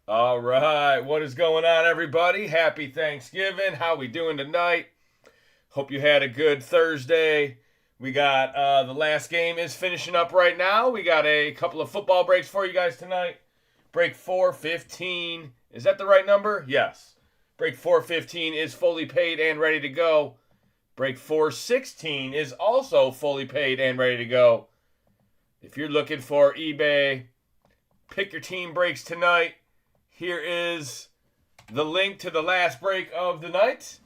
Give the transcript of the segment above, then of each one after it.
All right, what is going on, everybody? Happy Thanksgiving. How we doing tonight? Hope you had a good Thursday. We got the last game is finishing up right now. We got a couple of football breaks for you guys tonight. Break 415. Is that the right number? Yes. Break 415 is fully paid and ready to go. Break 416 is also fully paid and ready to go. If you're looking for eBay, pick your team breaks tonight. Here is the link to the last break of the night.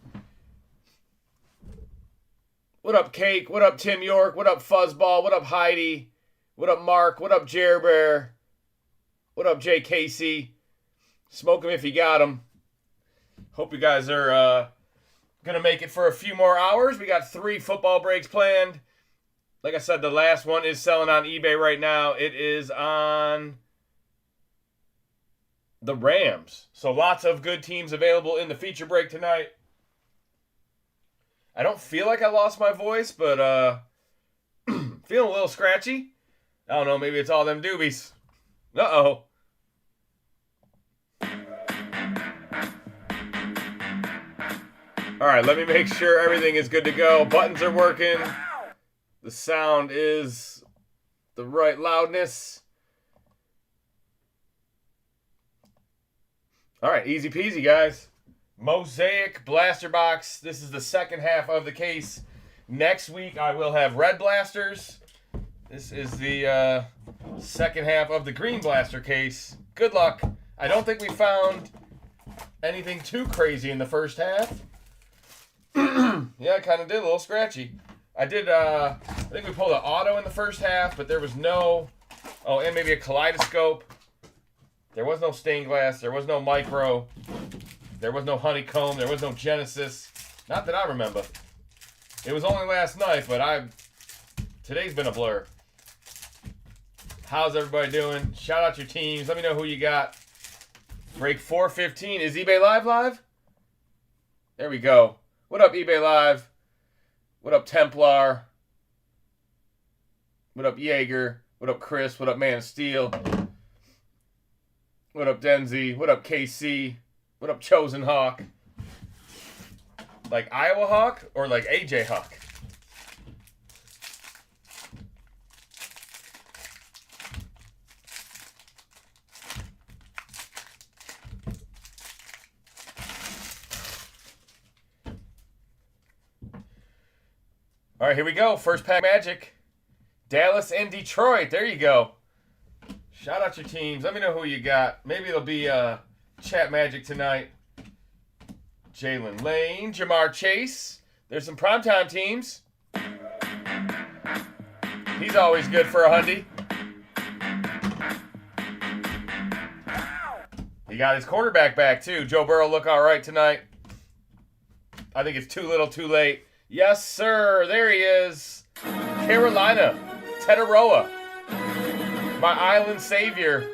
What up, Cake? What up, Tim York? What up, Fuzzball? What up, Heidi? What up, Mark? What up, Jer Bear? What up, Jay Casey? Smoke him if you got him. Hope you guys are going to make it for a few more hours. We got 3 football breaks planned. Like I said, the last one is selling on eBay right now. It is on the Rams. So lots of good teams available in the feature break tonight. I don't feel like I lost my voice, but feeling a little scratchy. I don't know, maybe it's all them doobies. Uh-oh. All right, let me make sure everything is good to go. Buttons are working. The sound is the right loudness. All right, easy peasy, guys. Mosaic blaster box. This is the second half of the case. Next week, I will have red blasters. This is the second half of the green blaster case. Good luck. I don't think we found anything too crazy in the first half. Yeah, I kind of did a little scratchy. I think we pulled an auto in the first half, but there was no, and maybe a kaleidoscope. There was no stained glass. There was no micro. There was no honeycomb. There was no Genesis. Not that I remember. It was only last night, but today's been a blur. How's everybody doing? Shout out your teams. Let me know who you got. Break 415. Is eBay live? There we go. What up, eBay Live? What up, Templar? What up, Jaeger? What up, Chris? What up, Man of Steel? What up, Denzi? What up, KC? What up, Chosen Hawk? Like Iowa Hawk or like AJ Hawk? All right, here we go. First pack Magic. Dallas and Detroit. There you go. Shout out your teams. Let me know who you got. Maybe it'll be Chat Magic tonight. Jalen Lane, Jamar Chase. There's some primetime teams. He's always good for a hundy. He got his quarterback back, too. Joe Burrow look all right tonight. I think it's too little, too late. Yes, sir. There he is. Carolina. Tetaroa. My island savior.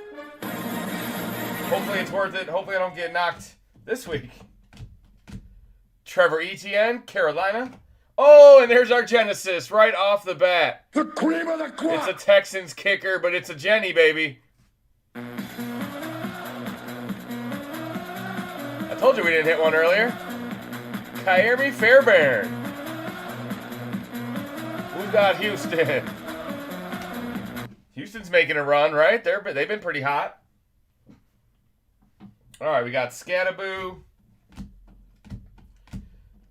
Hopefully it's worth it. Hopefully I don't get knocked this week. Trevor Etienne, Carolina. Oh, and there's our Genesis right off the bat. The cream of the crop. It's a Texans kicker, but it's a Jenny, baby. I told you we didn't hit one earlier. Kyrie Fairbairn. Who got Houston? Houston's making a run, right? They've been pretty hot. All right, we got Scattaboo,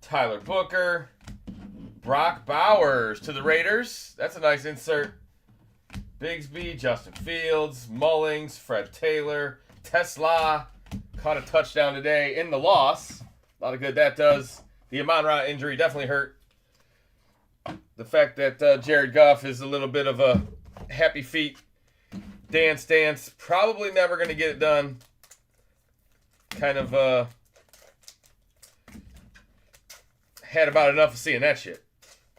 Tyler Booker, Brock Bowers to the Raiders. That's a nice insert. Bigsby, Justin Fields, Mullings, Fred Taylor, Tesla. Caught a touchdown today in the loss. A lot of good that does. The Amon-Ra injury definitely hurt. The fact that Jared Goff is a little bit of a happy feet dance. Probably never going to get it done. Kind of had about enough of seeing that shit.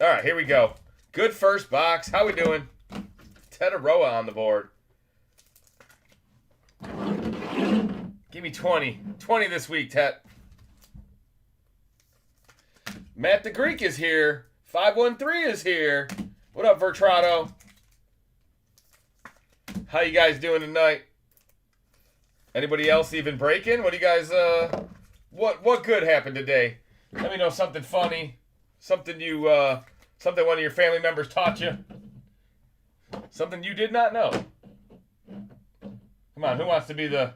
All right, here we go. Good first box. How we doing? Tetaroa on the board. Give me 20. 20 this week, Tet. Matt the Greek is here. 513 is here. What up, Vertrado? How you guys doing tonight? Anybody else even breaking? What do you guys, what good happened today? Let me know something funny. Something something one of your family members taught you. Something you did not know. Come on, who wants to be the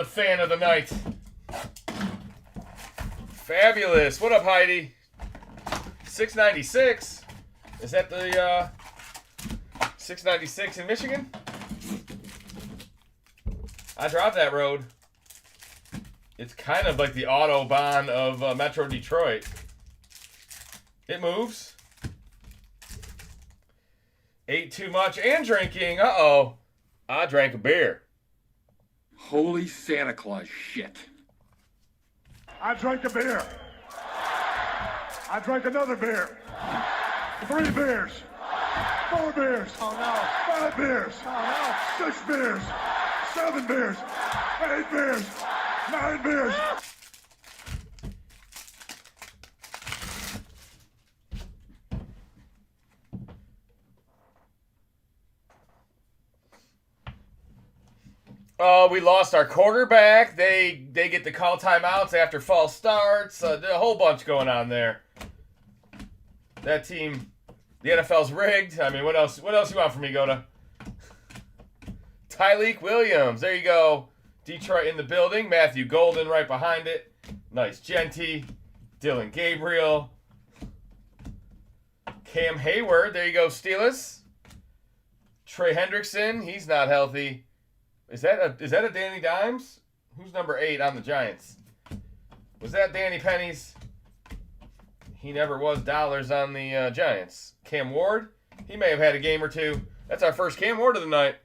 fan of the night? Fabulous. What up, Heidi? 696. Is that the 696 in Michigan? I drive that road. It's kind of like the Autobahn of Metro Detroit. It moves. Ate too much and drinking. Uh-oh. I drank a beer. Holy Santa Claus shit. I drank a beer. I drank another beer. 3 beers. 4 beers. Oh no. 5 beers. Oh no. 6 beers. 7 beers. 8 beers. 9 beers. We lost our quarterback. They get to call timeouts after false starts. There's a whole bunch going on there. That team, the NFL's rigged. I mean, what else you want from me, Goda? Tyleek Williams. There you go. Detroit in the building. Matthew Golden right behind it. Nice Genty. Dylan Gabriel. Cam Hayward. There you go, Steelers. Trey Hendrickson. He's not healthy. Is that a Danny Dimes? Who's number 8 on the Giants? Was that Danny Pennies? He never was dollars on the Giants. Cam Ward? He may have had a game or two. That's our first Cam Ward of the night.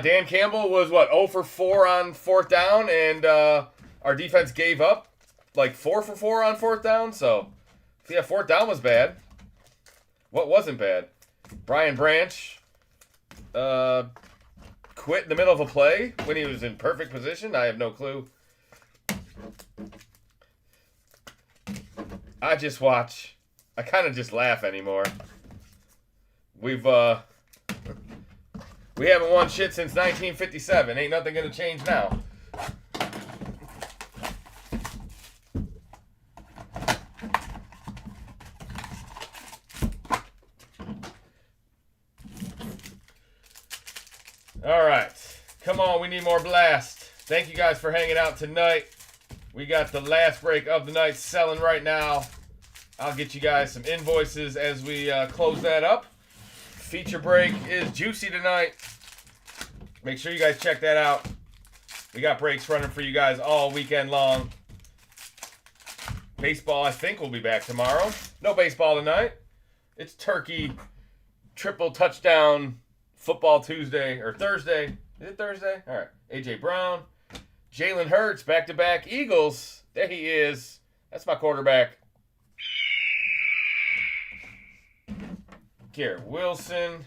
Dan Campbell was, 0 for 4 on 4th down, and our defense gave up like 4 for 4 on 4th down. So, yeah, 4th down was bad. What wasn't bad? Brian Branch quit in the middle of a play when he was in perfect position. I have no clue. I just watch. I kind of just laugh anymore. We haven't won shit since 1957. Ain't nothing gonna change now. All right. Come on, we need more blast. Thank you guys for hanging out tonight. We got the last break of the night selling right now. I'll get you guys some invoices as we close that up. Feature break is juicy tonight. Make sure you guys check that out. We got breaks running for you guys all weekend long. Baseball, I think, will be back tomorrow. No baseball tonight. It's Turkey triple touchdown football Tuesday or Thursday. Is it Thursday? All right. A.J. Brown. Jalen Hurts, back-to-back Eagles. There he is. That's my quarterback. Garrett Wilson.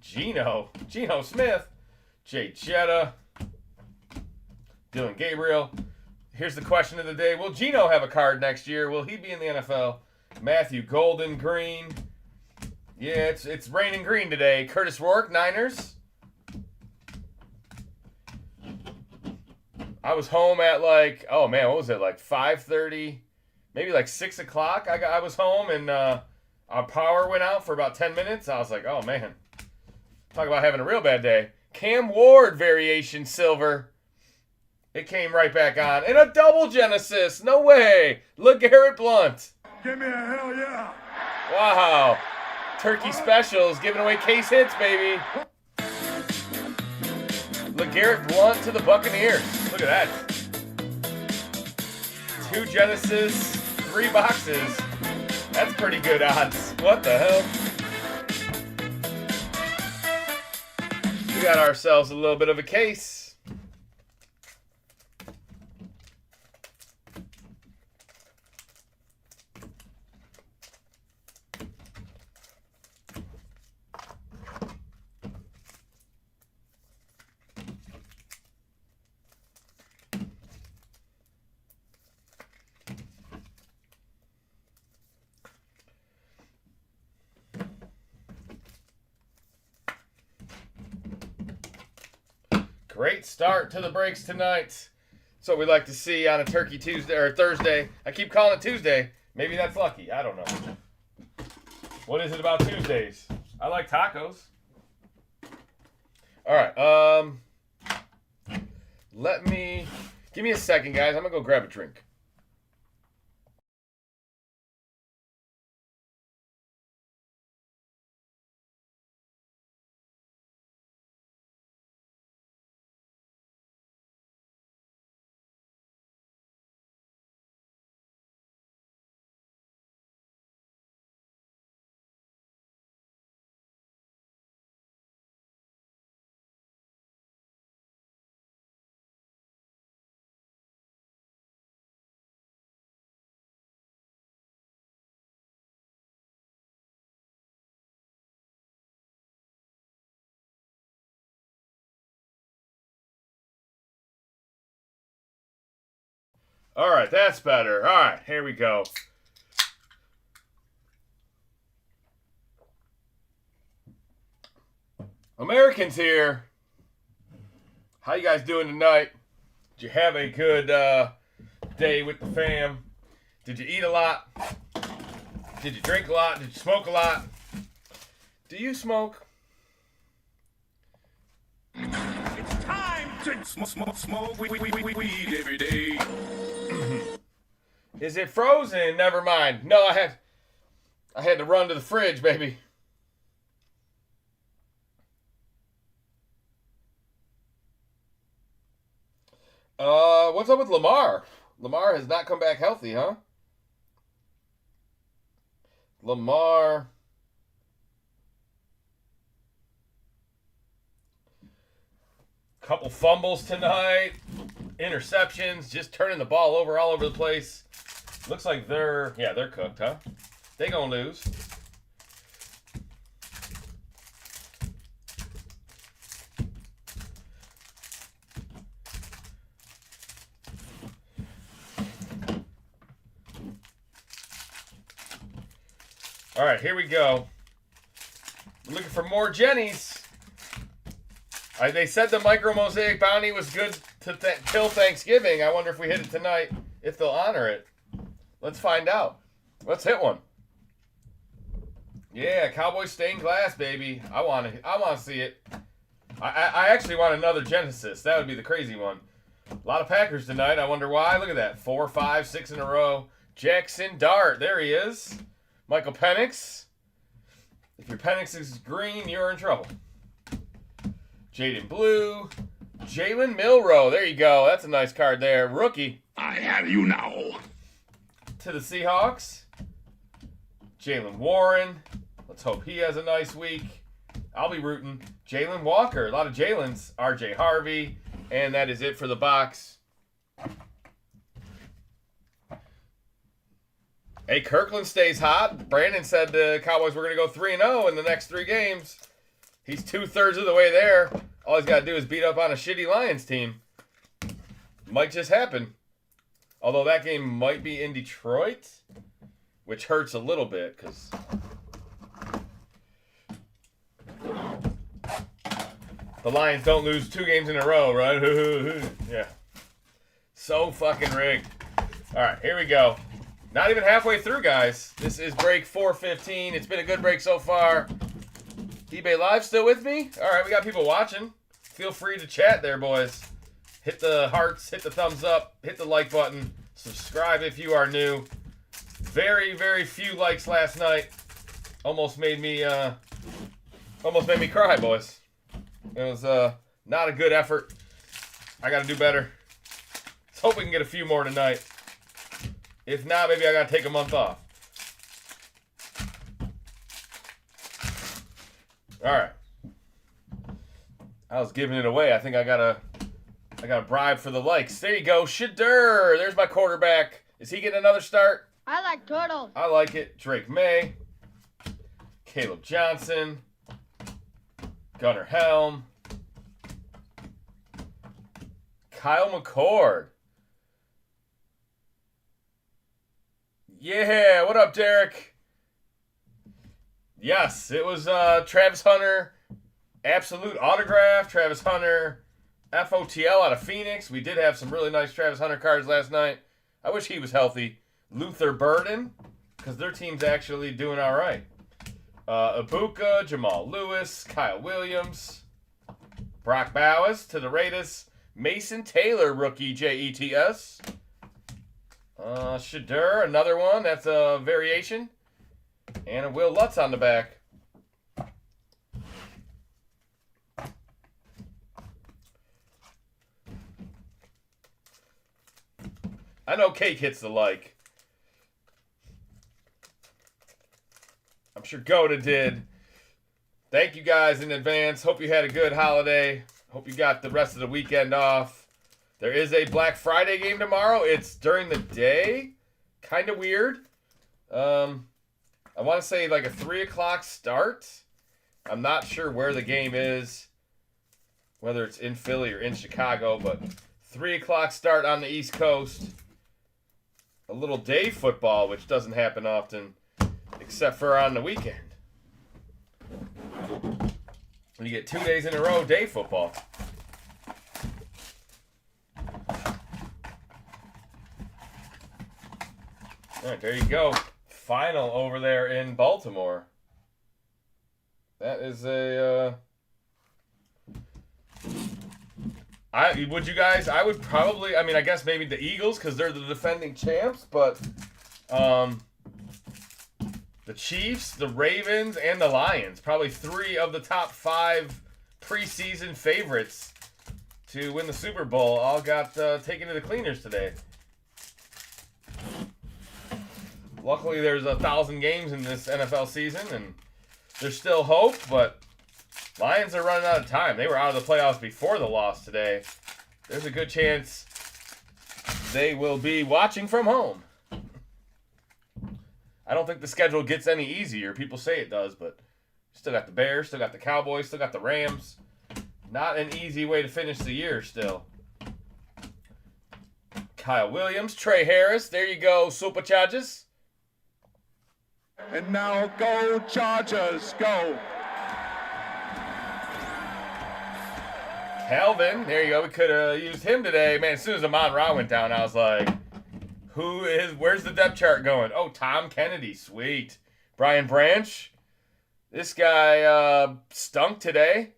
Geno Smith. Jay Jetta. Dylan Gabriel. Here's the question of the day. Will Geno have a card next year? Will he be in the NFL? Matthew Golden, green. Yeah, it's raining green today. Curtis Rourke, Niners. I was home at what was it, 5:30, maybe 6 o'clock. I was home and our power went out for about 10 minutes. I was like, oh man, talk about having a real bad day. Cam Ward variation silver. It came right back on. And a double Genesis. No way. LeGarrette Blount. Give me a hell yeah. Wow. Turkey specials giving away case hits, baby. LeGarrette Blount to the Buccaneers. Look at that. 2 Genesis, 3 boxes. That's pretty good odds. What the hell? We got ourselves a little bit of a case. Great start to the breaks tonight. That's what we like to see on a Turkey Tuesday or Thursday. I keep calling it Tuesday. Maybe that's lucky. I don't know. What is it about Tuesdays? I like tacos. All right. Give me a second, guys. I'm gonna go grab a drink. All right, that's better. All right, here we go. Americans here. How you guys doing tonight? Did you have a good day with the fam? Did you eat a lot? Did you drink a lot? Did you smoke a lot? Do you smoke? It's time to smoke weed every day. Is it frozen? Never mind. No, I had to run to the fridge, baby. What's up with Lamar? Lamar has not come back healthy, huh? Lamar. Couple fumbles tonight. Interceptions. Just turning the ball over all over the place. Looks like they're cooked, huh? They gonna lose. All right, here we go. We're looking for more Jennies. They said the micro Mosaic bounty was good till Thanksgiving. I wonder if we hit it tonight, if they'll honor it. Let's find out. Let's hit one. Yeah, Cowboy stained glass, baby. I want to see it. I actually want another Genesis. That would be the crazy one. A lot of Packers tonight. I wonder why. Look at that. 4, 5, 6 in a row. Jackson Dart. There he is. Michael Penix. If your Penix is green, you're in trouble. Jaden Blue. Jalen Milroe. There you go. That's a nice card there. Rookie. I have you now. To the Seahawks. Jalen Warren. Let's hope he has a nice week. I'll be rooting. Jalen Walker. A lot of Jalen's. RJ Harvey. And that is it for the box. Hey, Kirkland stays hot. Brandon said the Cowboys were going to go 3-0 in the next 3 games. He's 2/3 of the way there. All he's got to do is beat up on a shitty Lions team. Might just happen. Although that game might be in Detroit, which hurts a little bit because the Lions don't lose 2 games in a row, right? Yeah. So fucking rigged. All right, here we go. Not even halfway through, guys. This is break 415. It's been a good break so far. eBay Live still with me? All right, we got people watching. Feel free to chat there, boys. Hit the hearts, hit the thumbs up, hit the like button. Subscribe if you are new. Very, very few likes last night. Almost made me cry, boys. It was not a good effort. I got to do better. Let's hope we can get a few more tonight. If not, maybe I got to take a month off. All right. I was giving it away. I think I got a bribe for the likes. There you go. Shadur. There's my quarterback. Is he getting another start? I like turtles. I like it. Drake May. Caleb Johnson. Gunnar Helm. Kyle McCord. Yeah, what up, Derek? Yes, it was Travis Hunter, absolute autograph. Travis Hunter, FOTL out of Phoenix. We did have some really nice Travis Hunter cards last night. I wish he was healthy. Luther Burden, because their team's actually doing all right. Ibuka, Jamal Lewis, Kyle Williams, Brock Bowers to the Raiders. Mason Taylor, rookie JETS. Shadur, another one. That's a variation. And a Will Lutz on the back. I know Cake hits the like. I'm sure Goda did. Thank you guys in advance. Hope you had a good holiday. Hope you got the rest of the weekend off. There is a Black Friday game tomorrow. It's during the day. Kind of weird. I want to say like a 3 o'clock start. I'm not sure where the game is. Whether it's in Philly or in Chicago. But 3 o'clock start on the East Coast. A little day football, which doesn't happen often, except for on the weekend. You get 2 days in a row day football. All right, there you go. Final over there in Baltimore. That is a... I would probably, I guess maybe the Eagles because they're the defending champs, but the Chiefs, the Ravens, and the Lions, probably 3 of the top 5 preseason favorites to win the Super Bowl, all got taken to the cleaners today. Luckily, there's 1,000 games in this NFL season, and there's still hope, but Lions are running out of time. They were out of the playoffs before the loss today. There's a good chance they will be watching from home. I don't think the schedule gets any easier. People say it does, but still got the Bears, still got the Cowboys, still got the Rams. Not an easy way to finish the year still. Kyle Williams, Trey Harris. There you go, Superchargers. And now go Chargers, go. Calvin, there you go. We could have used him today. Man, as soon as Amon-Ra went down, I was like, where's the depth chart going? Oh, Tom Kennedy, sweet. Brian Branch, this guy stunk today.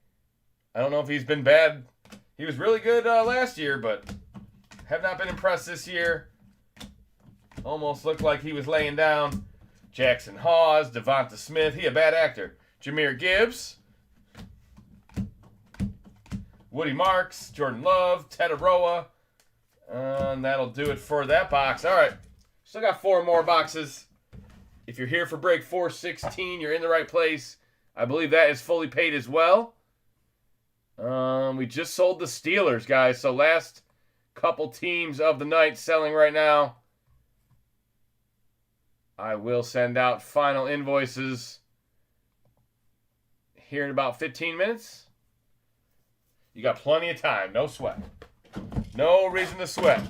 I don't know if he's been bad. He was really good last year, but have not been impressed this year. Almost looked like he was laying down. Jackson Hawes, Devonta Smith, he a bad actor. Jahmyr Gibbs. Woody Marks, Jordan Love, Ted Aroa. And that'll do it for that box. All right. Still got 4 more boxes. If you're here for break 416, you're in the right place. I believe that is fully paid as well. We just sold the Steelers, guys. So last couple teams of the night selling right now. I will send out final invoices here in about 15 minutes. You got plenty of time. No sweat. No reason to sweat.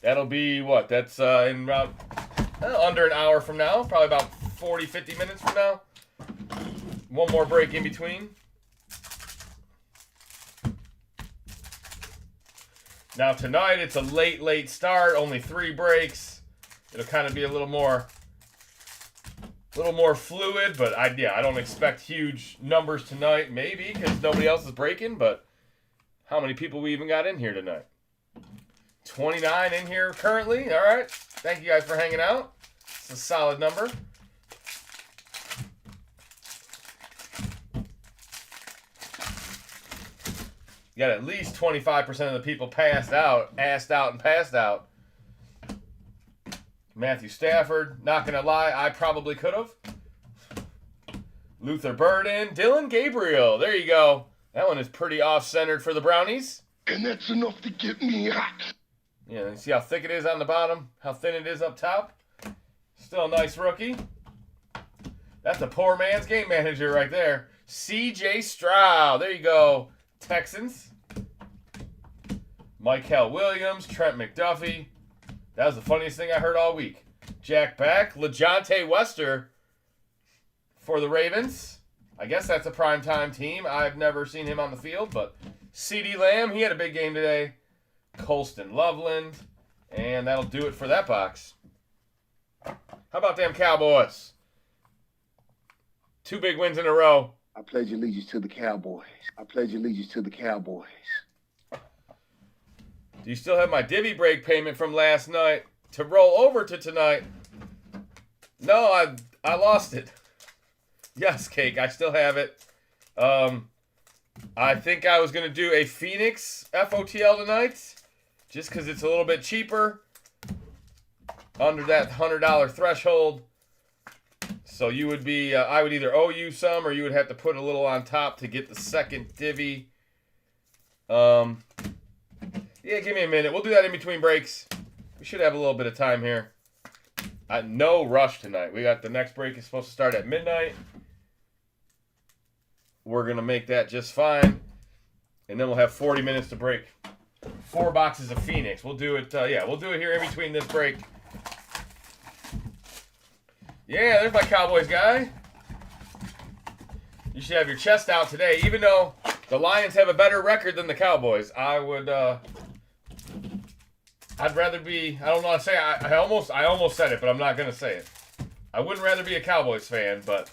That'll be what? That's in about under an hour from now. Probably about 40, 50 minutes from now. One more break in between. Now tonight it's a late start. Only 3 breaks. It'll kind of be a little more fluid, but I don't expect huge numbers tonight. Maybe because nobody else is breaking, but how many people we even got in here tonight? 29 in here currently. All right. Thank you guys for hanging out. It's a solid number. You got at least 25% of the people asked out, and passed out. Matthew Stafford, not going to lie, I probably could have. Luther Burden, Dylan Gabriel, there you go. That one is pretty off-centered for the Brownies. And that's enough to get me hot. Yeah, you see how thick it is on the bottom? How thin it is up top? Still a nice rookie. That's a poor man's game manager right there. C.J. Stroud, there you go. Texans. Michael Williams, Trent McDuffie. That was the funniest thing I heard all week. Jack Beck, LeJontay Wester for the Ravens. I guess that's a primetime team. I've never seen him on the field, but CeeDee Lamb, he had a big game today. Colston Loveland, and that'll do it for that box. How about them Cowboys? 2 big wins in a row. I pledge allegiance to the Cowboys. I pledge allegiance to the Cowboys. Do you still have my divvy break payment from last night to roll over to tonight? No, I lost it. Yes, Cake, I still have it. I think I was going to do a Phoenix FOTL tonight, just because it's a little bit cheaper, under that $100 threshold. So you would be, I would either owe you some, or you would have to put a little on top to get the second divvy. Yeah, give me a minute. We'll do that in between breaks. We should have a little bit of time here. No rush tonight. We got the next break is supposed to start at midnight. We're going to make that just fine. And then we'll have 40 minutes to break 4 boxes of Phoenix. We'll do it, yeah, we'll do it here in between this break. Yeah, there's my Cowboys guy. You should have your chest out today. Even though the Lions have a better record than the Cowboys, I would, I'd rather be, I don't know how to say it. I almost said it, but I'm not going to say it. I wouldn't rather be a Cowboys fan, but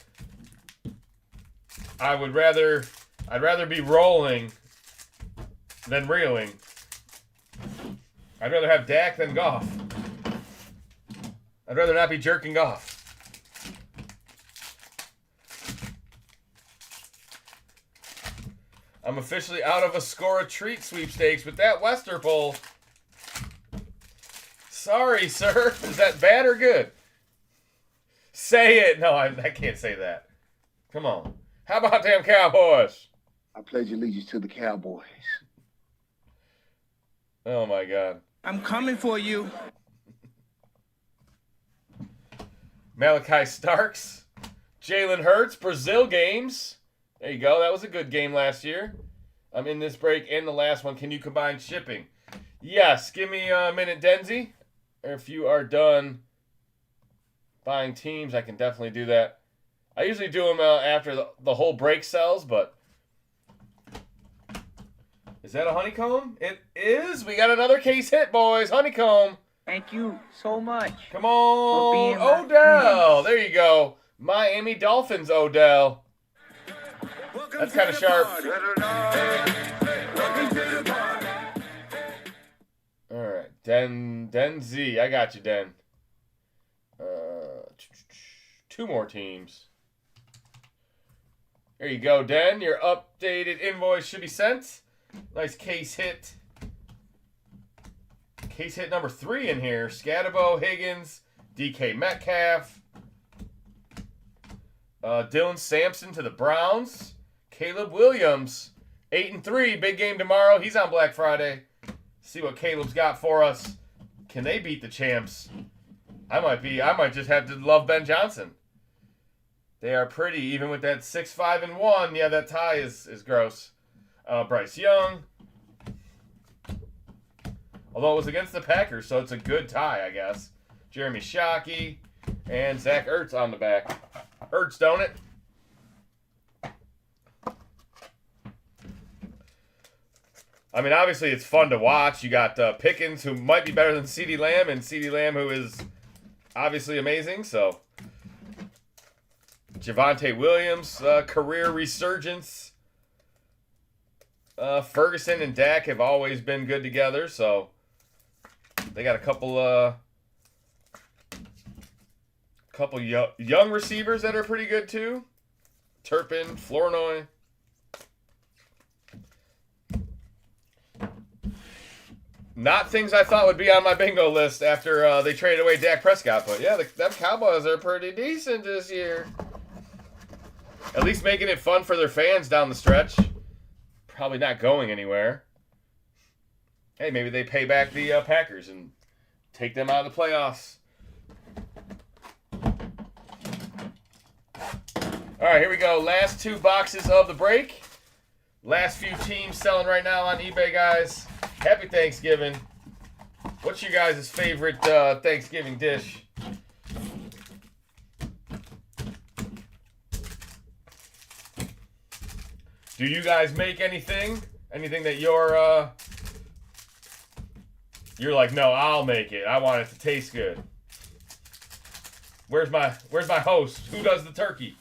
I'd rather be rolling than reeling. I'd rather have Dak than Goff. I'd rather not be jerking off. I'm officially out of a score a treat sweepstakes with that Wester Bowl. Sorry, sir. Is that bad or good? Say it. No, I can't say that. Come on. How about them Cowboys? I pledge allegiance to the Cowboys. Oh, my God. I'm coming for you. Malachi Starks. Jalen Hurts. Brazil games. There you go. That was a good game last year. I'm in this break and the last one. Can you combine shipping? Yes. Give me a minute, Denzi. If you are done buying teams, I can definitely do that. I usually do them after the whole break sells, but is that a honeycomb? It is. We got another case hit, boys. Honeycomb. Thank you so much. Come on, Odell. There you go. Miami Dolphins, Odell. That's kind of sharp. All right, Den Z. I got you, Den. 2 more teams. There you go, Den. Your updated invoice should be sent. Nice case hit. Case hit number 3 in here. Scatterbo, Higgins, DK Metcalf. Dylan Sampson to the Browns. Caleb Williams, 8-3. Big game tomorrow. He's on Black Friday. See what Caleb's got for us. Can they beat the champs? I might just have to love Ben Johnson. They are pretty, even with that 6-5-1. Yeah, that tie is gross. Bryce Young. Although it was against the Packers, so it's a good tie, I guess. Jeremy Shockey and Zach Ertz on the back. Ertz, don't it? I mean, obviously it's fun to watch. You got Pickens, who might be better than CeeDee Lamb, and CeeDee Lamb, who is obviously amazing. So, Javonte Williams, career resurgence. Ferguson and Dak have always been good together, so they got a couple young receivers that are pretty good too. Turpin, Flournoy. Not things I thought would be on my bingo list after they traded away Dak Prescott, but yeah, them Cowboys are pretty decent this year. At least making it fun for their fans down the stretch. Probably not going anywhere. Hey, maybe they pay back the Packers and take them out of the playoffs. All right, here we go. Last 2 boxes of the break. Last few teams selling right now on eBay, guys. Happy Thanksgiving. What's your guys' favorite Thanksgiving dish? Do you guys make anything? Anything that you're like, no, I'll make it. I want it to taste good. Where's my host? Who does the turkey?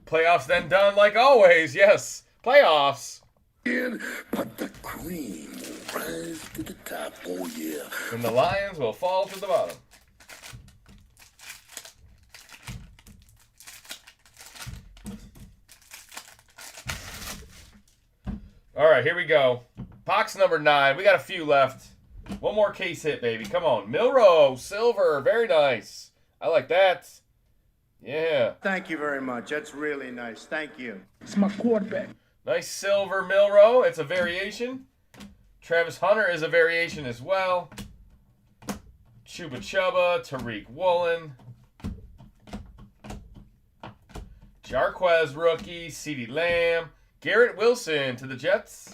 Playoffs then done like always. Yes, playoffs. But the cream will rise to the top. Oh yeah. And the Lions will fall to the bottom. All right, here we go. Box number 9. We got a few left. One more case hit, baby. Come on. Milrow, silver. Very nice. I like that. Yeah. Thank you very much. That's really nice. Thank you. It's my quarterback. Nice silver Milrow. It's a variation. Travis Hunter is a variation as well. Chuba Chuba, Tariq Woolen. Jarquez rookie, CeeDee Lamb. Garrett Wilson to the Jets.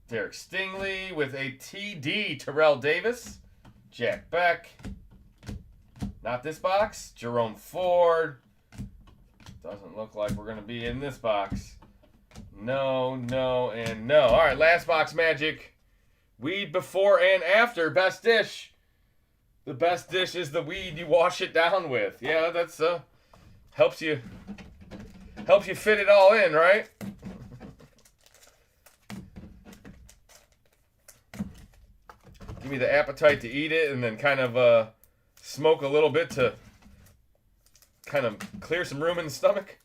Derek Stingley with a TD. Terrell Davis. Jack Beck. Not this box. Jerome Ford. Doesn't look like we're going to be in this box. No, no, and no. All right, last box magic. Weed before and after. Best dish. The best dish is the weed you wash it down with. Yeah, that's helps you fit it all in, right? Give me the appetite to eat it and then kind of smoke a little bit to kind of clear some room in the stomach.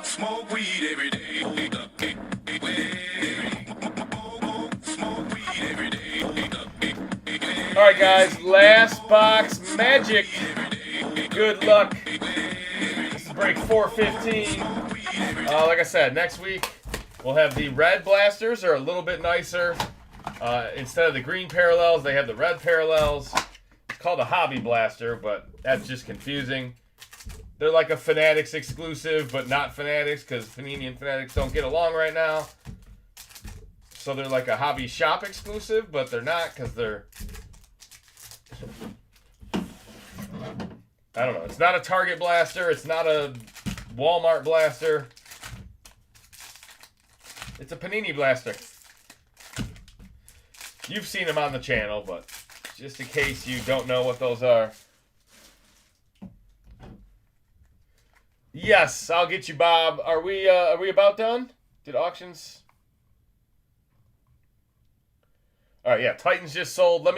Smoke weed every day. All right, guys, last box magic. Good luck. This is break 415. Like I said, next week we'll have the red blasters. Are a little bit nicer. Instead of the green parallels, they have the red parallels. It's called a hobby blaster, but that's just confusing. They're like a Fanatics exclusive, but not Fanatics, because Panini and Fanatics don't get along right now. So they're like a hobby shop exclusive, but they're not, because they're... I don't know. It's not a Target blaster. It's not a Walmart blaster. It's a Panini blaster. You've seen them on the channel, but just in case you don't know what those are. Yes, I'll get you, Bob. Are we about done? Did auctions? All right, yeah. Titans just sold. Let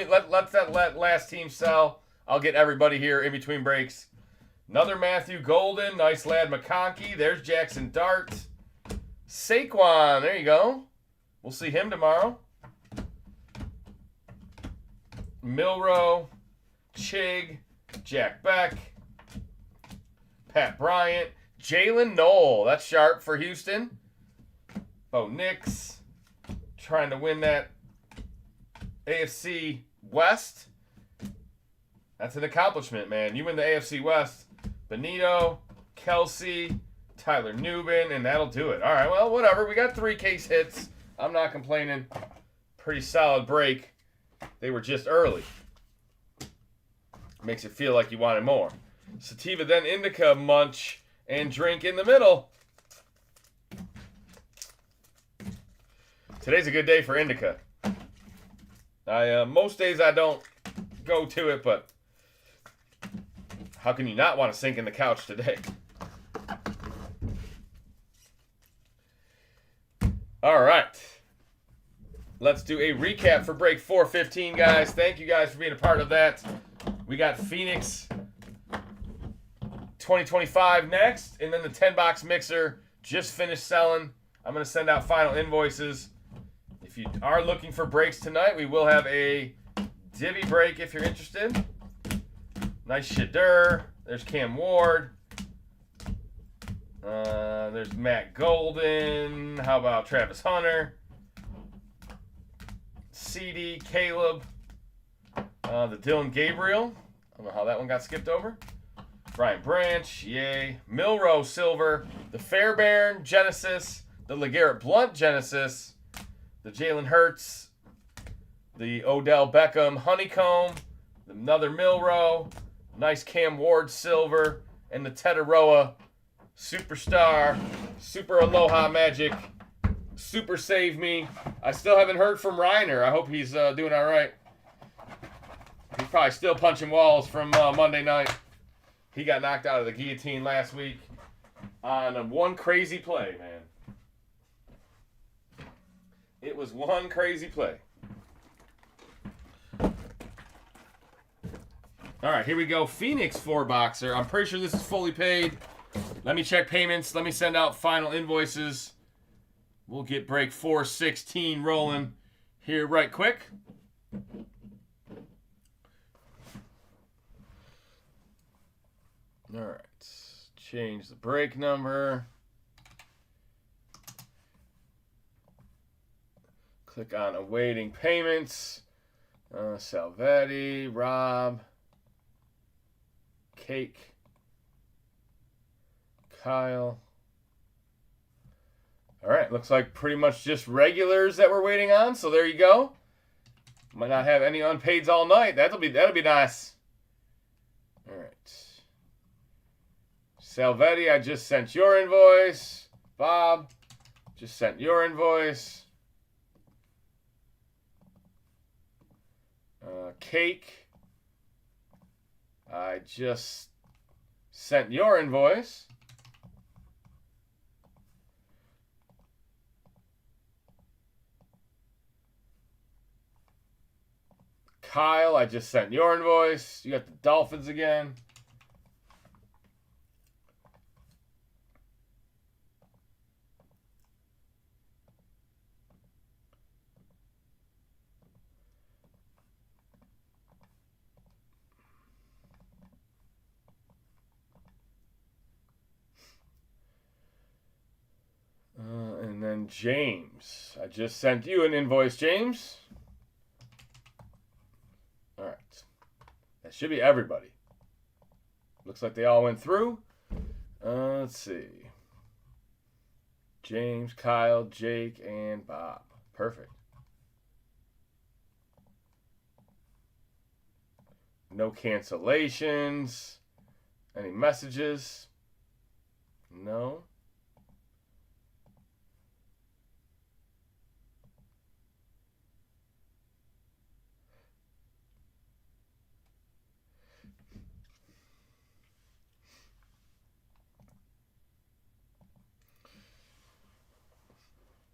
that last team sell. I'll get everybody here in between breaks. Another Matthew Golden. Nice lad McConkey. There's Jackson Dart. Saquon. There you go. We'll see him tomorrow. Milrow. Chig. Jack Beck. Pat Bryant. Jalen Knoll. That's sharp for Houston. Bo Nix. Trying to win that AFC West. That's an accomplishment, man. You win the AFC West. Benito, Kelsey, Tyler Newbin, and that'll do it. All right, well, whatever. We got 3 case hits. I'm not complaining. Pretty solid break. They were just early. Makes it feel like you wanted more. Sativa, then indica, munch, and drink in the middle. Today's a good day for indica. Most days I don't go to it, but how can you not want to sink in the couch today? All right. Let's do a recap for break 415, guys. Thank you guys for being a part of that. We got Phoenix 2025 next, and then the 10-box mixer just finished selling. I'm going to send out final invoices. If you are looking for breaks tonight, we will have a divvy break if you're interested. Nice Shadur. There's Cam Ward. There's Matt Golden. How about Travis Hunter? CD, Caleb. The Dylan Gabriel. I don't know how that one got skipped over. Brian Branch. Yay. Milrow Silver. The Fairbairn Genesis. The LeGarrette Blunt Genesis. The Jalen Hurts. the Odell Beckham Honeycomb, another Milrow, nice Cam Ward Silver, and the Tetaroa Superstar, Super Aloha Magic, Super Save Me. I still haven't heard from Reiner. I hope he's doing all right. He's probably still punching walls from Monday night. He got knocked out of the guillotine last week on one crazy play, man. It was one crazy play. All right, here we go. Phoenix 4-boxer. I'm pretty sure this is fully paid. Let me check payments. Let me send out final invoices. We'll get break 416 rolling here right quick. All right. Change the break number. Click on awaiting payments. Salvetti, Rob, Cake, Kyle. All right, looks like pretty much just regulars that we're waiting on. So there you go. Might not have any unpaids all night. That'll be nice. All right. Salvetti, I just sent your invoice. Bob, just sent your invoice. Cake, I just sent your invoice. Kyle, I just sent your invoice. You got the Dolphins again. And then James. I just sent you an invoice, James. All right. That should be everybody. Looks like they all went through. Let's see. James, Kyle, Jake, and Bob. Perfect. No cancellations. Any messages? No.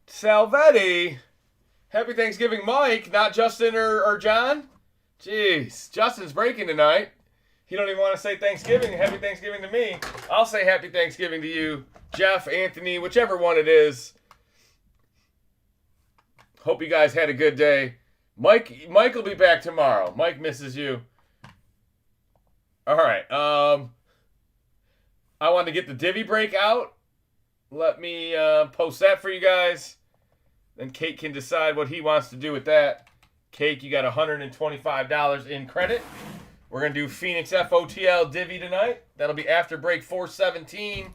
Salvetti. Happy Thanksgiving, Mike. Not Justin or John. Jeez. Justin's breaking tonight. He don't even want to say Thanksgiving. Happy Thanksgiving to me. I'll say Happy Thanksgiving to you. Jeff, Anthony, whichever one it is. Hope you guys had a good day. Mike will be back tomorrow. Mike misses you. All right. I want to get the divvy break out. Let me post that for you guys. Then Kate can decide what he wants to do with that. Kate, you got $125 in credit. We're going to do Phoenix FOTL divvy tonight. That'll be after break 417.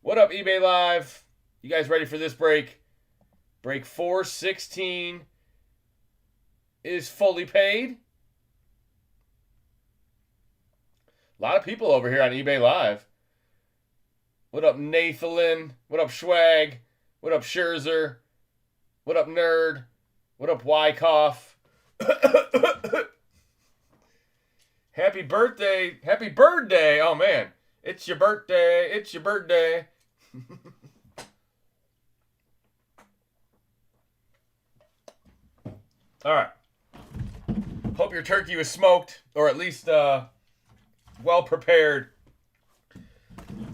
What up, eBay Live? You guys ready for this break? Break 416 is fully paid. A lot of people over here on eBay Live. What up, Nathan? What up, Schwag? What up, Scherzer? What up, Nerd? What up, Wyckoff? Happy birthday. Happy birthday. Oh, man. It's your birthday. It's your birthday. All right. Hope your turkey was smoked, or at least well prepared.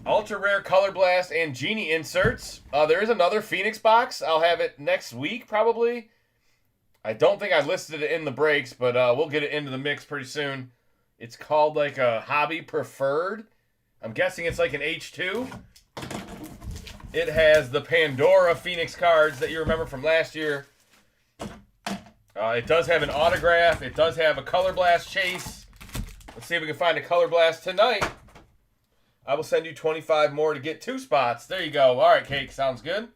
Ultra Rare Color Blast and Genie inserts. There is another Phoenix box. I'll have it next week, probably. I don't think I listed it in the breaks, but we'll get it into the mix pretty soon. It's called like a Hobby Preferred. I'm guessing it's like an H2. It has the Pandora Phoenix cards that you remember from last year. It does have an autograph. It does have a Color Blast chase. Let's see if we can find a Color Blast tonight. I will send you 25 more to get 2 spots. There you go. All right, Cake. Sounds good.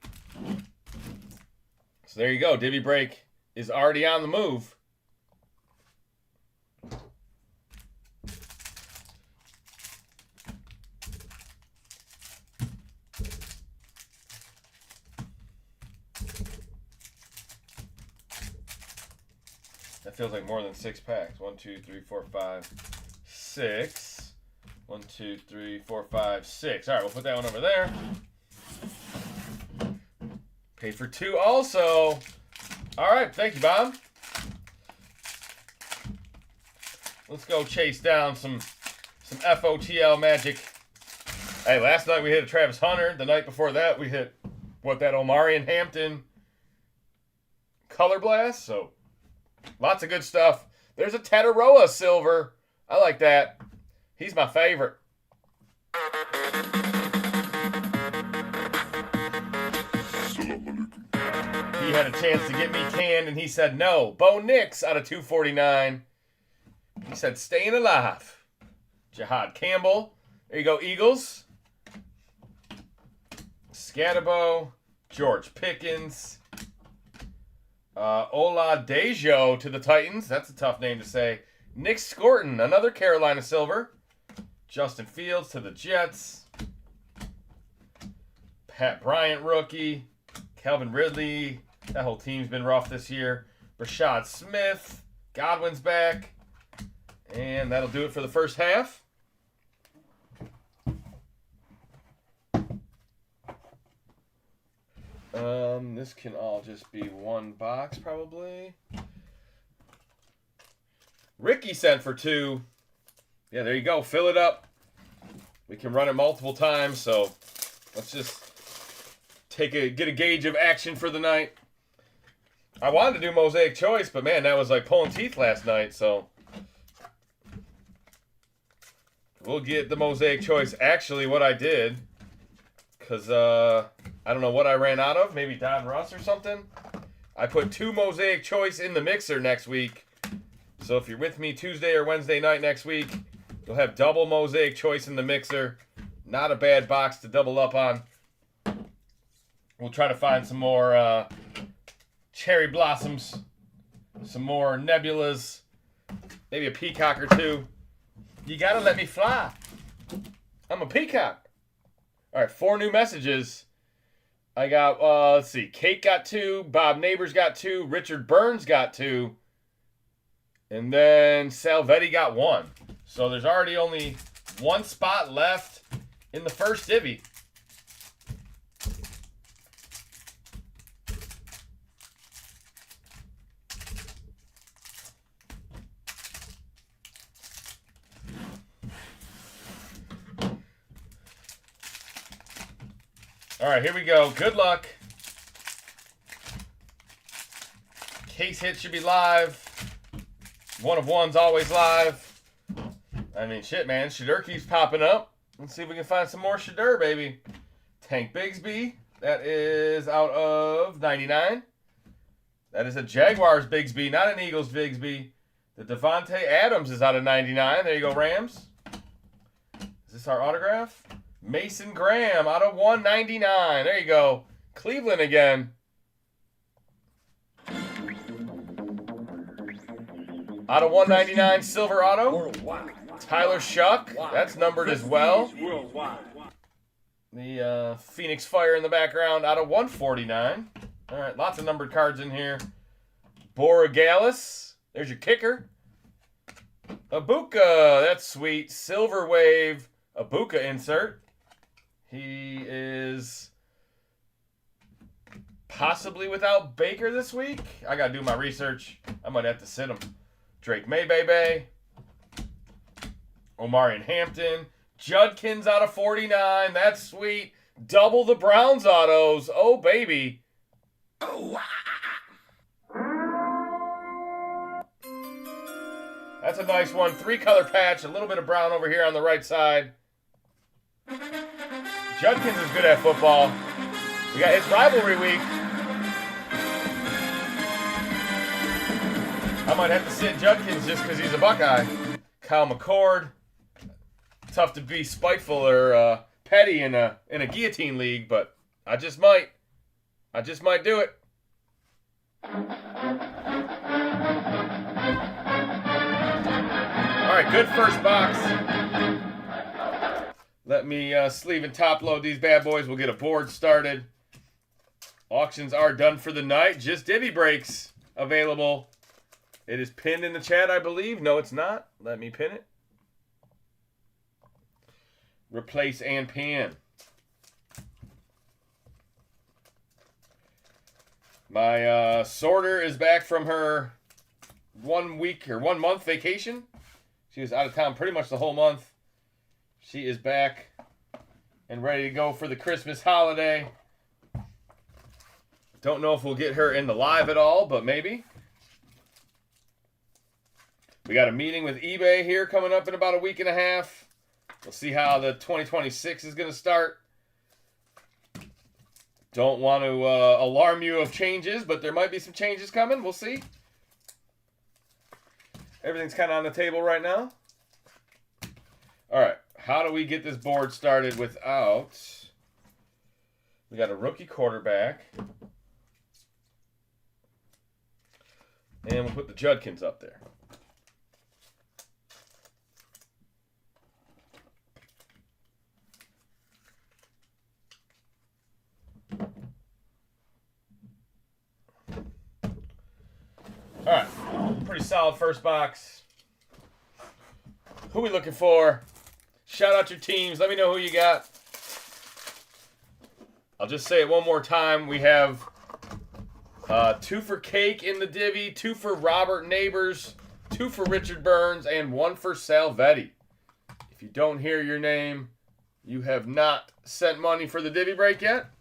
So there you go. Divvy break is already on the move. feels like more than 6 packs. 1, 2, 3, 4, 5, 6. 1, 2, 3, 4, 5, 6. All right, we'll put that one over there. Paid for 2 also. All right, thank you, Bob. Let's go chase down some FOTL magic. Hey, last night we hit a Travis Hunter. The night before that we hit, that Omari and Hampton Color Blast. So, lots of good stuff. There's a Tataroa silver. I like that. He's my favorite. He had a chance to get me canned, and he said no. Bo Nix out of 249. He said staying alive. Jihad Campbell. There you go, Eagles. Scatterbo. George Pickens. Ola Dejo to the Titans. That's a tough name to say. Nick Scorton, another Carolina silver. Justin Fields to the Jets. Pat Bryant rookie. Calvin Ridley. That whole team's been rough this year. Rashad Smith. Godwin's back. And that'll do it for the first half. This can all just be one box, probably. Ricky sent for 2. Yeah, there you go. Fill it up. We can run it multiple times, so let's just get a gauge of action for the night. I wanted to do Mosaic Choice, but man, that was like pulling teeth last night, so we'll get the Mosaic Choice. Actually, what I did, because I don't know what I ran out of, maybe Don Russ or something. I put 2 Mosaic Choice in the mixer next week. So if you're with me Tuesday or Wednesday night next week, you'll have double Mosaic Choice in the mixer. Not a bad box to double up on. We'll try to find some more cherry blossoms, some more nebulas, maybe a peacock or 2. You gotta let me fly. I'm a peacock. All right, 4 new messages. I got, let's see, Kate got 2, Bob Neighbors got 2, Richard Burns got 2, and then Salvetti got 1. So there's already only 1 spot left in the first divvy. All right, here we go. Good luck. Case hit should be live. 1 of 1's always live. I mean, shit, man. Shadur keeps popping up. Let's see if we can find some more Shadur, baby. Tank Bigsby. That is out of 99. That is a Jaguars Bigsby, not an Eagles Bigsby. The Devontae Adams is out of 99. There you go, Rams. Is this our autograph? Mason Graham out of 199. There you go. Cleveland again. Out of 199, silver auto. Tyler Shuck. That's numbered as well. The Phoenix Fire in the background out of 149. All right, lots of numbered cards in here. Borregales. There's your kicker. Abuka. That's sweet. Silver Wave. Abuka insert. He is possibly without Baker this week. I got to do my research. I might have to sit him. Drake Maybay. Omari and Hampton. Judkins out of 49. That's sweet. Double the Browns autos. Oh, baby. That's a nice one. 3-color patch. A little bit of brown over here on the right side. Judkins is good at football. It's rivalry week. I might have to sit Judkins just because he's a Buckeye. Kyle McCord. Tough to be spiteful or petty in a guillotine league, but I just might. I just might do it. All right, good first box. Let me sleeve and top load these bad boys. We'll get a board started. Auctions are done for the night. Just divvy breaks available It is pinned in the chat, I believe. No, it's not. Let me pin it. Replace and pin. My sorter is back from her 1 week or 1 month vacation. She was out of town pretty much the whole month. She is back and ready to go for the Christmas holiday. Don't know if we'll get her in the live at all, but maybe. We got a meeting with eBay here coming up in about a week and a half. We'll see how the 2026 is going to start. Don't want to alarm you of changes, but there might be some changes coming. We'll see. Everything's kind of on the table right now. All right. How do we get this board started without... We got a rookie quarterback. And we'll put the Judkins up there. All right, pretty solid first box. Who we looking for? Shout out your teams. Let me know who you got. I'll just say it one more time. We have 2 for Cake in the divvy, 2 for Robert Neighbors, 2 for Richard Burns, and 1 for Salvetti. If you don't hear your name, you have not sent money for the divvy break yet.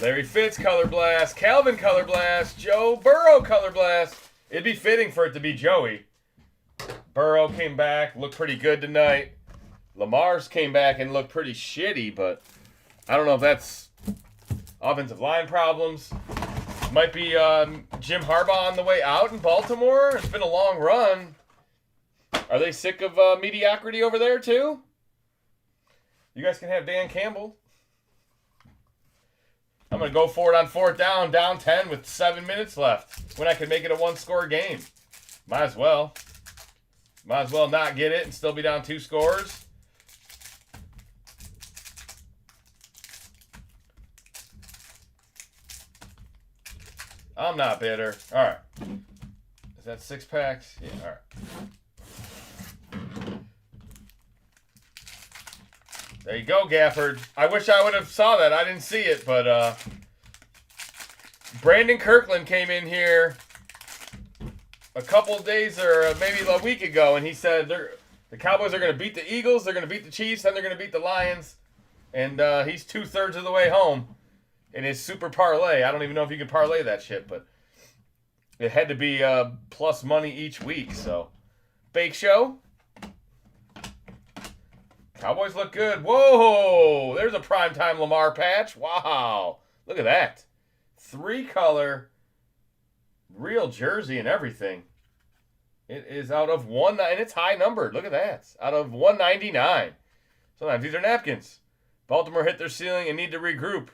Larry Fitz, Color Blast. Calvin, Color Blast. Joe Burrow, Color Blast. It'd be fitting for it to be Joey. Burrow came back, looked pretty good tonight. Lamar's came back and looked pretty shitty, but I don't know if that's offensive line problems. Might be Jim Harbaugh on the way out in Baltimore. It's been a long run. Are they sick of mediocrity over there, too? You guys can have Dan Campbell. I'm going to go for it on 4th down, down 10 with 7 minutes left when I can make it a 1-score game. Might as well. Might as well not get it and still be down 2 scores. I'm not bitter. All right. Is that 6 packs? Yeah, all right. There you go, Gafford. I wish I would have saw that. I didn't see it, but Brandon Kirkland came in here a couple days or maybe a week ago, and he said the Cowboys are going to beat the Eagles, they're going to beat the Chiefs, and they're going to beat the Lions. And he's 2/3 of the way home in his super parlay. I don't even know if you can parlay that shit, but it had to be plus money each week. So, Bake Show. Cowboys look good. Whoa! There's a primetime Lamar patch. Wow. Look at that. 3-color, real jersey and everything. It is out of and it's high numbered. Look at that. Out of 199. Sometimes these are napkins. Baltimore hit their ceiling and need to regroup.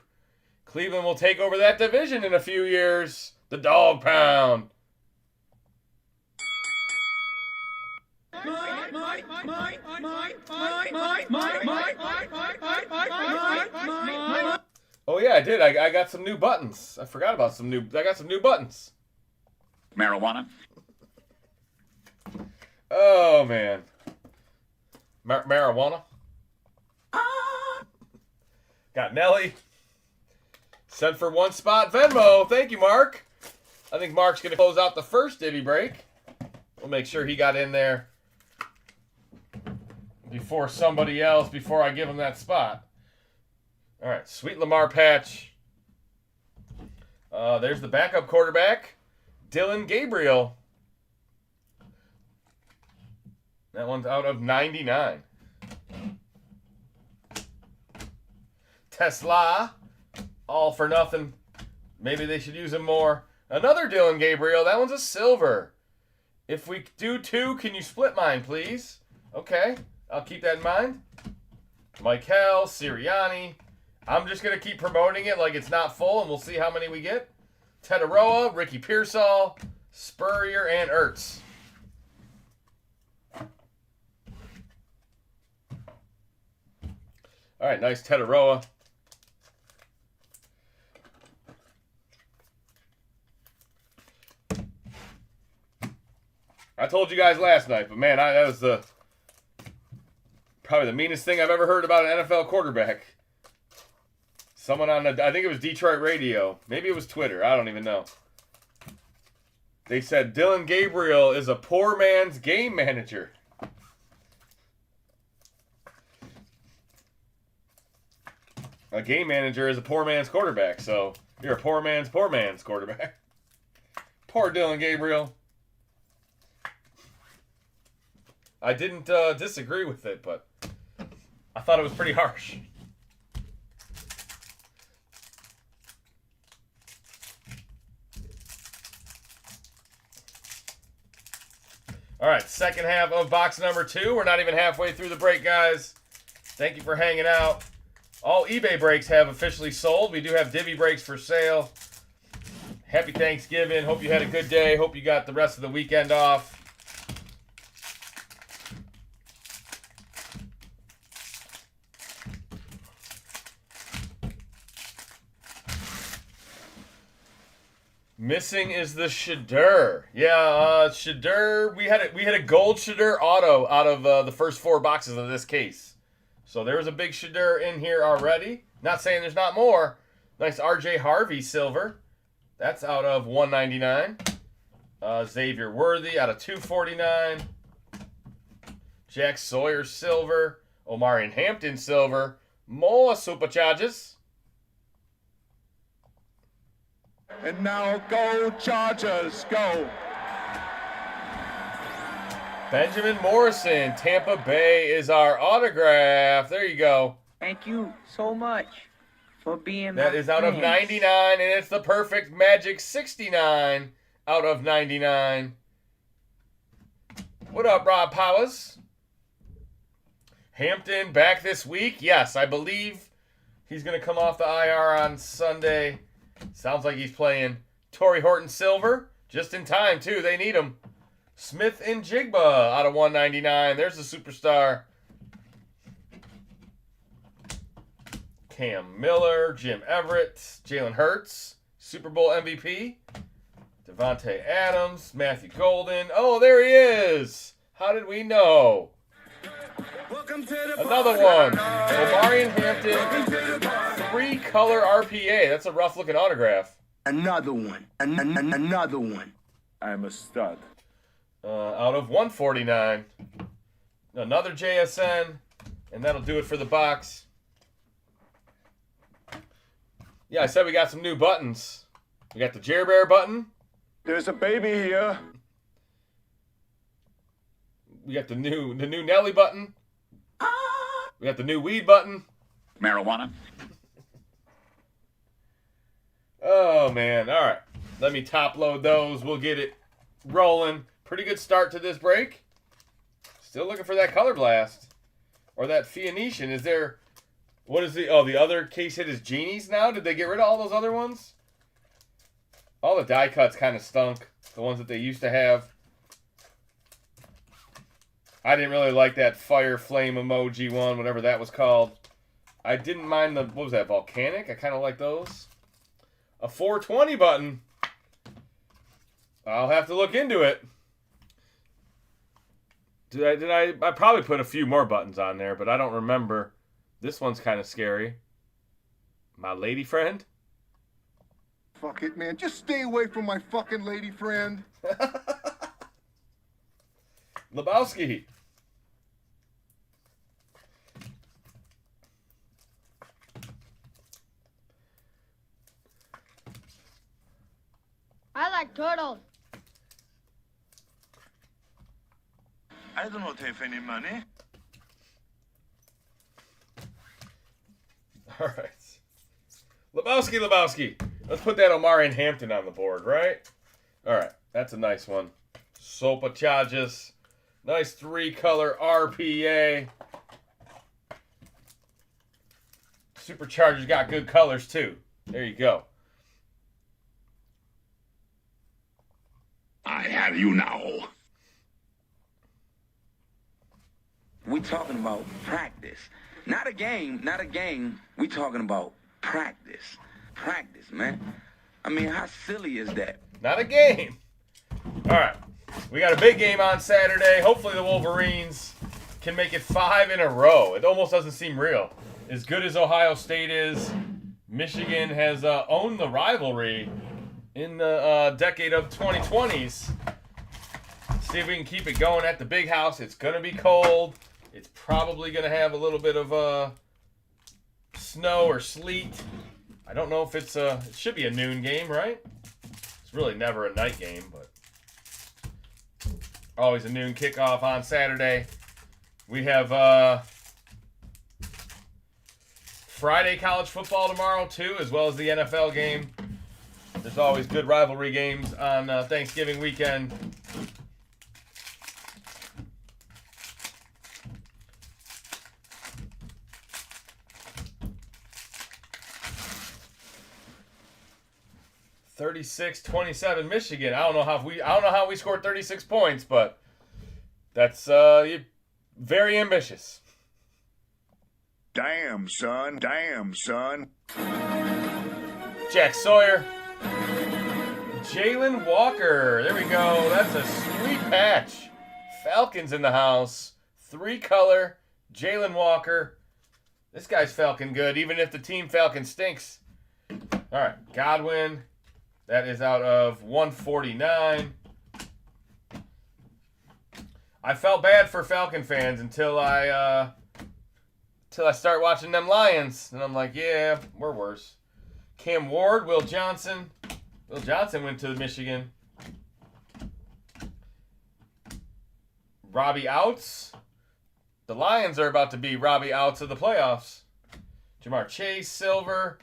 Cleveland will take over that division in a few years. The dog pound. Oh yeah, I did. I got some new buttons. I forgot about some new. I got some new buttons. Marijuana. Oh man. Marijuana. Got Nelly. Sent for 1 spot. Venmo. Thank you, Mark. I think Mark's gonna close out the first divvy break. We'll make sure he got in there before somebody else, before I give him that spot. All right, sweet Lamar patch. There's the backup quarterback, Dylan Gabriel. That one's out of 99. Tesla, all for nothing. Maybe they should use him more. Another Dylan Gabriel. That one's a silver. If we do 2, can you split mine, please? Okay, I'll keep that in mind. Michael, Sirianni. I'm just going to keep promoting it like it's not full, and we'll see how many we get. Tetaroa, Ricky Pearsall, Spurrier, and Ertz. All right, nice Tetaroa. I told you guys last night, but man, that was probably the meanest thing I've ever heard about an NFL quarterback. Someone on I think it was Detroit radio. Maybe it was Twitter. I don't even know. They said Dylan Gabriel is a poor man's game manager. A game manager is a poor man's quarterback, so you're a poor man's quarterback. Poor Dylan Gabriel. I didn't disagree with it, but I thought it was pretty harsh. All right, second half of box number 2. We're not even halfway through the break, guys. Thank you for hanging out. All eBay breaks have officially sold. We do have Divvy breaks for sale. Happy Thanksgiving. Hope you had a good day. Hope you got the rest of the weekend off. Missing is the Shedeur. Yeah, Shedeur. We had a gold Shedeur auto out of the first 4 boxes of this case. So there was a big Shedeur in here already. Not saying there's not more. Nice R.J. Harvey silver. That's out of 199. Xavier Worthy out of 249. Jack Sawyer silver. Omarion Hampton silver. More supercharges. And now go Chargers, go. Benjamin Morrison, Tampa Bay is our autograph. There you go. Thank you so much for being That my is out of friend. 99, and it's the perfect Magic 69 out of 99. What up, Rob Powers? Hampton back this week? Yes, I believe he's going to come off the IR on Sunday. Sounds like he's playing. Torrey Horton silver, just in time too. They need him. Smith and Jigba out of 199. There's the superstar. Cam Miller, Jim Everett, Jalen Hurts, Super Bowl MVP. Devontae Adams, Matthew Golden. Oh, there he is. How did we know? Another one. Omarion Hampton, 3-color RPA. That's a rough-looking autograph. Another one. Another one. I'm a stud. Out of 149. Another JSN. And that'll do it for the box. Yeah, I said we got some new buttons. We got the Jer Bear button. There's a baby here. We got the new Nelly button. We got the new weed button. Marijuana. Oh, man. All right. Let me top load those. We'll get it rolling. Pretty good start to this break. Still looking for that Color Blast. Or that Phoenician. Is there... What is the... Oh, the other case hit is Genies now? Did they get rid of all those other ones? All the die cuts kind of stunk. The ones that they used to have. I didn't really like that fire flame emoji one, whatever that was called. I didn't mind the... What was that? Volcanic? I kind of like those. A 420 button. I'll have to look into it. I probably put a few more buttons on there, but I don't remember. This one's kind of scary. My lady friend? Fuck it, man. Just stay away from my fucking lady friend. Lebowski. I like turtles. I do not have any money. All right. Lebowski. Let's put that Omarion Hampton on the board, right? All right. That's a nice one. Sopa Charges. Nice 3-color RPA. Superchargers got good colors too. There you go. I have you now. We talking about practice. Not a game, not a game. We talking about practice. Practice, man. I mean, how silly is that? Not a game. All right. We got a big game on Saturday. Hopefully the Wolverines can make it 5 in a row. It almost doesn't seem real. As good as Ohio State is, Michigan has owned the rivalry in the decade of 2020s. See if we can keep it going at the big house. It's going to be cold. It's probably going to have a little bit of snow or sleet. I don't know if it should be a noon game, right? It's really never a night game, but always a noon kickoff on Saturday. We have Friday college football tomorrow too, as well as the NFL game. There's always good rivalry games on Thanksgiving weekend. (36-27) Michigan. I don't know how we scored 36 points, but that's very ambitious. Damn, son. Damn, son. Jack Sawyer. Jalen Walker. There we go. That's a sweet patch. Falcons in the house. 3-color. Jalen Walker. This guy's Falcon good, even if the team Falcon stinks. All right. Godwin. That is out of 149. I felt bad for Falcon fans until I start watching them Lions. And I'm like, yeah, we're worse. Cam Ward, Will Johnson. Will Johnson went to Michigan. Robbie Outs. The Lions are about to be Robbie Outs of the playoffs. Jamar Chase, silver.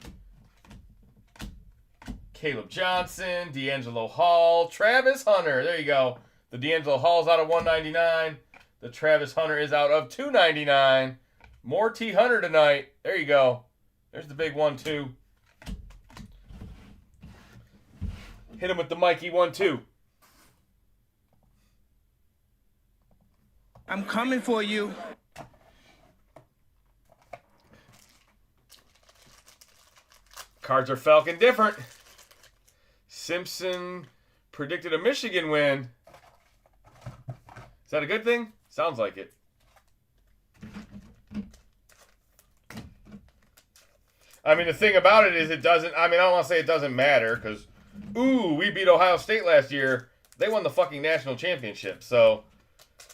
Caleb Johnson, D'Angelo Hall, Travis Hunter. There you go. The D'Angelo Hall's out of 199. The Travis Hunter is out of 299. More T. Hunter tonight. There you go. There's the big 1-2. Hit him with the Mikey 1-2. I'm coming for you. Cards are Falcon different. Simpson predicted a Michigan win. Is that a good thing? Sounds like it. I mean, the thing about it is it doesn't... I mean, I don't want to say it doesn't matter because, ooh, we beat Ohio State last year. They won the fucking national championship. So,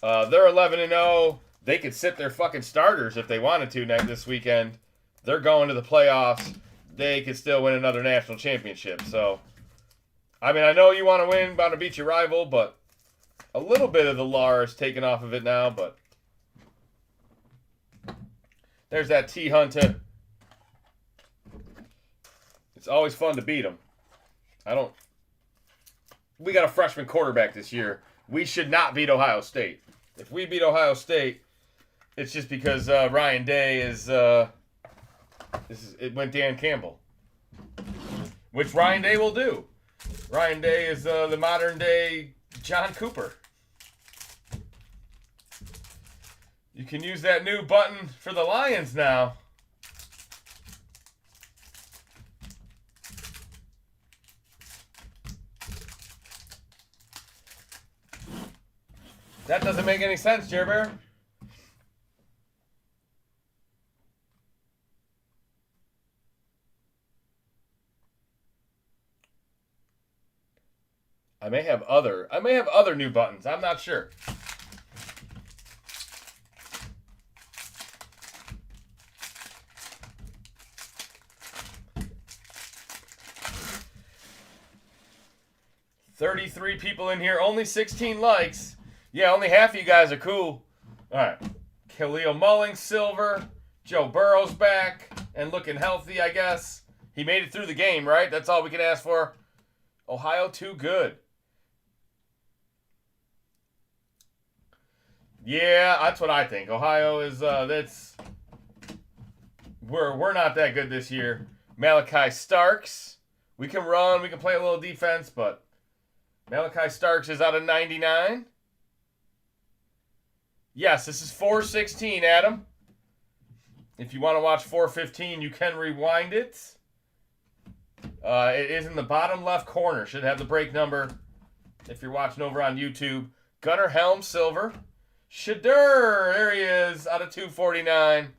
they're 11-0. They could sit their fucking starters if they wanted to this weekend. They're going to the playoffs. They could still win another national championship. So, I mean, I know you want to win, want to beat your rival, but a little bit of the lure is taken off of it now. But there's that T. Hunter. It's always fun to beat them. We got a freshman quarterback this year. We should not beat Ohio State. If we beat Ohio State, it's just because Ryan Day it went Dan Campbell. Which Ryan Day will do. Ryan Day is the modern day John Cooper. You can use that new button for the Lions now. That doesn't make any sense, Jer Bear. I may have other new buttons. I'm not sure. $33 people in here, only 16 likes. Yeah, only half of you guys are cool. All right. Khalil Mullings, silver. Joe Burrow's back and looking healthy, I guess. He made it through the game, right? That's all we can ask for. Ohio, too good. Yeah, that's what I think. Ohio is, that's we're not that good this year. Malachi Starks. We can run, we can play a little defense, but Malachi Starks is out of 99. Yes, this is 416, Adam. If you want to watch 415, you can rewind it. It is in the bottom left corner. Should have the break number if you're watching over on YouTube. Gunnar Helm, silver. Shadur, there he is, out of 249.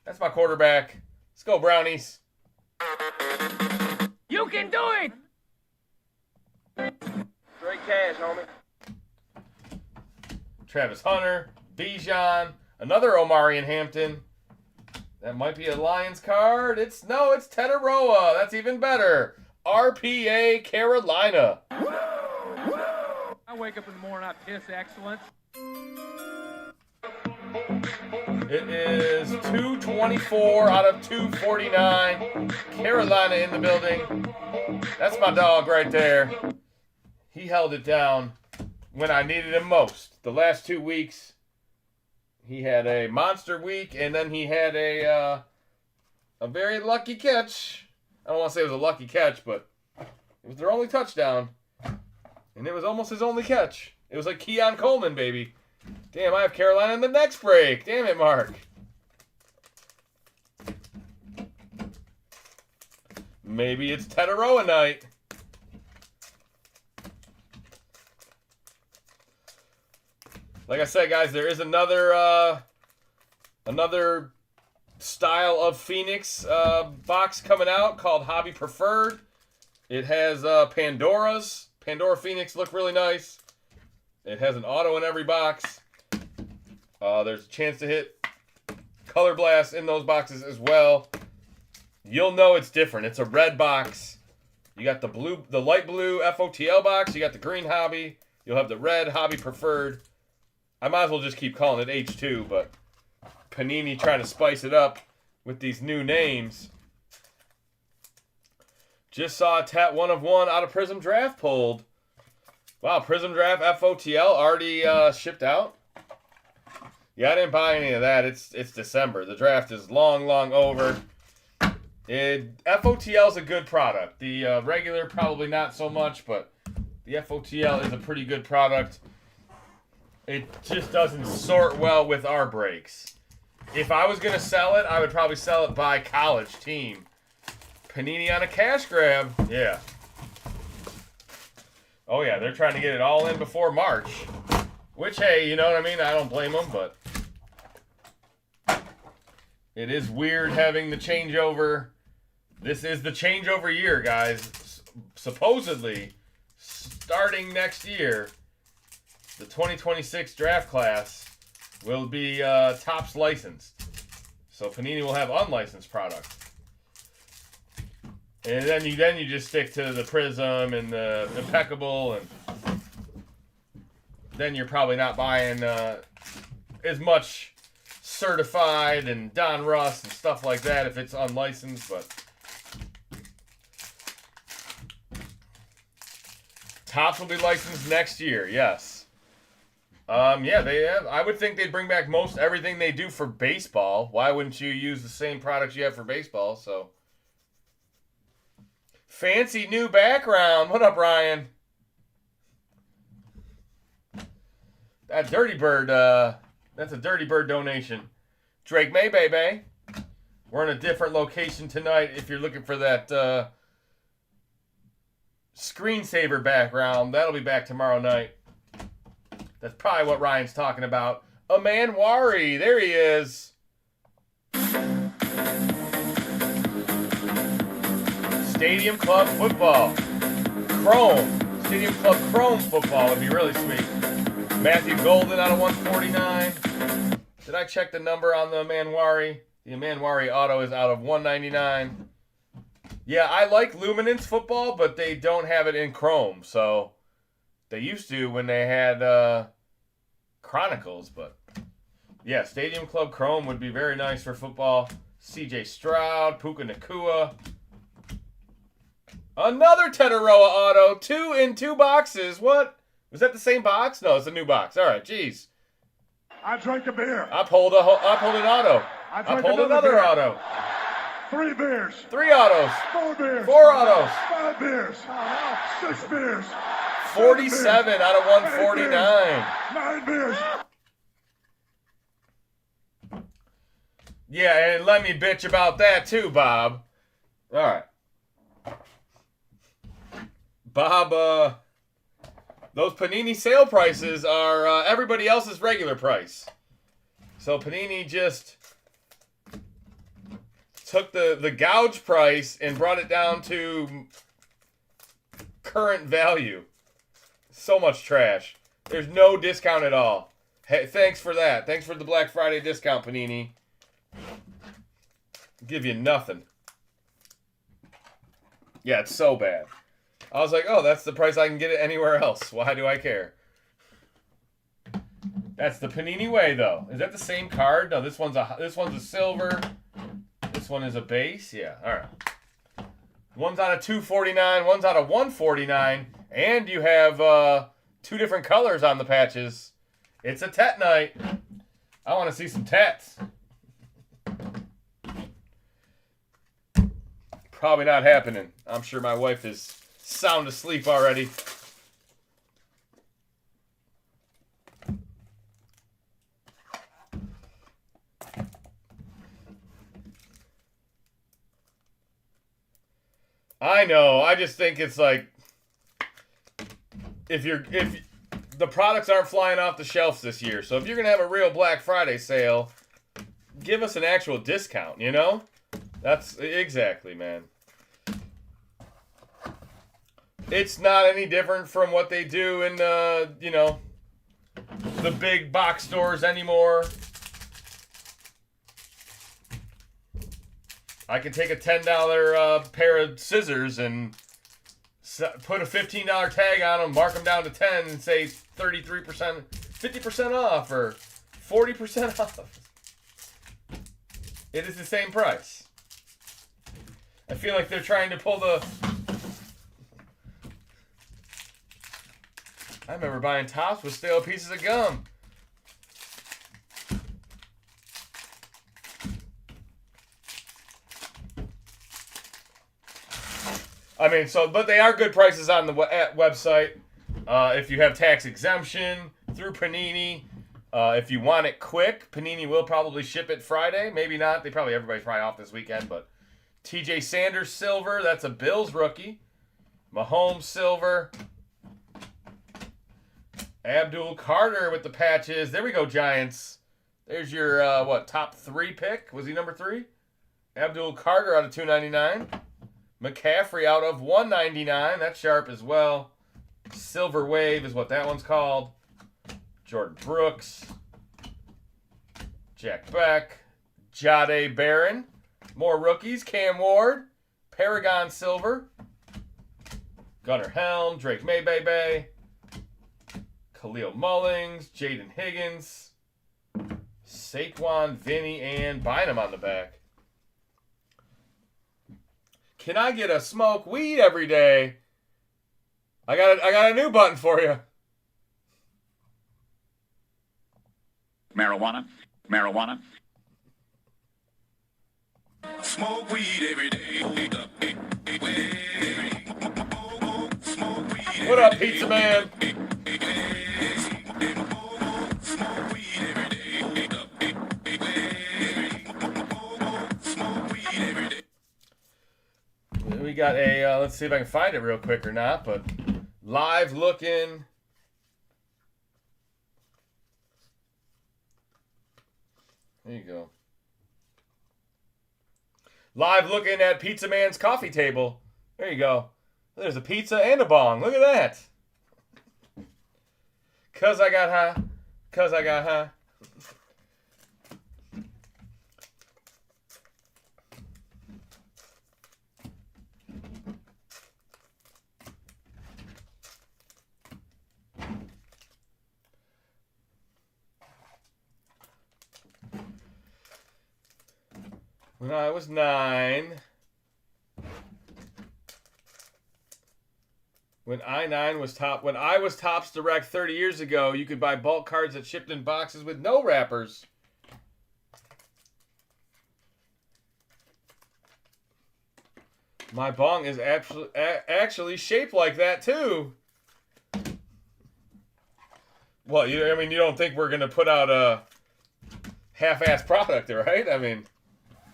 That's my quarterback. Let's go, Brownies. You can do it! Straight cash, homie. Travis Hunter, Bijan, another Omarion Hampton. That might be a Lions card. It's Teteroa. That's even better. RPA Carolina. I wake up in the morning, I piss excellence. It is 224 out of 249. Carolina in the building. That's my dog right there. He held it down when I needed him most. The last 2 weeks, he had a monster week, and then he had a very lucky catch. I don't want to say it was a lucky catch, but it was their only touchdown. And it was almost his only catch. It was like Keon Coleman, baby. Damn, I have Carolina in the next break. Damn it, Mark. Maybe it's Teteroa night. Like I said, guys, there is another style of Phoenix box coming out called Hobby Preferred. It has Pandora's. Pandora Phoenix look really nice. It has an auto in every box. There's a chance to hit Color Blast in those boxes as well. You'll know it's different. It's a red box. You got the light blue FOTL box. You got the green Hobby. You'll have the red Hobby Preferred. I might as well just keep calling it H2, but Panini trying to spice it up with these new names. Just saw a Tat 1 of 1 out of Prism Draft pulled. Wow, Prism Draft FOTL already shipped out? Yeah, I didn't buy any of that. It's December. The draft is long over. FOTL is a good product. The regular probably not so much, but the FOTL is a pretty good product. It just doesn't sort well with our breaks. If I was going to sell it, I would probably sell it by college team. Panini on a cash grab. Yeah. Oh, yeah, they're trying to get it all in before March. Which, hey, you know what I mean? I don't blame them, but it is weird having the changeover. This is the changeover year, guys. Supposedly, starting next year, the 2026 draft class will be Topps licensed. So Panini will have unlicensed product. And then you just stick to the Prism and the Impeccable, and then you're probably not buying as much certified and Don Russ and stuff like that if it's unlicensed, but Topps will be licensed next year, yes. Yeah, they have. I would think they'd bring back most everything they do for baseball. Why wouldn't you use the same products you have for baseball? So, fancy new background. What up, Ryan? That Dirty Bird, that's a Dirty Bird donation. Drake May, baby. We're in a different location tonight if you're looking for that screensaver background. That'll be back tomorrow night. That's probably what Ryan's talking about. Aman Wari, there he is. Stadium Club football. Chrome. Stadium Club Chrome football would be really sweet. Matthew Golden out of 149. Did I check the number on the Aman Wari? The Aman Wari auto is out of 199. Yeah, I like Luminance football, but they don't have it in Chrome. So they used to when they had Chronicles, but yeah, Stadium Club Chrome would be very nice for football. CJ Stroud, Puka Nacua. Another Teteroa auto, 2 in 2 boxes. What? Was that the same box? No, it's a new box. All right, jeez. I drank a beer. I pulled an auto. I pulled another auto. 3 beers. 3 autos. 4 beers. 4 autos. 5 beers. 6 beers. 47 out of 149. 9 beers. Yeah, and let me bitch about that too, Bob. All right. Bob, those Panini sale prices are everybody else's regular price. So Panini just took the gouge price and brought it down to current value. So much trash. There's no discount at all. Hey, thanks for that. Thanks for the Black Friday discount, Panini. Give you nothing. Yeah, it's so bad. I was like, oh, that's the price I can get it anywhere else. Why do I care? That's the Panini way, though. Is that the same card? No, this one's a silver. This one is a base. Yeah, all right. One's out of 249. One's out of 149. And you have 2 different colors on the patches. It's a tet night. I want to see some tets. Probably not happening. I'm sure my wife is sound asleep already. I know. I just think it's like if the products aren't flying off the shelves this year, so if you're gonna have a real Black Friday sale, give us an actual discount. You know, that's exactly, man. It's not any different from what they do in the big box stores anymore. I can take a $10 pair of scissors and put a $15 tag on them, mark them down to 10 and say 33%, 50% off or 40% off. It is the same price. I feel like they're trying to pull the... I remember buying Tops with stale pieces of gum. I mean, but they are good prices on the website. If you have tax exemption through Panini, if you want it quick, Panini will probably ship it Friday. Maybe not. Everybody's probably off this weekend, but TJ Sanders silver, that's a Bills rookie. Mahomes silver. Abdul Carter with the patches. There we go, Giants. There's your, top 3 pick? Was he number 3? Abdul Carter out of 299. McCaffrey out of 199. That's sharp as well. Silver Wave is what that one's called. Jordan Brooks. Jack Beck. Jade Barron. More rookies. Cam Ward. Paragon Silver. Gunnar Helm. Drake Maybay. Khalil Mullings, Jaden Higgins, Saquon, Vinny, and Bynum on the back. Can I get a smoke weed every day? I got a new button for you. Marijuana. Marijuana. Smoke weed every day. What up, Pizza Man? We got a, let's see if I can find it real quick or not, but live looking. There you go. Live looking at Pizza Man's coffee table. There you go. There's a pizza and a bong. Look at that. 'Cause I got high. 'Cause I got high. When I was 9. When I was Topps Direct 30 years ago, you could buy bulk cards that shipped in boxes with no wrappers. My bong is actually shaped like that too. Well, I mean, you don't think we're gonna put out a half-ass product, right? I mean,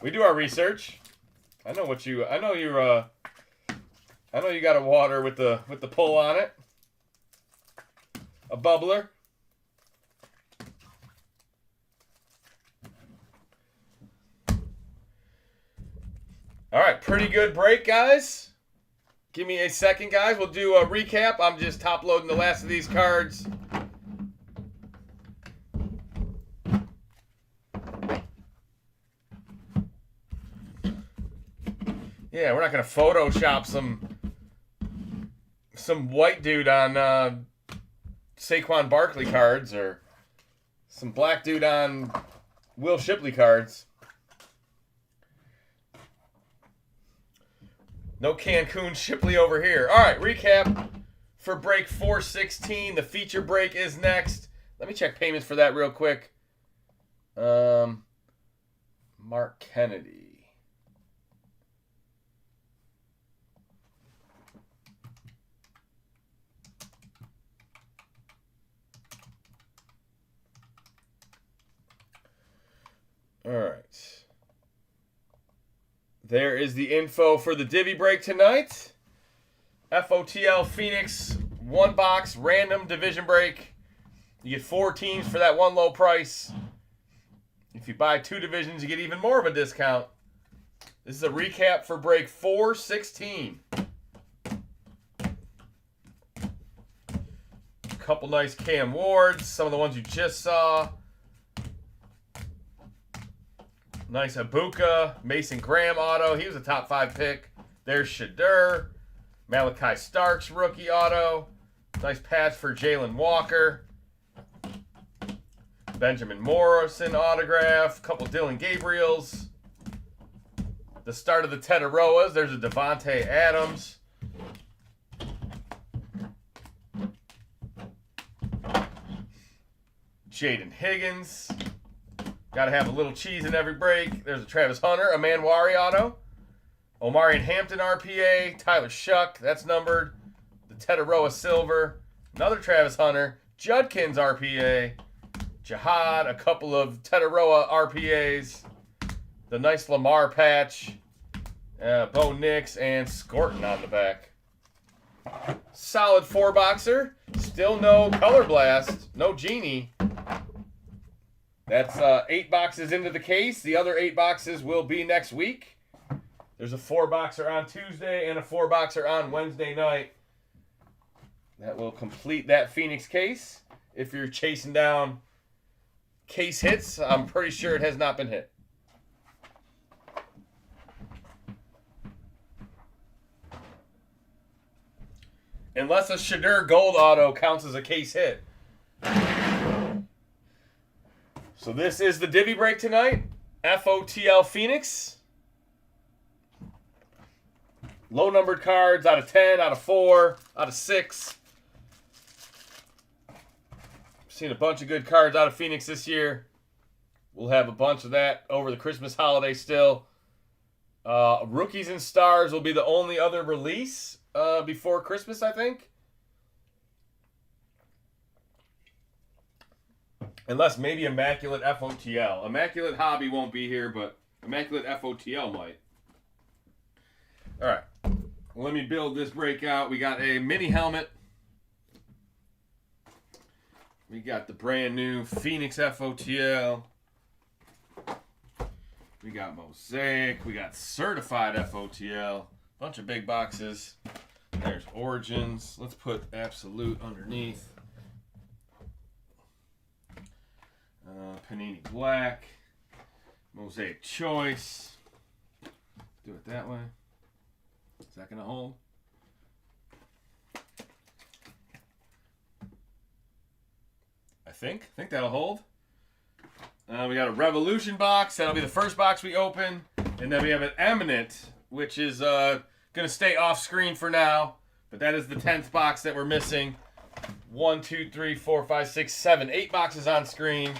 we do our research. I know you got a water with the pull on it. A bubbler. All right, pretty good break, guys. Give me a second, guys. We'll do a recap. I'm just top loading the last of these cards. Yeah, we're not gonna Photoshop some white dude on Saquon Barkley cards or some black dude on Will Shipley cards. No Cancun Shipley over here. All right, recap for break 416. The feature break is next. Let me check payments for that real quick. Mark Kennedy. All right. There is the info for the divvy break tonight. FOTL Phoenix, 1 box, random division break. You get 4 teams for that one low price. If you buy 2 divisions, you get even more of a discount. This is a recap for break 416. A couple nice Cam Wards, some of the ones you just saw. Nice Ibuka, Mason Graham auto. He was a top 5 pick. There's Shadur. Malachi Starks rookie auto. Nice patch for Jalen Walker. Benjamin Morrison autograph. Couple Dylan Gabriels. The start of the Tetaroas. There's a Devontae Adams. Jaden Higgins. Got to have a little cheese in every break. There's a Travis Hunter, a Manwari auto. Omarion Hampton RPA. Tyler Shuck, that's numbered. The Tetaroa Silver. Another Travis Hunter. Judkins RPA. Jihad, a couple of Tetaroa RPAs. The nice Lamar patch. Bo Nix and Scorton on the back. Solid 4-boxer. Still no Color Blast. No Genie. That's 8 boxes into the case. The other 8 boxes will be next week. There's a 4-boxer on Tuesday and a 4-boxer on Wednesday night. That will complete that Phoenix case. If you're chasing down case hits, I'm pretty sure it has not been hit. Unless a Shadur Gold auto counts as a case hit. So this is the divvy break tonight. FOTL Phoenix. Low numbered cards out of 10, out of 4, out of 6. Seen a bunch of good cards out of Phoenix this year. We'll have a bunch of that over the Christmas holiday still. Rookies and Stars will be the only other release before Christmas, I think. Unless maybe Immaculate FOTL. Immaculate Hobby won't be here, but Immaculate FOTL might. All right. Let me build this breakout. We got a mini helmet. We got the brand new Phoenix FOTL. We got Mosaic. We got certified FOTL. Bunch of big boxes. There's Origins. Let's put Absolute underneath. Panini Black. Mosaic Choice. Do it that way. Is that going to hold? I think that'll hold. We got a Revolution box. That'll be the first box we open. And then we have an Eminent, which is going to stay off screen for now. But that is the 10th box that we're missing. 1, 2, 3, 4, 5, 6, 7, 8 boxes on screen.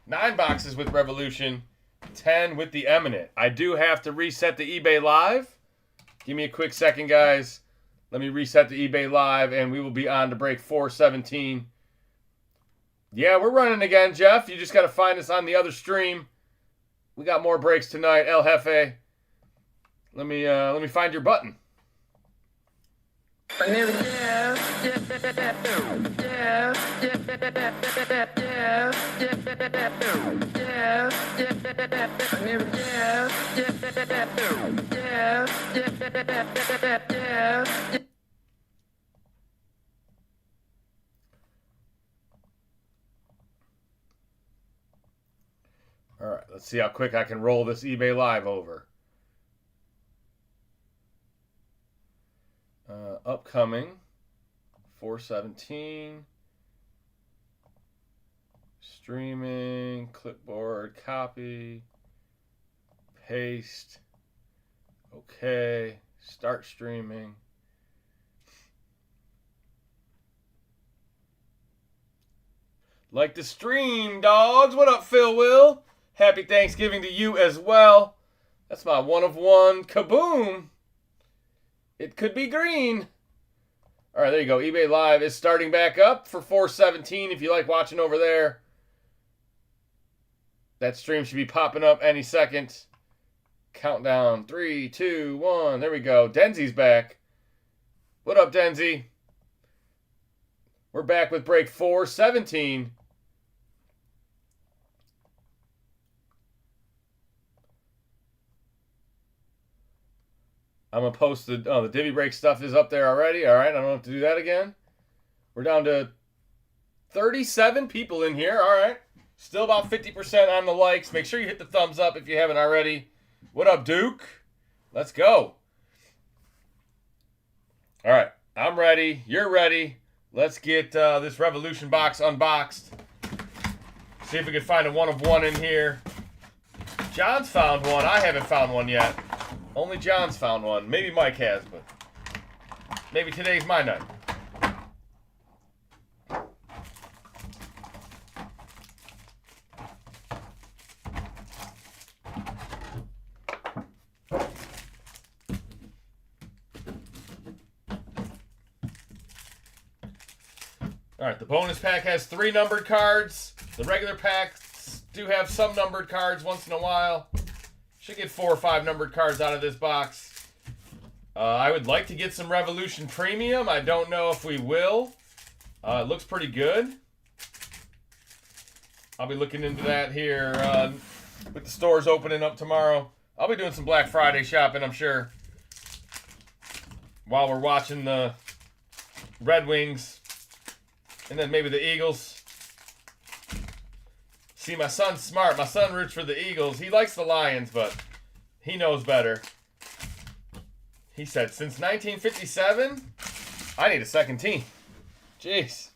9 boxes with Revolution. 10 with the Eminent. I do have to reset the eBay Live. Give me a quick second, guys. Let me reset the eBay Live, and we will be on to break 417. Yeah, we're running again, Jeff. You just got to find us on the other stream. We got more breaks tonight, El Jefe. Let me find your button. All right, let's see how quick I can roll this eBay Live over. Upcoming 417. Streaming, clipboard, copy, paste. Okay, start streaming. Like the stream, dogs. What up, Phil Will? Happy Thanksgiving to you as well. That's my one of one. Kaboom. It could be green. All right, there you go. eBay Live is starting back up for 417 if you like watching over there. That stream should be popping up any second. Countdown. 3, 2, 1. There we go. Denzi's back. What up, Denzi? We're back with break 417. I'm going to post the Divvy Break stuff is up there already. All right, I don't have to do that again. We're down to 37 people in here. All right. Still about 50% on the likes. Make sure you hit the thumbs up if you haven't already. What up, Duke? Let's go. All right, I'm ready. You're ready. Let's get this Revolution box unboxed. See if we can find a one of one in here. John's found one. I haven't found one yet. Only John's found one. Maybe Mike has, but maybe today's my night. All right, the bonus pack has 3 numbered cards. The regular packs do have some numbered cards once in a while. Should get 4 or 5 numbered cards out of this box. I would like to get some Revolution Premium. I don't know if we will. It looks pretty good. I'll be looking into that here with the stores opening up tomorrow. I'll be doing some Black Friday shopping, I'm sure, while we're watching the Red Wings and then maybe the Eagles. See, my son's smart. My son roots for the Eagles. He likes the Lions, but he knows better. He said, since 1957, I need a second team. Jeez.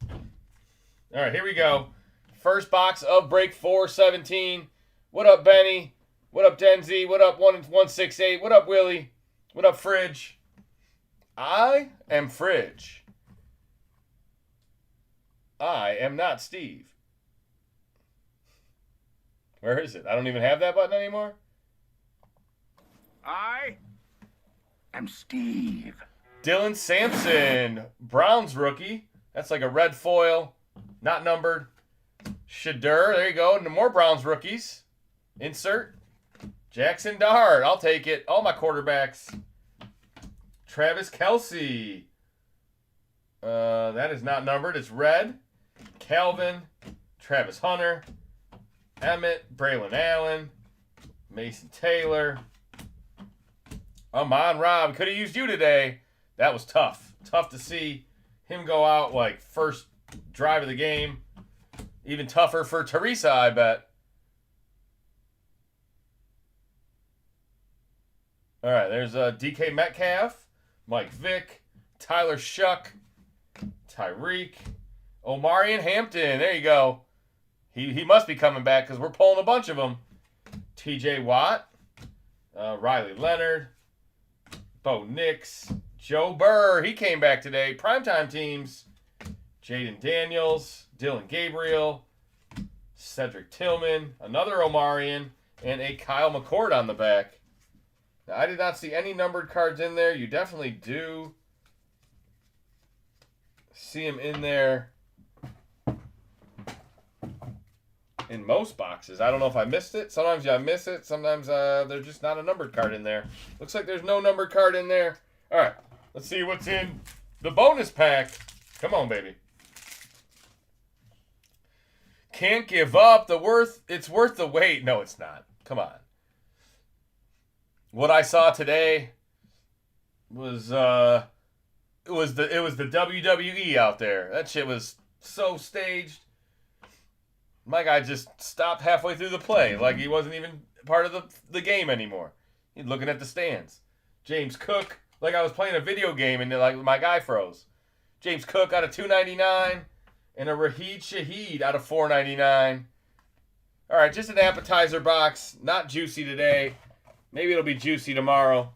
All right, here we go. First box of break 417. What up, Benny? What up, Denzi? What up, 168? What up, Willie? What up, Fridge? I am Fridge. I am not Steve. Where is it? I don't even have that button anymore. I am Steve. Dylan Sampson, Browns rookie. That's like a red foil, not numbered. Shadur, there you go. No more Browns rookies. Insert. Jackson Dart, I'll take it. All my quarterbacks. Travis Kelce. That is not numbered. It's red. Calvin. Travis Hunter. Emmett, Braylon Allen, Mason Taylor. Amon Ra, could have used you today. That was tough. Tough to see him go out like first drive of the game. Even tougher for Teresa, I bet. All right, there's DK Metcalf, Mike Vick, Tyler Shuck, Tyreek, Omarion Hampton. There you go. He must be coming back because we're pulling a bunch of them. TJ Watt, Riley Leonard, Bo Nix, Joe Burr. He came back today. Primetime teams. Jaden Daniels, Dylan Gabriel, Cedric Tillman, another Omarion, and a Kyle McCord on the back. Now, I did not see any numbered cards in there. You definitely do see them in there in most boxes. I don't know if I missed it. Sometimes I miss it. Sometimes there's just not a numbered card in there. Looks like there's no numbered card in there. All right, let's see what's in the bonus pack. Come on, baby. Can't give up. It's worth the wait. No, it's not. Come on. What I saw today was it was the WWE out there. That shit was so staged. My guy just stopped halfway through the play, like he wasn't even part of the game anymore. He's looking at the stands. James Cook, like I was playing a video game and like my guy froze. James Cook out of $2.99 and a Raheed Shaheed out of $4.99. All right, just an appetizer box. Not juicy today. Maybe it'll be juicy tomorrow.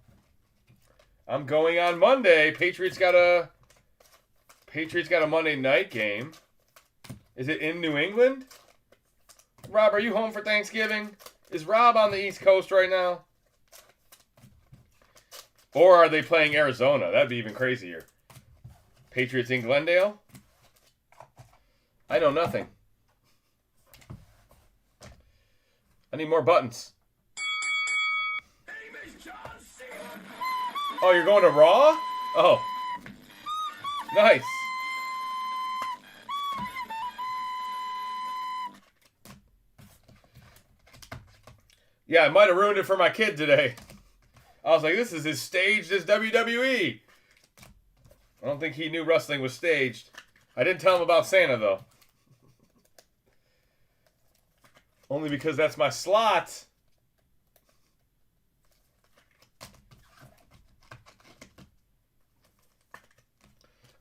I'm going on Monday. Patriots got a Monday night game. Is it in New England? Rob, are you home for Thanksgiving? Is Rob on the East Coast right now? Or are they playing Arizona? That'd be even crazier. Patriots in Glendale? I know nothing. I need more buttons. Oh, you're going to Raw? Oh. Nice. Yeah, I might have ruined it for my kid today. I was like, this is as staged as WWE. I don't think he knew wrestling was staged. I didn't tell him about Santa, though. Only because that's my slot.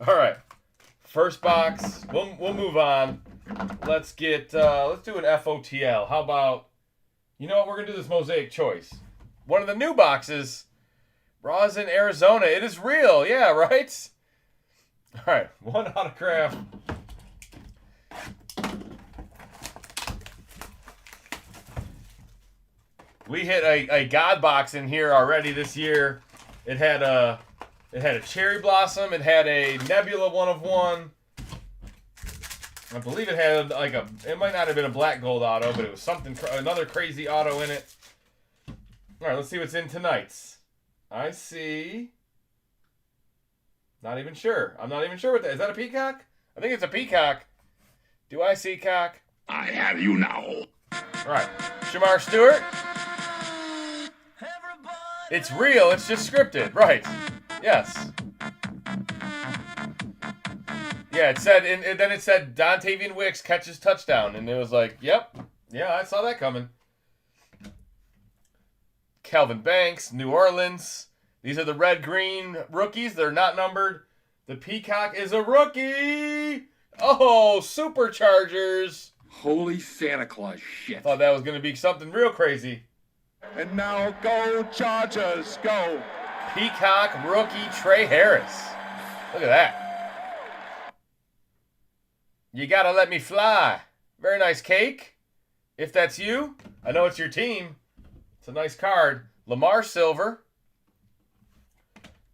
All right. First box. We'll move on. Let's do an FOTL. How about, you know what? We're going to do this Mosaic choice. One of the new boxes. Raw's in Arizona. It is real. Yeah, right? All right. One autograph. We hit a God box in here already this year. It had a cherry blossom. It had a Nebula 1 of 1. I believe it had it might not have been a black gold auto, but it was another crazy auto in it. All right, let's see what's in tonight's. I see. Not even sure. I'm not even sure what that is. Is that a peacock? I think it's a peacock. Do I see cock? I have you now. All right. Shamar Stewart. It's real. It's just scripted. Right. Yes. Yeah, it said, and then it said Dontavian Wicks catches touchdown, and it was like, yep. Yeah, I saw that coming. Calvin Banks, New Orleans. These are the red-green rookies. They're not numbered. The peacock is a rookie. Oh, Superchargers. Holy Santa Claus shit. Thought that was going to be something real crazy. And now go Chargers, go. Peacock rookie Trey Harris. Look at that. You gotta let me fly. Very nice cake. If that's you, I know it's your team. It's a nice card. Lamar Silver.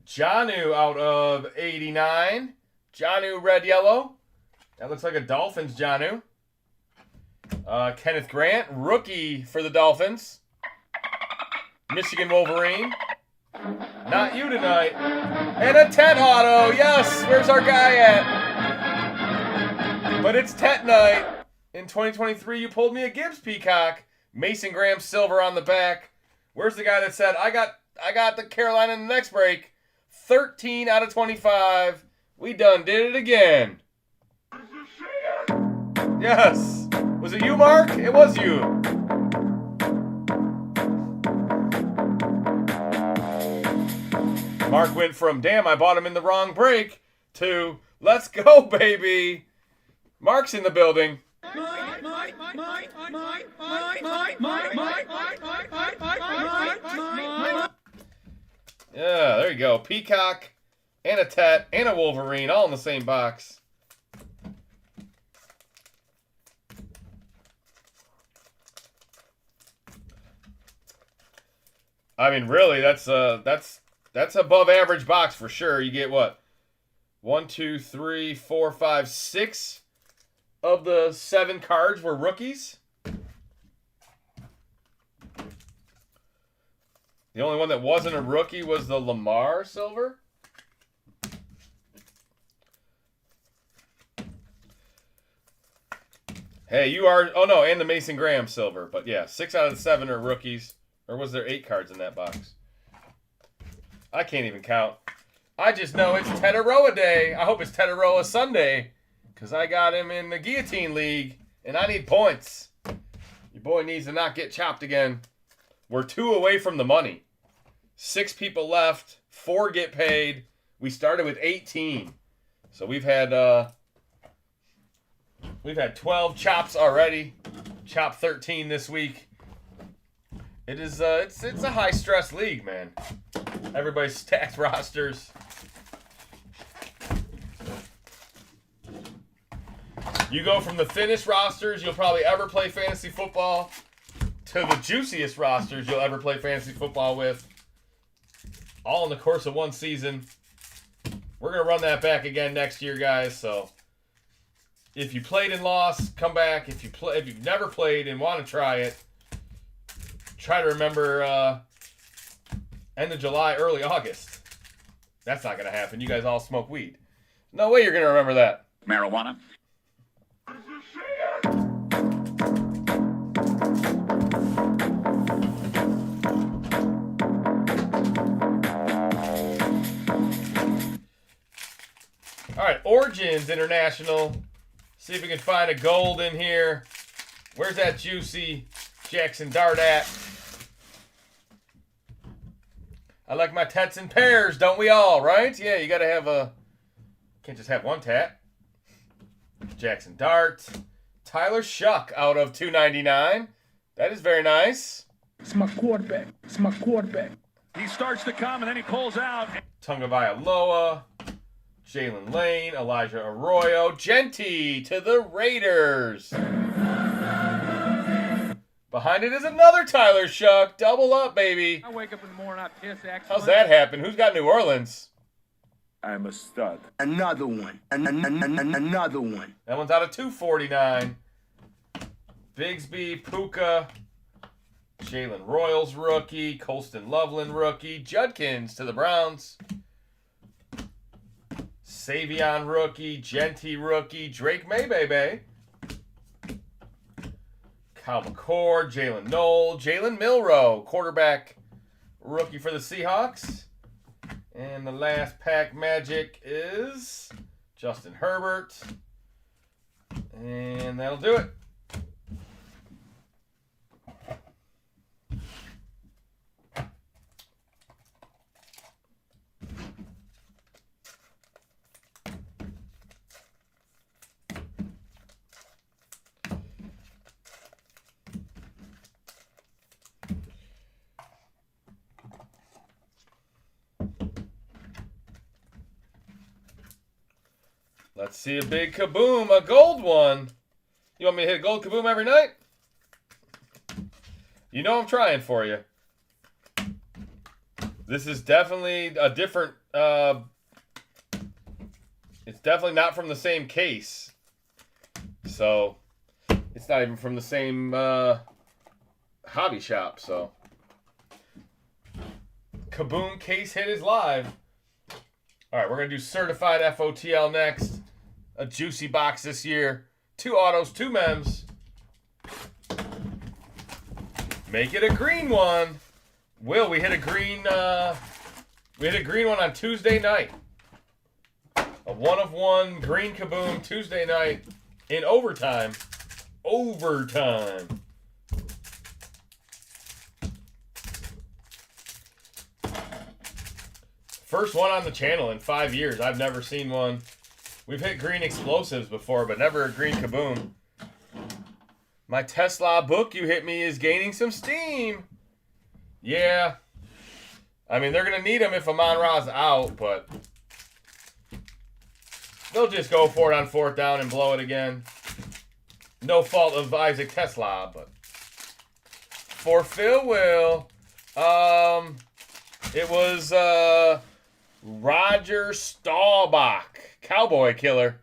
Jonnu out of 89. Jonnu red yellow. That looks like a Dolphins Jonnu. Kenneth Grant, rookie for the Dolphins. Michigan Wolverine. Not you tonight. And a Tet auto. Yes, where's our guy at? But it's Tet night. In 2023, you pulled me a Gibbs peacock. Mason Graham silver on the back. Where's the guy that said, I got the Carolina in the next break? 13 out of 25. We done did it again. Yes. Was it you, Mark? It was you. Mark went from, damn, I bought him in the wrong break, to, let's go, baby. Mark's in the building. Yeah, there you go. Peacock and a Tet and a Wolverine all in the same box. I mean, really, that's above average box for sure. You get what? 1, 2, 3, 4, 5, 6 of the 7 cards were rookies. The only one that wasn't a rookie was the Lamar silver. Hey, you are... Oh, no, and the Mason Graham silver. But, yeah, 6 out of the 7 are rookies. Or was there 8 cards in that box? I can't even count. I just know it's Tetaroa Day. I hope it's Tetaroa Sunday. Because I got him in the Guillotine League. And I need points. Your boy needs to not get chopped again. We're 2 away from the money. 6 people left. 4 get paid. We started with 18. So we've had 12 chops already. Chop 13 this week. It is it's a high stress league, man. Everybody's stacked rosters. You go from the thinnest rosters you'll probably ever play fantasy football to the juiciest rosters you'll ever play fantasy football with. All in the course of one season. We're going to run that back again next year, guys. So if you played and lost, come back. If you've never played and want to try it, try to remember end of July, early August. That's not going to happen. You guys all smoke weed. No way you're going to remember that. Marijuana. All right, Origins International. See if we can find a gold in here. Where's that juicy Jackson Dart at? I like my tats and pairs, don't we all, right? Yeah, you got to have a... Can't just have one tat. Jackson Dart. Tyler Shuck out of 299. That is very nice. It's my quarterback. It's my quarterback. He starts to come and then he pulls out. Tungavailoa. Jalen Lane, Elijah Arroyo, Genty to the Raiders. Behind it is another Tyler Shuck. Double up, baby. I wake up in the morning, I piss X10. How's that happen? Who's got New Orleans? I'm a stud. Another one. Another one. That one's out of 249. Bigsby, Puka, Jalen Royals rookie, Colston Loveland rookie, Judkins to the Browns. Savion rookie, Genty rookie, Drake Maybebe, Kyle McCord, Jalen Knoll, Jalen Milroe, quarterback rookie for the Seahawks. And the last pack magic is Justin Herbert. And that'll do it. Let's see a big kaboom, a gold one. You want me to hit a gold kaboom every night? You know I'm trying for you. This is definitely a different, it's definitely not from the same case. So, it's not even from the same hobby shop, so. Kaboom case hit is live. All right, we're going to do certified FOTL next. A juicy box this year. 2 autos, 2 mems. Make it a green one. Will, we hit a green one on Tuesday night. A 1-of-1 green kaboom Tuesday night in overtime. Overtime. First one on the channel in 5 years. I've never seen one. We've hit green explosives before, but never a green kaboom. My Tesla book you hit me is gaining some steam. Yeah. I mean, they're going to need him if Amon-Ra's out, but they'll just go for it on 4th down and blow it again. No fault of Isaac Tesla, but for Phil Will, It was Roger Staubach, Cowboy Killer.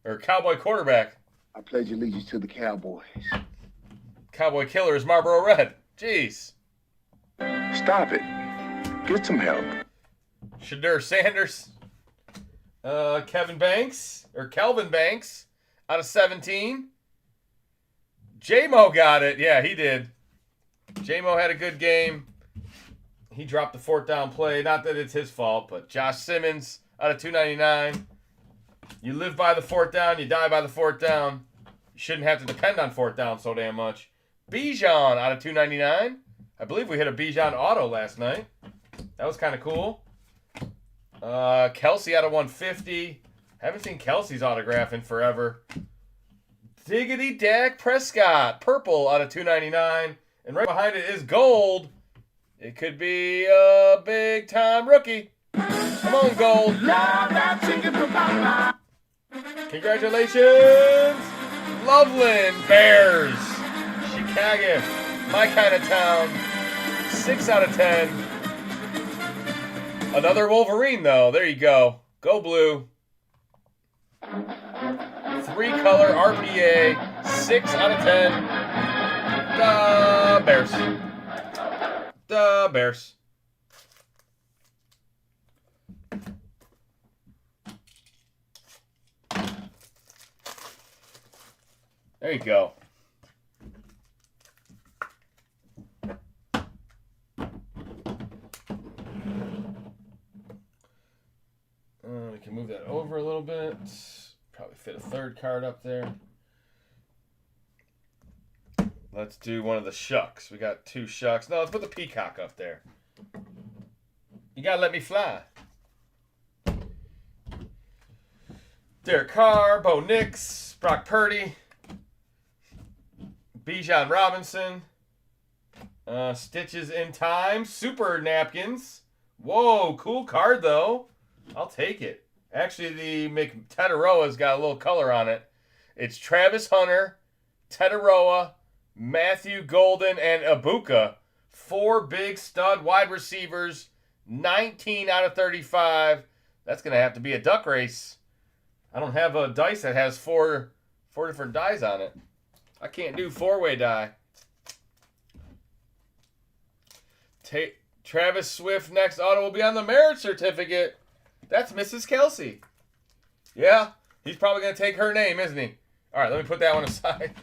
Or Cowboy Quarterback. I pledge allegiance to the Cowboys. Cowboy Killer is Marlboro Red. Jeez. Stop it. Get some help. Shadur Sanders. Kelvin Banks out of 17. J-Mo got it. Yeah, he did. J-Mo had a good game. He dropped the 4th down play. Not that it's his fault, but Josh Simmons out of 299. You live by the 4th down, you die by the 4th down. You shouldn't have to depend on 4th down so damn much. Bijan out of 299. I believe we hit a Bijan auto last night. That was kind of cool. Kelsey out of 150. Haven't seen Kelsey's autograph in forever. Diggity Dak Prescott, purple out of 299. And right behind it is gold. It could be a big-time rookie. Come on, gold. Congratulations. Loveland Bears. Chicago. My kind of town. 6 out of 10. Another Wolverine, though. There you go. Go blue. 3-color RPA. 6 out of 10. The Bears. The Bears. There you go. We can move that over a little bit. Probably fit a 3rd card up there. Let's do one of the shucks. We got 2 shucks. No, let's put the peacock up there. You gotta let me fly. Derek Carr, Bo Nix, Brock Purdy, Bijan Robinson, Stitches in Time, Super Napkins. Whoa, cool card though. I'll take it. Actually, the Tetaroa's got a little color on it. It's Travis Hunter, Tetaroa, Matthew Golden, and Ibuka. 4 big stud wide receivers. 19 out of 35. That's going to have to be a duck race. I don't have a dice that has four different dies on it. I can't do 4-way die. Travis Swift next auto will be on the merit certificate. That's Mrs. Kelsey. Yeah, he's probably going to take her name, isn't he? All right, let me put that one aside.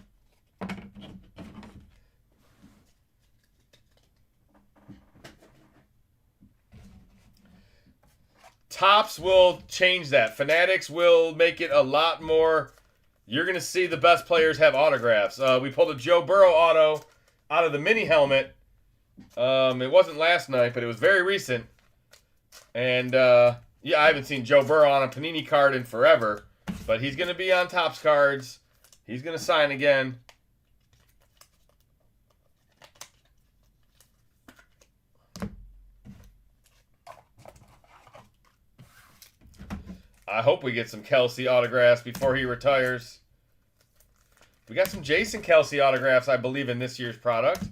Topps will change that. Fanatics will make it a lot more. You're going to see the best players have autographs. We pulled a Joe Burrow auto out of the mini helmet. It wasn't last night, but it was very recent. And, yeah, I haven't seen Joe Burrow on a Panini card in forever. But he's going to be on Topps cards. He's going to sign again. I hope we get some Kelsey autographs before he retires. We got some Jason Kelsey autographs, I believe, in this year's product.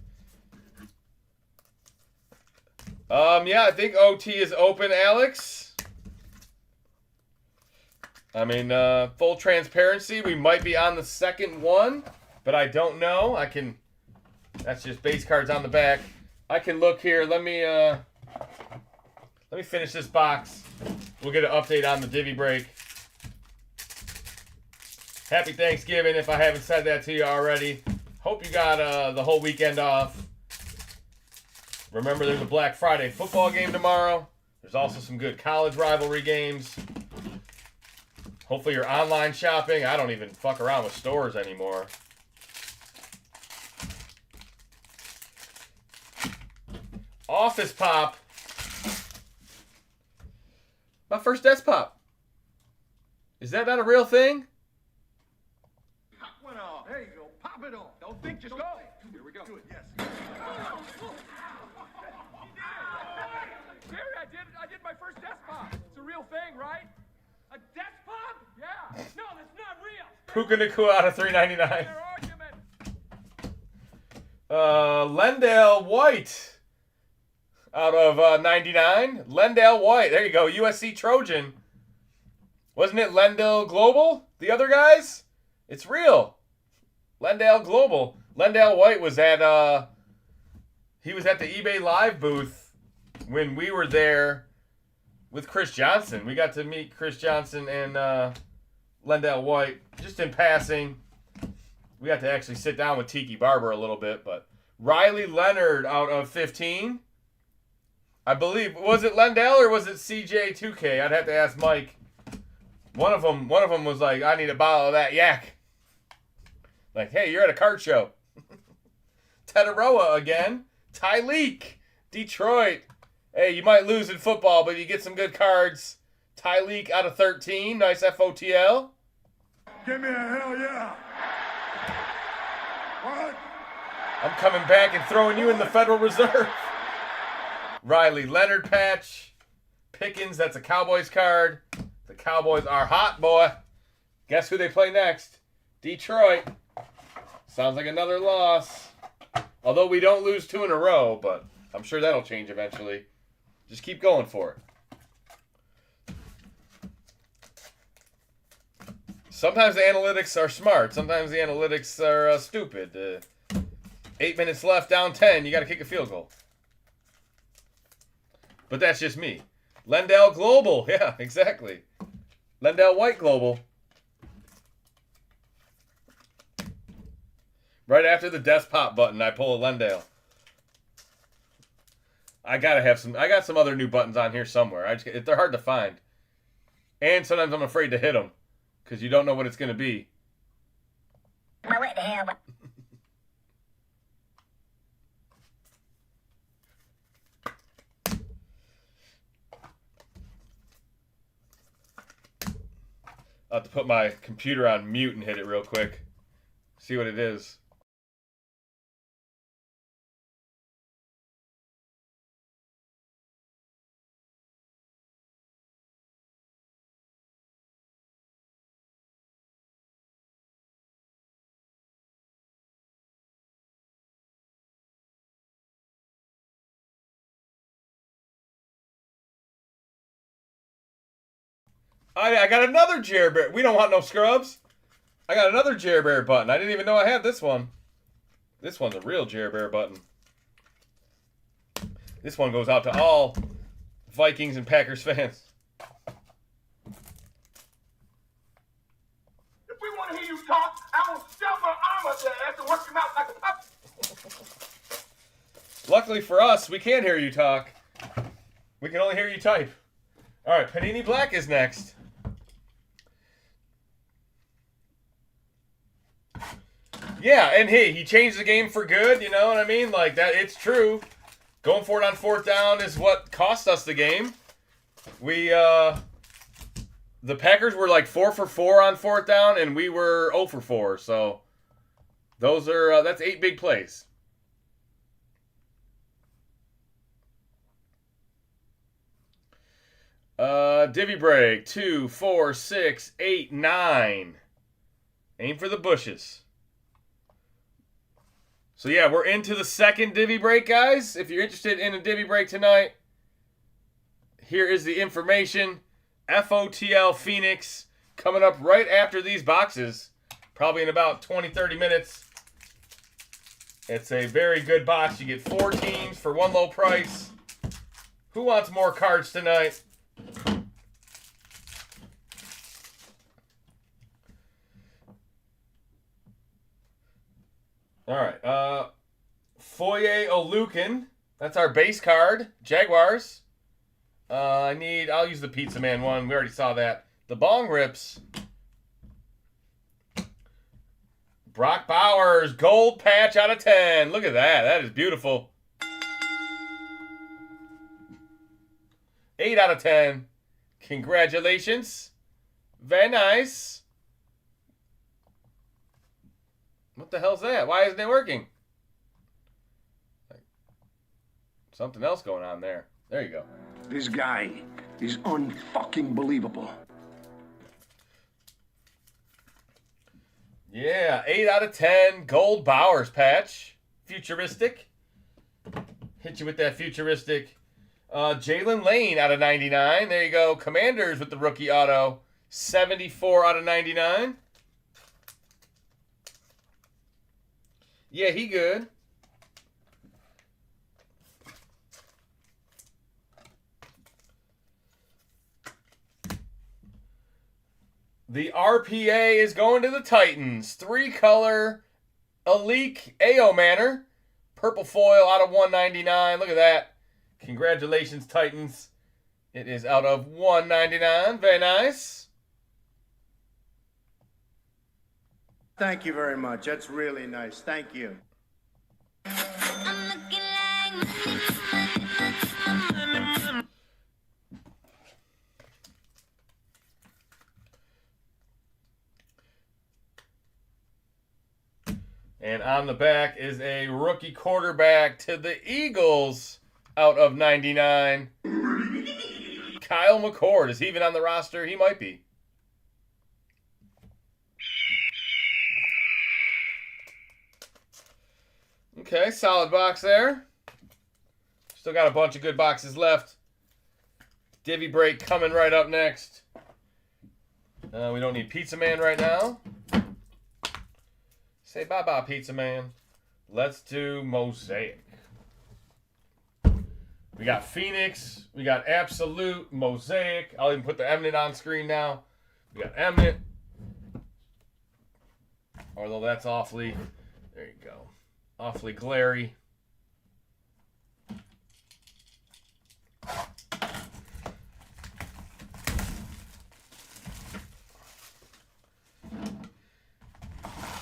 Yeah, I think OT is open, Alex. I mean, full transparency, we might be on the second one, but I don't know. That's just base cards on the back. I can look here. Let me finish this box. We'll get an update on the divvy break. Happy Thanksgiving if I haven't said that to you already. Hope you got the whole weekend off. Remember, there's a Black Friday football game tomorrow. There's also some good college rivalry games. Hopefully you're online shopping. I don't even fuck around with stores anymore. Office Pop. My first desk pop. Is that not a real thing? Pop one off. There you go. Pop it off. Don't think, just go. Here we go. Do it, yes. Gary, I did my first desk pop. It's a real thing, right? A desk pop? Yeah. No, that's not real. Puka Nakua out of $3.99. Lendale White out of 99. Lendale White. There you go. USC Trojan. Wasn't it Lendale Global? The other guys? It's real. Lendale Global. Lendale White was at he was at the eBay Live booth when we were there with Chris Johnson. We got to meet Chris Johnson and Lendale White just in passing. We got to actually sit down with Tiki Barber a little bit, but Riley Leonard out of 15. I believe, was it Lendale or was it CJ2K? I'd have to ask Mike. One of them was like, I need a bottle of that yak. Like, hey, you're at a card show. Tetaroa again. Tyleek, Detroit. Hey, you might lose in football, but you get some good cards. Tyleek out of 13. Nice FOTL. Give me a hell yeah. What? I'm coming back and throwing you in the Federal Reserve. Riley Leonard patch. Pickens, that's a Cowboys card. The Cowboys are hot, boy. Guess who they play next? Detroit. Sounds like another loss. Although we don't lose 2 in a row, but I'm sure that'll change eventually. Just keep going for it. Sometimes the analytics are smart. Sometimes the analytics are stupid. 8 minutes left, down 10. You got to kick a field goal. But that's just me. Lendale Global. Yeah, exactly. Lendale White Global. Right after the desktop button, I pull a Lendale. I got some other new buttons on here somewhere. They're hard to find. And sometimes I'm afraid to hit them. Because you don't know what it's going to be. What the hell? I'll have to put my computer on mute and hit it real quick. See what it is. I got another Jer Bear. We don't want no scrubs. I got another Jer Bear button. I didn't even know I had this one. This one's a real Jer Bear button. This one goes out to all Vikings and Packers fans. If we want to hear you talk, I will shove my arm up there and work your mouth like a puppet. Luckily for us, we can't hear you talk. We can only hear you type. All right, Panini Black is next. Yeah, and hey, he changed the game for good, you know what I mean? Like, that, it's true. Going for it on 4th down is what cost us the game. The Packers were like 4 for 4 on 4th down, and we were 0 for 4. So, those are, that's 8 big plays. Divvy break. 2, 4, 6, 8, 9. Aim for the bushes. So yeah, we're into the second divvy break, guys. If you're interested in a divvy break tonight, here is the information. FOTL Phoenix coming up right after these boxes. Probably in about 20-30 minutes. It's a very good box. You get 4 teams for one low price. Who wants more cards tonight? All right. Foye Olukin. That's our base card. Jaguars. I'll use the Pizza Man one. We already saw that. The Bong Rips. Brock Bowers. Gold patch out of 10. Look at that. That is beautiful. 8 out of 10. Congratulations. Very nice. What the hell's that? Why isn't it working? Something else going on there. There you go. This guy is unfucking believable. Yeah, 8 out of 10. Gold Bowers patch. Futuristic. Hit you with that futuristic. Jalen Lane out of 99. There you go. Commanders with the rookie auto. 74 out of 99. Yeah, he good. The RPA is going to the Titans. 3-color Elite AO Manor. Purple foil out of 199. Look at that. Congratulations, Titans. It is out of 199. Very nice. Thank you very much. That's really nice. Thank you. And on the back is a rookie quarterback to the Eagles out of 99. Kyle McCord. Is he even on the roster? He might be. Okay, solid box there. Still got a bunch of good boxes left. Divvy break coming right up next. We don't need Pizza Man right now. Say bye-bye, Pizza Man. Let's do Mosaic. We got Phoenix. We got Absolute, Mosaic. I'll even put the Eminent on screen now. We got Eminent. Although that's awfully... There you go. Awfully glary.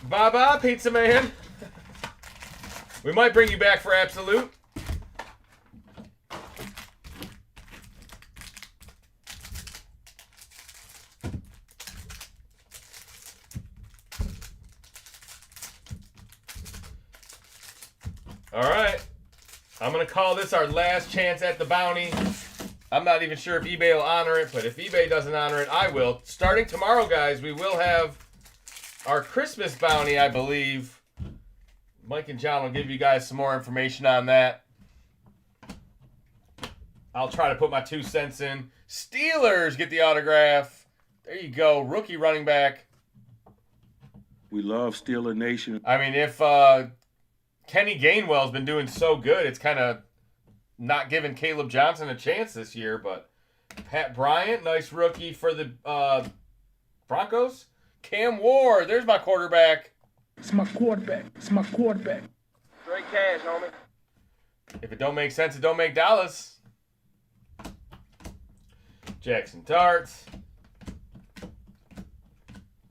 Bye-bye, Pizza Man. We might bring you back for Absolute. All right. I'm going to call this our last chance at the bounty. I'm not even sure if eBay will honor it, but if eBay doesn't honor it, I will. Starting tomorrow, guys, we will have our Christmas bounty, I believe. Mike and John will give you guys some more information on that. I'll try to put my 2 cents in. Steelers get the autograph. There you go. Rookie running back. We love Steeler Nation. I mean, if Kenny Gainwell's been doing so good, it's kind of not giving Caleb Johnson a chance this year. But Pat Bryant, nice rookie for the Broncos. Cam Ward, there's my quarterback. It's my quarterback. It's my quarterback. Straight cash, homie. If it don't make sense, it don't make dollars. Jackson Darts.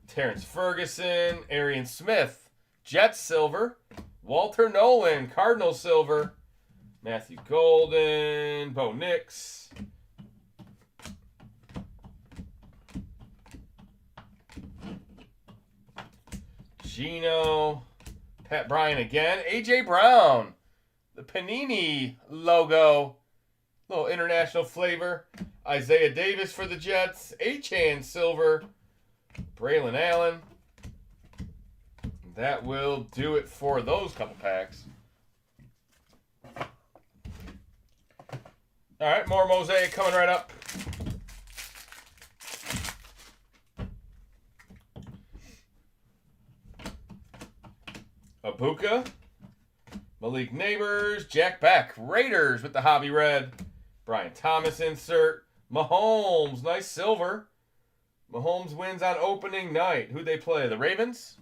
Terrence Ferguson. Arian Smith. Jets silver. Walter Nolan. Cardinals silver. Matthew Golden. Bo Nix. Gino, Pat Bryant again, AJ Brown, the Panini logo, little international flavor, Isaiah Davis for the Jets, Achane silver, Braylon Allen. That will do it for those couple packs. All right, more Mosaic coming right up. Abuka, Malik Neighbors, Jack Beck, Raiders with the Hobby Red, Brian Thomas insert, Mahomes, nice silver. Mahomes wins on opening night. Who'd they play? The Ravens?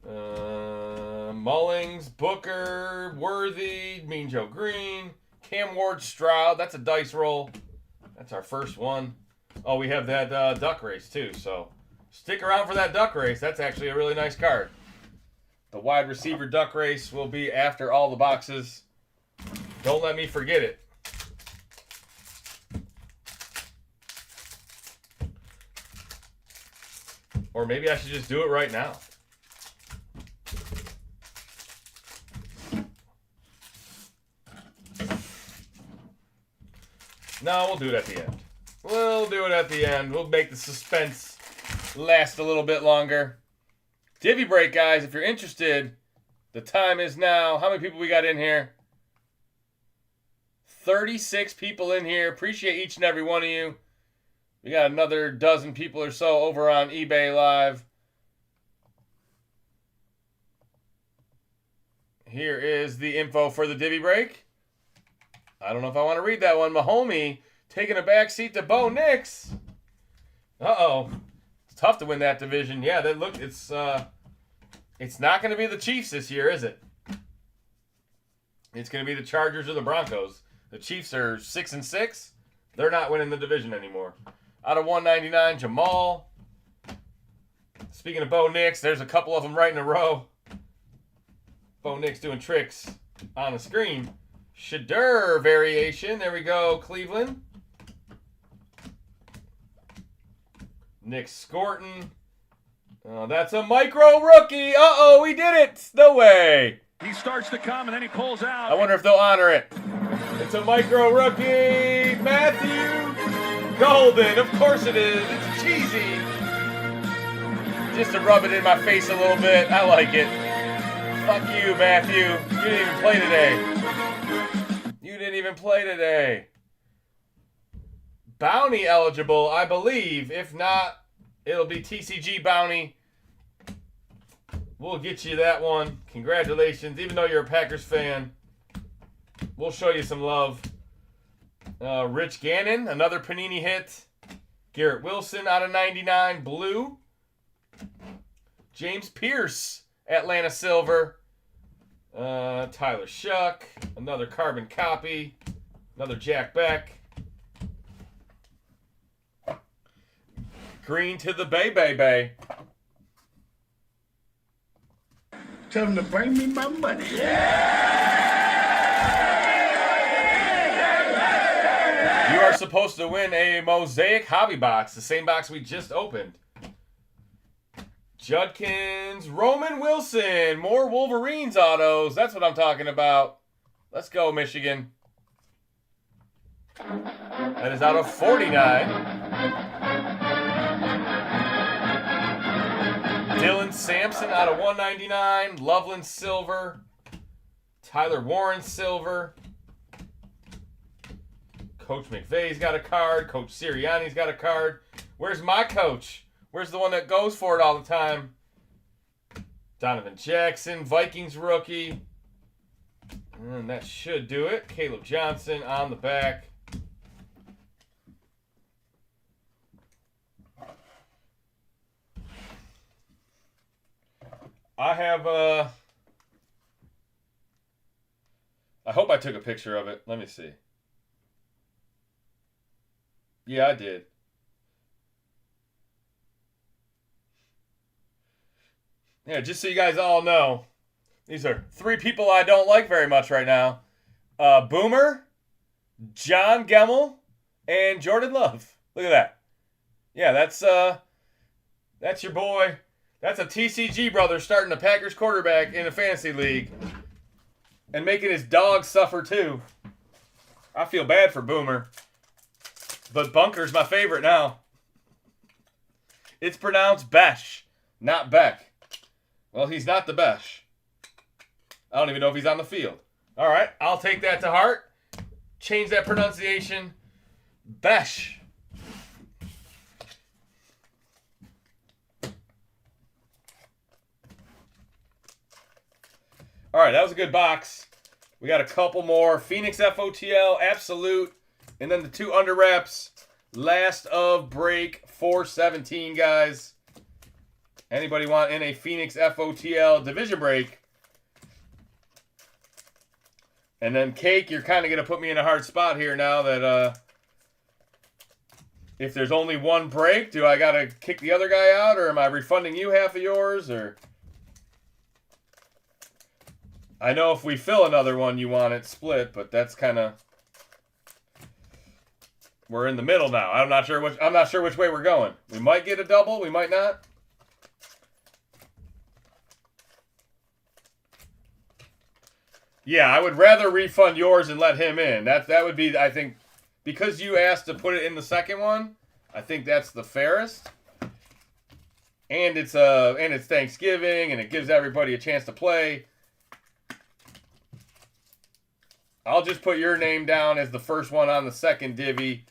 Mullings, Booker, Worthy, Mean Joe Green, Cam Ward, Stroud. That's a dice roll. That's our first one. Oh, we have that duck race too, so stick around for that duck race. That's actually a really nice card. The wide receiver duck race will be after all the boxes. Don't let me forget it. Or maybe I should just do it right now. No, we'll do it at the end. We'll do it at the end. We'll make the suspense last a little bit longer. Divvy break, guys. If you're interested, the time is now. How many people we got in here? 36 people in here. Appreciate each and every one of you. We got another dozen people or so over on eBay Live. Here is the info for the Divvy break. I don't know if I want to read that one. Mahomie taking a back seat to Bo Nix. Uh-oh. It's tough to win that division. Yeah, that look, it's not going to be the Chiefs this year, is it? It's going to be the Chargers or the Broncos. The Chiefs are 6-6. They're not winning the division anymore. Out of 199, Jamal. Speaking of Bo Nix, there's a couple of them right in a row. Bo Nix doing tricks on the screen. Shadur variation. There we go, Cleveland. Nick Scorton. That's a micro rookie. Uh-oh, we did it. No way. He starts to come and then he pulls out. I wonder if they'll honor it. It's a micro rookie. Matthew Golden. Of course it is. It's cheesy. Just to rub it in my face a little bit. I like it. Fuck you, Matthew. You didn't even play today. You didn't even play today. Bounty eligible, I believe. If not, it'll be TCG Bounty. We'll get you that one. Congratulations. Even though you're a Packers fan, we'll show you some love. Rich Gannon, another Panini hit. Garrett Wilson out of 99, blue. James Pierce, Atlanta silver. Tyler Shuck, another carbon copy. Another Jack Beck. Green to the Bay. Tell them to bring me my money. You are supposed to win a Mosaic hobby box, the same box we just opened. Judkins, Roman Wilson, more Wolverines autos. That's what I'm talking about. Let's go, Michigan. That is out of 49. Dylan Sampson out of 199. Loveland silver. Tyler Warren silver. Coach McVay's got a card. Coach Sirianni's got a card. Where's my coach? Where's the one that goes for it all the time? Donovan Jackson, Vikings rookie. And that should do it. Caleb Johnson on the back. I have, I hope I took a picture of it. Let me see. Yeah, I did. Yeah, just so you guys all know, these are three people I don't like very much right now. Boomer, John Gemmel, and Jordan Love. Look at that. Yeah, that's your boy. That's a TCG brother starting a Packers quarterback in a fantasy league and making his dog suffer too. I feel bad for Boomer. But Bunker's my favorite now. It's pronounced Besh, not Beck. Well, he's not the Besh. I don't even know if he's on the field. All right, I'll take that to heart. Change that pronunciation. Besh. All right, that was a good box. We got a couple more. Phoenix FOTL, Absolute, and then the two under wraps. Last of break 417, guys. Anybody want in a Phoenix FOTL division break? And then Cake, you're kind of going to put me in a hard spot here now that if there's only one break, do I got to kick the other guy out, or am I refunding you half of yours, or... I know if we fill another one, you want it split, but that's kind of... We're in the middle now. I'm not sure which way we're going. We might get a double, we might not. Yeah, I would rather refund yours and let him in. That would be, I think, because you asked to put it in the second one, I think that's the fairest. And it's Thanksgiving, and it gives everybody a chance to play. I'll just put your name down as the first one on the second divvy,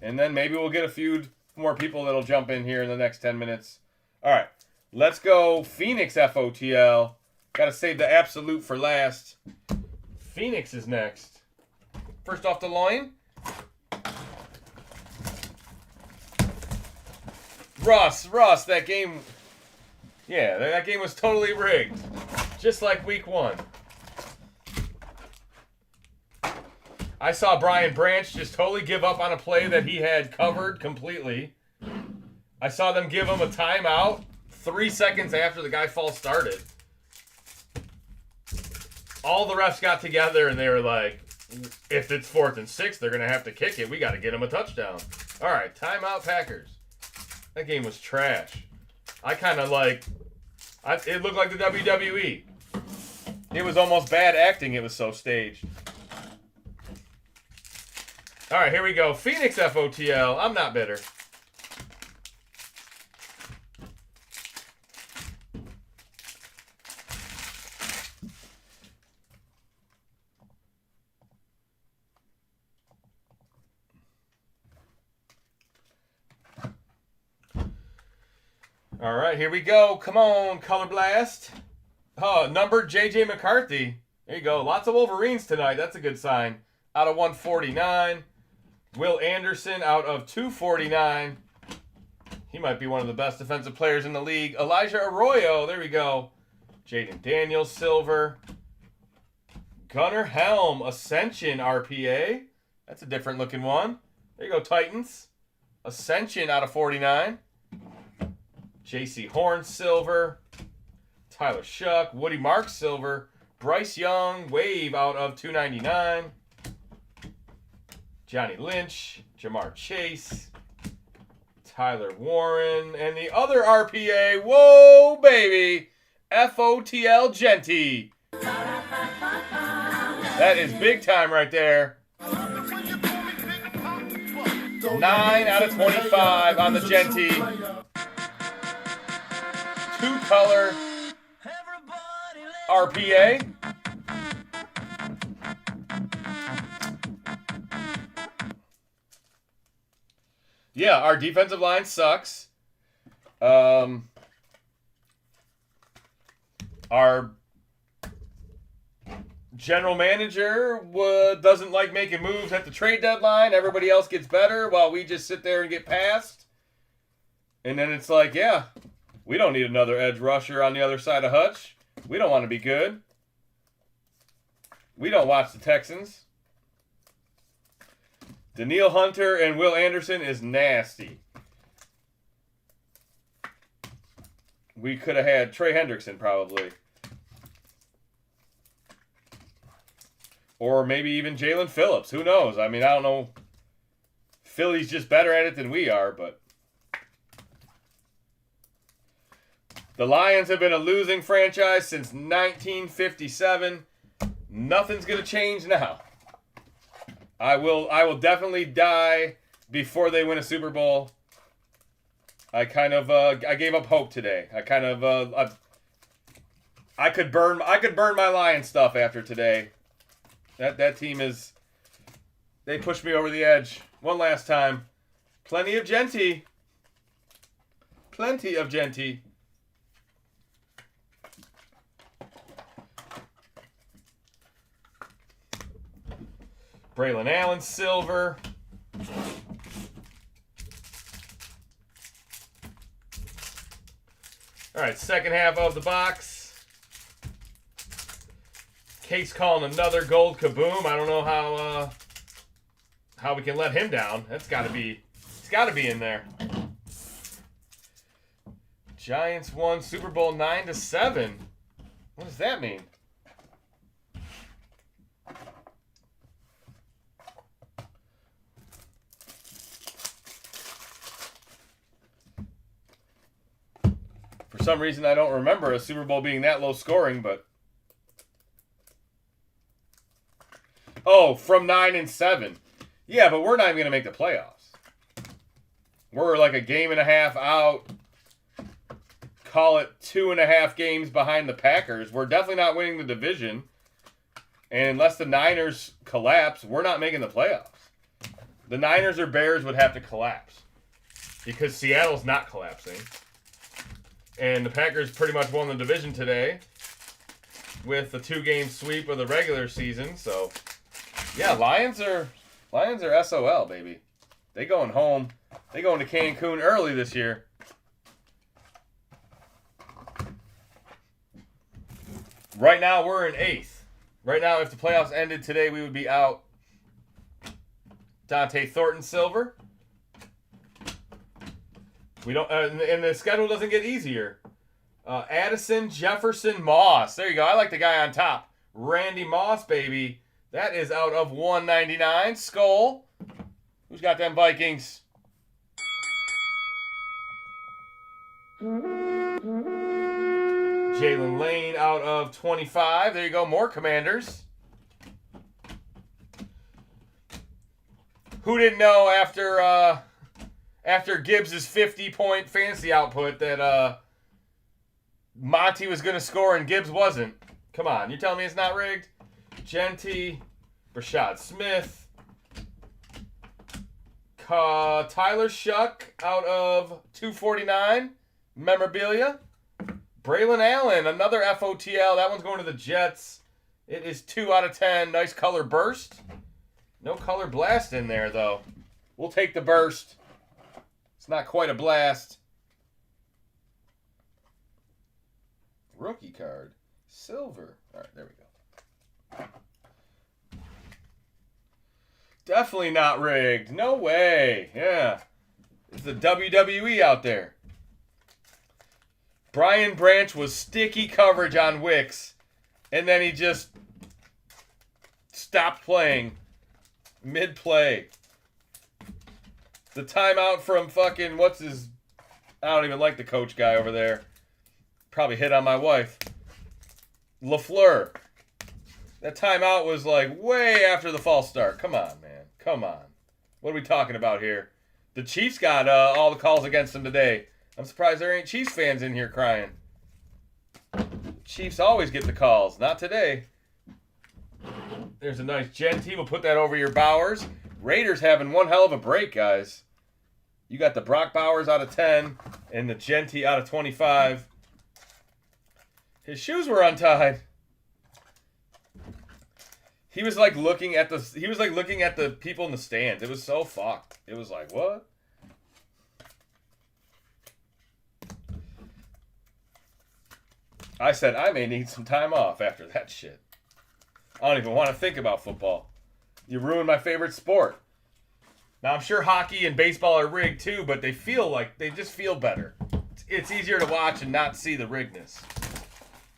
and then maybe we'll get a few more people that'll jump in here in the next 10 minutes. All right, let's go Phoenix FOTL. Got to save the absolute for last. Phoenix is next. First off the line. Russ, that game, yeah, that game was totally rigged. Just like week 1. I saw Brian Branch just totally give up on a play that he had covered completely. I saw them give him a timeout 3 seconds after the guy false started. All the refs got together and they were like, if it's 4th and 6, they're going to have to kick it. We got to get him a touchdown. All right, timeout Packers. That game was trash. I kind of like, it looked like the WWE. It was almost bad acting. It was so staged. All right, here we go. Phoenix FOTL. I'm not bitter. All right, here we go. Come on, Color Blast. Oh, numbered J.J. McCarthy. There you go. Lots of Wolverines tonight. That's a good sign. Out of 149. Will Anderson out of 249. He might be one of the best defensive players in the league. Elijah Arroyo. There we go. Jaden Daniels, silver. Gunnar Helm, Ascension RPA. That's a different looking one. There you go, Titans. Ascension out of 49. J.C. Horn, silver. Tyler Shuck. Woody Marks, silver. Bryce Young, wave out of 299. Johnny Lynch. Jamar Chase. Tyler Warren. And the other RPA. Whoa, baby. FOTL Genty. That is big time right there. 9 out of 25 on the Genty. 2-color RPA. Yeah, our defensive line sucks. Our general manager doesn't like making moves at the trade deadline. Everybody else gets better while we just sit there and get passed. And then it's like, yeah, we don't need another edge rusher on the other side of Hutch. We don't want to be good. We don't watch the Texans. Daniil Hunter and Will Anderson is nasty. We could have had Trey Hendrickson probably. Or maybe even Jalen Phillips. Who knows? I mean, I don't know. Philly's just better at it than we are, but the Lions have been a losing franchise since 1957. Nothing's going to change now. I will definitely die before they win a Super Bowl. I gave up hope today. I could burn my Lion stuff after today. That team is, they pushed me over the edge one last time. Plenty of Genty. Plenty of Genty. Braylon Allen, silver. All right, second half of the box. Case calling another gold kaboom. I don't know how we can let him down. It's got to be in there. Giants won Super Bowl 9-7. What does that mean? For some reason, I don't remember a Super Bowl being that low scoring, but oh, from 9-7. Yeah, but we're not even going to make the playoffs. We're like a game and a half out. call it 2.5 games behind the Packers. We're definitely not winning the division. And unless the Niners collapse, we're not making the playoffs. The Niners or Bears would have to collapse because Seattle's not collapsing. And the Packers pretty much won the division today with the 2-game sweep of the regular season. So, yeah, Lions are SOL, baby. They going home. They going to Cancun early this year. Right now, we're in 8th. Right now, if the playoffs ended today, we would be out Dante Thornton Silver. We don't, and the schedule doesn't get easier. Addison Jefferson Moss. There you go. I like the guy on top. Randy Moss, baby. That is out of 199. Skull. Who's got them Vikings? Jalen Lane out of 25. There you go. More Commanders. Who didn't know after Gibbs' 50-point fantasy output that Monty was going to score and Gibbs wasn't? Come on. You're telling me it's not rigged? Genty, Rashad Smith, Tyler Shuck out of 249. Memorabilia. Braylon Allen, another FOTL. That one's going to the Jets. It is 2 out of 10. Nice color burst. No color blast in there, though. We'll take the burst. It's not quite a blast. Rookie card. Silver. All right, there we go. Definitely not rigged. No way. Yeah. It's the WWE out there. Brian Branch was sticky coverage on Wicks, and then he just stopped playing mid-play. The timeout from fucking, I don't even like the coach guy over there. Probably hit on my wife. LaFleur. That timeout was like way after the false start. Come on, man. Come on. What are we talking about here? The Chiefs got all the calls against them today. I'm surprised there ain't Chiefs fans in here crying. Chiefs always get the calls. Not today. There's a nice Genty. We'll put that over your Bowers. Raiders having one hell of a break, guys. You got the Brock Bowers out of 10 and the Genty out of 25. His shoes were untied. He was like looking at the people in the stands. It was so fucked. It was like, what? I said I may need some time off after that shit. I don't even want to think about football. You ruined my favorite sport. Now, I'm sure hockey and baseball are rigged too, but they just feel better. It's easier to watch and not see the riggedness.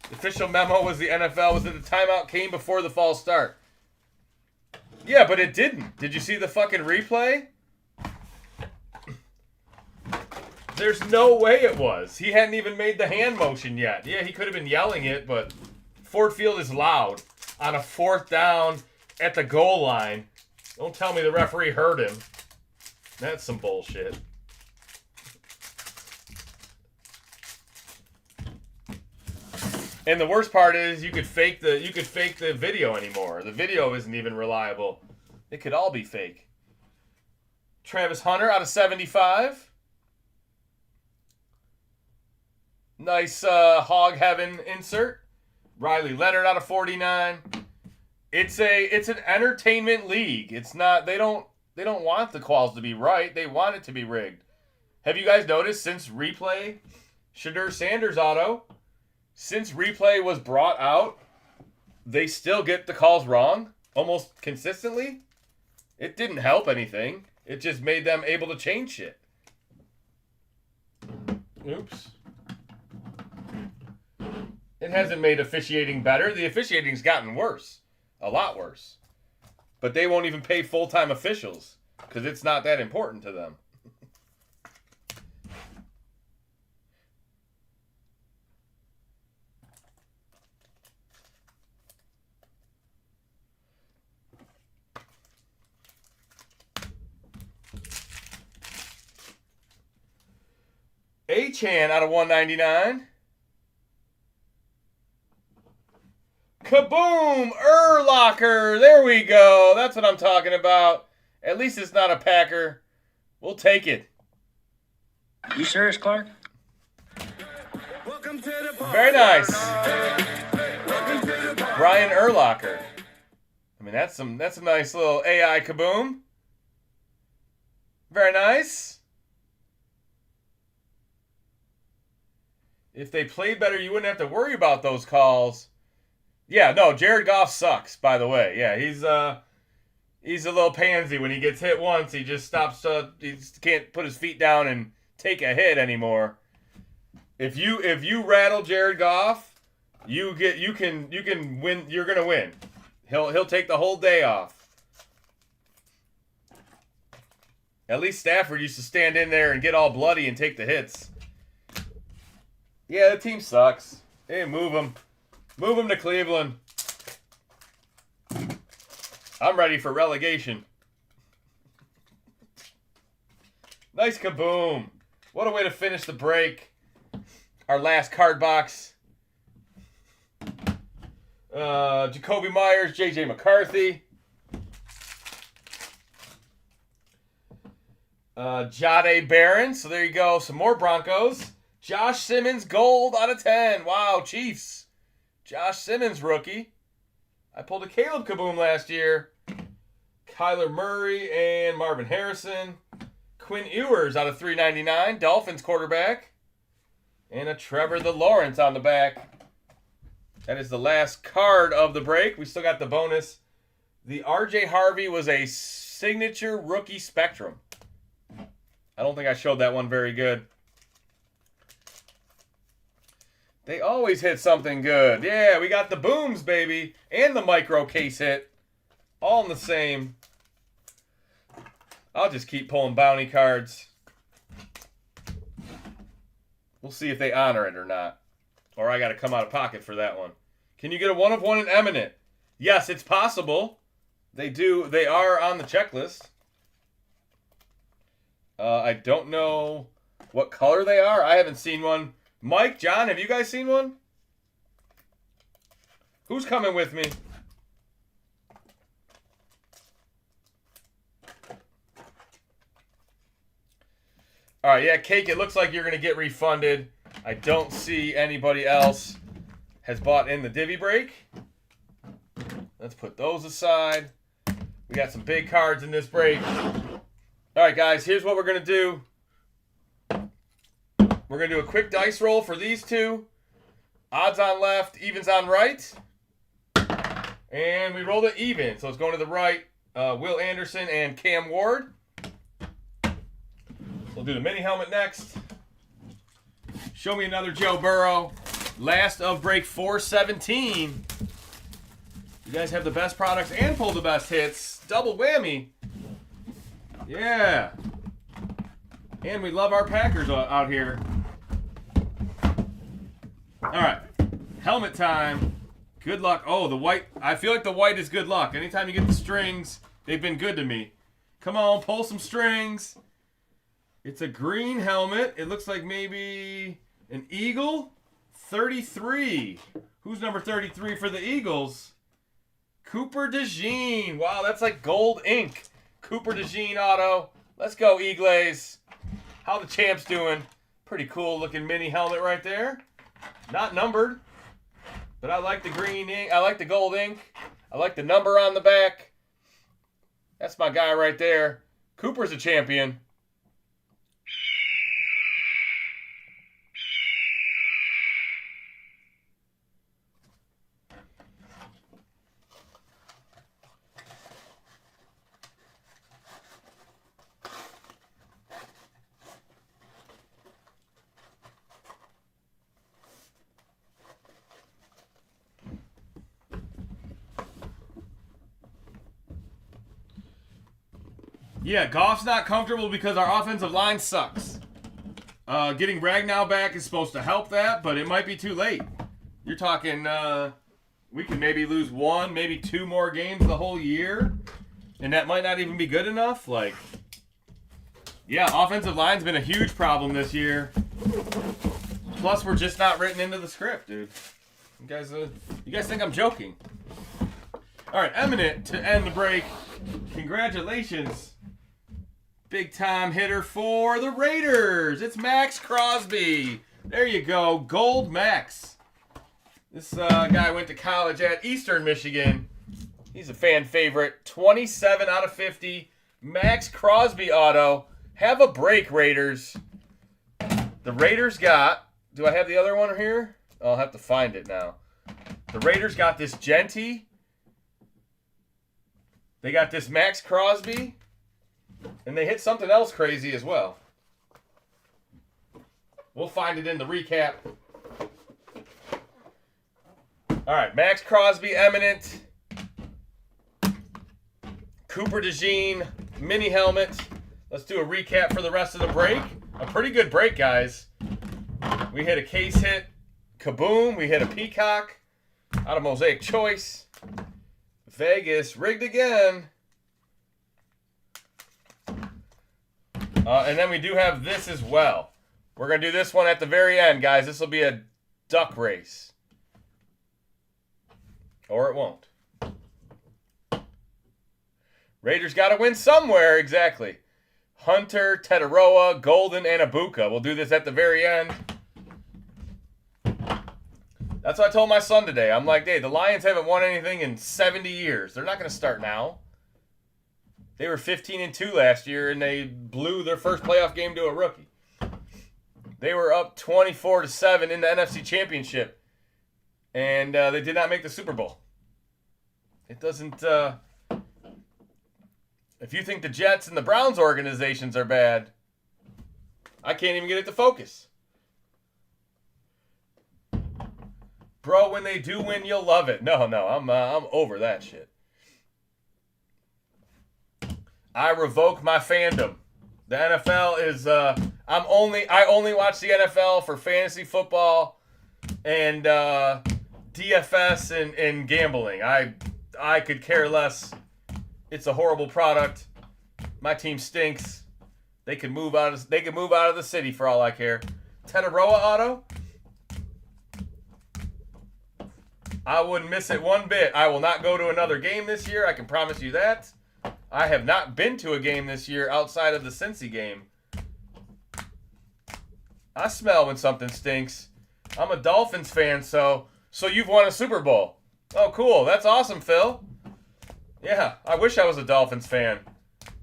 The official memo was the NFL was that the timeout came before the false start. Yeah, but it didn't. Did you see the fucking replay? There's no way it was. He hadn't even made the hand motion yet. Yeah, he could have been yelling it, but Ford Field is loud on a 4th down at the goal line. Don't tell me the referee heard him. That's some bullshit. And the worst part is you could fake the video anymore. The video isn't even reliable. It could all be fake. Travis Hunter out of 75. Nice Hog Heaven insert. Riley Leonard out of 49. It's an entertainment league. It's not they don't want the calls to be right. They want it to be rigged. Have you guys noticed since replay, Shadur Sanders auto, since replay was brought out, they still get the calls wrong almost consistently? It didn't help anything. It just made them able to change shit. Oops. It hasn't made officiating better. The officiating's gotten worse. A lot worse. But they won't even pay full-time officials because it's not that important to them. H-Han out of 199. Kaboom! Urlacher! There we go. That's what I'm talking about. At least it's not a Packer. We'll take it. You serious, Clark? Very nice. Brian Urlacher. I mean, that's a nice little AI Kaboom. Very nice. If they played better, you wouldn't have to worry about those calls. Yeah, no, Jared Goff sucks, by the way. Yeah, he's a little pansy. When he gets hit once, he just stops. He just can't put his feet down and take a hit anymore. If you rattle Jared Goff, you can win. You're gonna win. He'll take the whole day off. At least Stafford used to stand in there and get all bloody and take the hits. Yeah, the team sucks. Hey, move him. Move him to Cleveland. I'm ready for relegation. Nice Kaboom. What a way to finish the break. Our last card box. Jacoby Myers, J.J. McCarthy. Jade Barron. So there you go. Some more Broncos. Josh Simmons, gold out of 10. Wow, Chiefs. Josh Simmons, rookie. I pulled a Caleb Kaboom last year. Kyler Murray and Marvin Harrison. Quinn Ewers out of 399. Dolphins quarterback. And a Trevor the Lawrence on the back. That is the last card of the break. We still got the bonus. The R.J. Harvey was a signature rookie spectrum. I don't think I showed that one very good. They always hit something good. Yeah, we got the booms, baby. And the micro case hit. All in the same. I'll just keep pulling bounty cards. We'll see if they honor it or not. Or I got to come out of pocket for that one. Can you get a 1 of 1 in Eminent? Yes, it's possible. They do. They are on the checklist. I don't know what color they are. I haven't seen one. Mike, John, have you guys seen one? Who's coming with me? All right, yeah, Cake, it looks like you're going to get refunded. I don't see anybody else has bought in the divvy break. Let's put those aside. We got some big cards in this break. All right, guys, here's what we're going to do. We're going to do a quick dice roll for these two. Odds on left, evens on right. And we rolled it even. So it's going to the right. Will Anderson and Cam Ward. We'll do the mini helmet next. Show me another Joe Burrow. Last of break 417. You guys have the best products and pull the best hits. Double whammy. Yeah. And we love our Packers out here. All right. Helmet time. Good luck. Oh, the white. I feel like the white is good luck. Anytime you get the strings, they've been good to me. Come on, pull some strings. It's a green helmet. It looks like maybe an Eagle. 33. Who's number 33 for the Eagles? Cooper DeJean. Wow, that's like gold ink. Cooper DeJean auto. Let's go, Eagles. How the champs doing? Pretty cool looking mini helmet right there. Not numbered, but I like the green ink. I like the gold ink. I like the number on the back. That's my guy right there. Cooper's a champion. Yeah, Goff's not comfortable because our offensive line sucks. Getting Ragnow back is supposed to help that, but it might be too late. You're talking, we can maybe lose 1, maybe 2 more games the whole year, and that might not even be good enough. Like, yeah, offensive line's been a huge problem this year. Plus, we're just not written into the script, dude. You guys think I'm joking? All right, Eminent to end the break. Congratulations. Big time hitter for the Raiders. It's Max Crosby. There you go. Gold Max. This guy went to college at Eastern Michigan. He's a fan favorite. 27 out of 50. Max Crosby auto. Have a break, Raiders. The Raiders got... Do I have the other one here? I'll have to find it now. The Raiders got this Genty. They got this Max Crosby. And they hit something else crazy as well. We'll find it in the recap. All right, Max Crosby, Eminent. Cooper DeJean, mini helmet. Let's do a recap for the rest of the break. A pretty good break, guys. We hit a case hit. Kaboom. We hit a peacock out of Mosaic Choice. Vegas rigged again. And then we do have this as well. We're going to do this one at the very end, guys. This will be a duck race. Or it won't. Raiders got to win somewhere, exactly. Hunter, Tetaroa, Golden, and Abuka. We'll do this at the very end. That's what I told my son today. I'm like, hey, the Lions haven't won anything in 70 years. They're not going to start now. They were 15-2 last year, and they blew their first playoff game to a rookie. They were up 24-7 in the NFC Championship, and they did not make the Super Bowl. It doesn't... If you think the Jets and the Browns organizations are bad, I can't even get it to focus. Bro, when they do win, you'll love it. No, I'm over that shit. I revoke my fandom. The NFL is I only watch the NFL for fantasy football and DFS and gambling. I could care less. It's a horrible product. My team stinks. They can move out of the city for all I care. Tetaroa auto. I wouldn't miss it one bit. I will not go to another game this year. I can promise you that. I have not been to a game this year outside of the Cincy game. I smell when something stinks. I'm a Dolphins fan, so you've won a Super Bowl. Oh, cool. That's awesome, Phil. Yeah, I wish I was a Dolphins fan.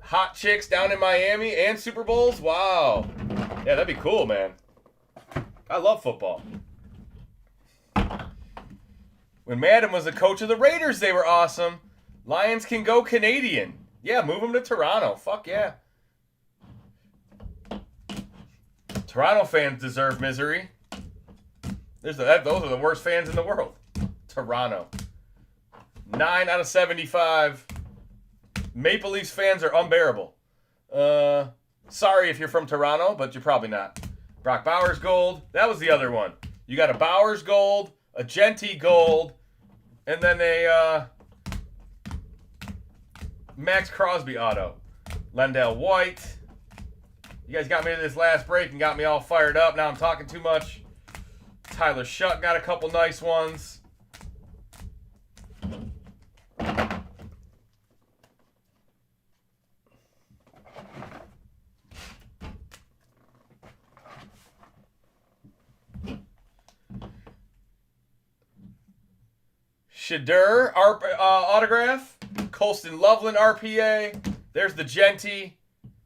Hot chicks down in Miami and Super Bowls? Wow. Yeah, that'd be cool, man. I love football. When Madden was the coach of the Raiders, they were awesome. Lions can go Canadian. Yeah, move them to Toronto. Fuck yeah. Toronto fans deserve misery. Those are the worst fans in the world. Toronto. 9 out of 75. Maple Leafs fans are unbearable. Sorry if you're from Toronto, but you're probably not. Brock Bowers gold. That was the other one. You got a Bowers gold, a Genty gold, and then a Max Crosby auto. Lendell White. You guys got me to this last break and got me all fired up. Now I'm talking too much. Tyler Shutt got a couple nice ones. Shadur autograph. Colston Loveland RPA. There's the Genty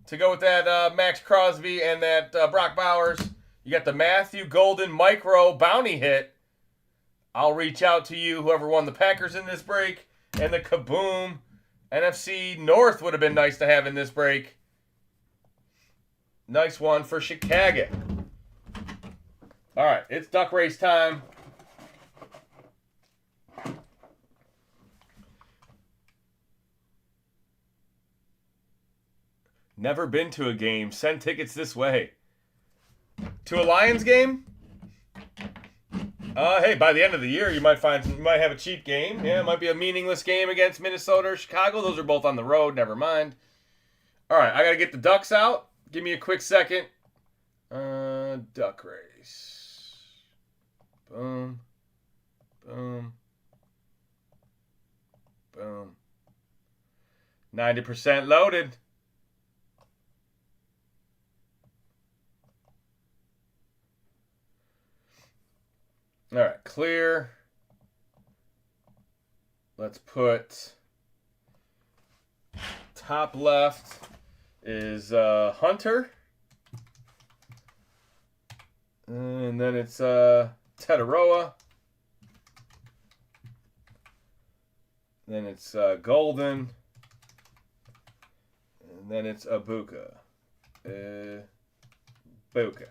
to go with that Max Crosby and that Brock Bowers. You got the Matthew Golden Micro Bounty hit. I'll reach out to you, whoever won the Packers in this break. And the Kaboom NFC North would have been nice to have in this break. Nice one for Chicago. All right, it's duck race time. Never been to a game. Send tickets this way. To a Lions game? Hey, by the end of the year, you might have a cheap game. Yeah, it might be a meaningless game against Minnesota or Chicago. Those are both on the road. Never mind. All right, I got to get the Ducks out. Give me a quick second. Duck race. Boom. Boom. Boom. 90% loaded. All right, clear. Let's put top left is Hunter. And then it's Tetaroa. Then it's Golden. And then it's Abuka. Buka.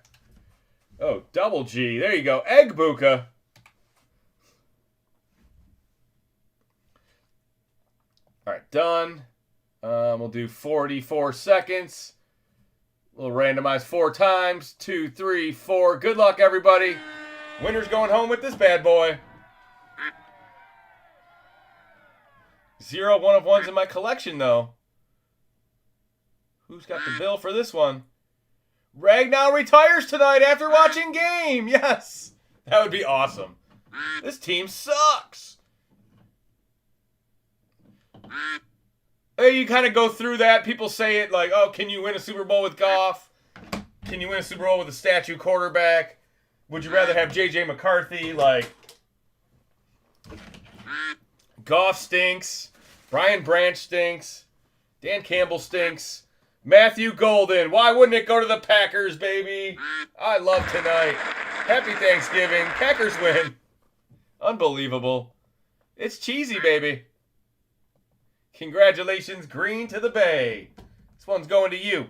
Oh, double G. There you go. Egg Buka. All right, done. We'll do 44 seconds. We'll randomize 4 times. 2, 3, 4. Good luck, everybody. Winner's going home with this bad boy. 0 1 of 1s in my collection, though. Who's got the bill for this one? Ragnow retires tonight after watching game. Yes. That would be awesome. This team sucks. You kind of go through that. People say it like, oh, can you win a Super Bowl with Goff? Can you win a Super Bowl with a statue quarterback? Would you rather have J.J. McCarthy? Like, Goff stinks. Brian Branch stinks. Dan Campbell stinks. Matthew Golden. Why wouldn't it go to the Packers, baby? I love tonight. Happy Thanksgiving. Packers win. Unbelievable. It's cheesy, baby. Congratulations, Green to the Bay. This one's going to you.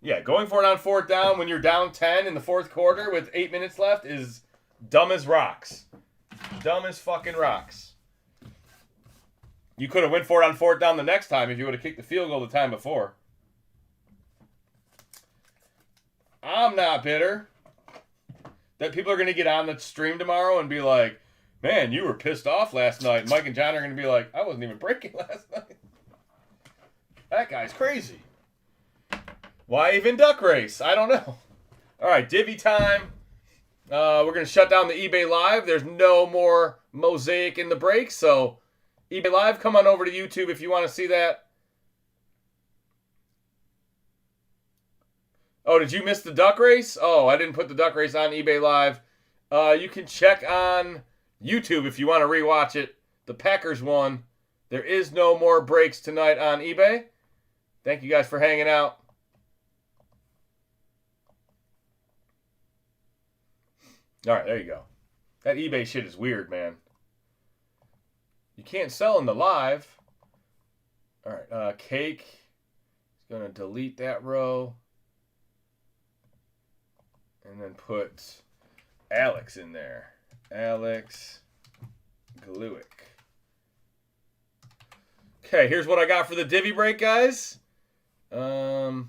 Yeah, going for it on 4th down when you're down 10 in the 4th quarter with 8 minutes left is dumb as rocks. Dumb as fucking rocks. You could have went for it on 4th down the next time if you would have kicked the field goal the time before. I'm not bitter that people are going to get on the stream tomorrow and be like, man, you were pissed off last night. Mike and John are going to be like, I wasn't even breaking last night. That guy's crazy. Why even duck race? I don't know. All right, divvy time. We're going to shut down the eBay Live. There's no more Mosaic in the break, so eBay Live, come on over to YouTube if you want to see that. Oh, did you miss the duck race? Oh, I didn't put the duck race on eBay Live. You can check on YouTube if you want to rewatch it. The Packers won. There is no more breaks tonight on eBay. Thank you guys for hanging out. All right, there you go. That eBay shit is weird, man. You can't sell in the live. All right, Cake is going to delete that row. And then put Alex in there. Alex Gluick. Okay, here's what I got for the divvy break, guys. 1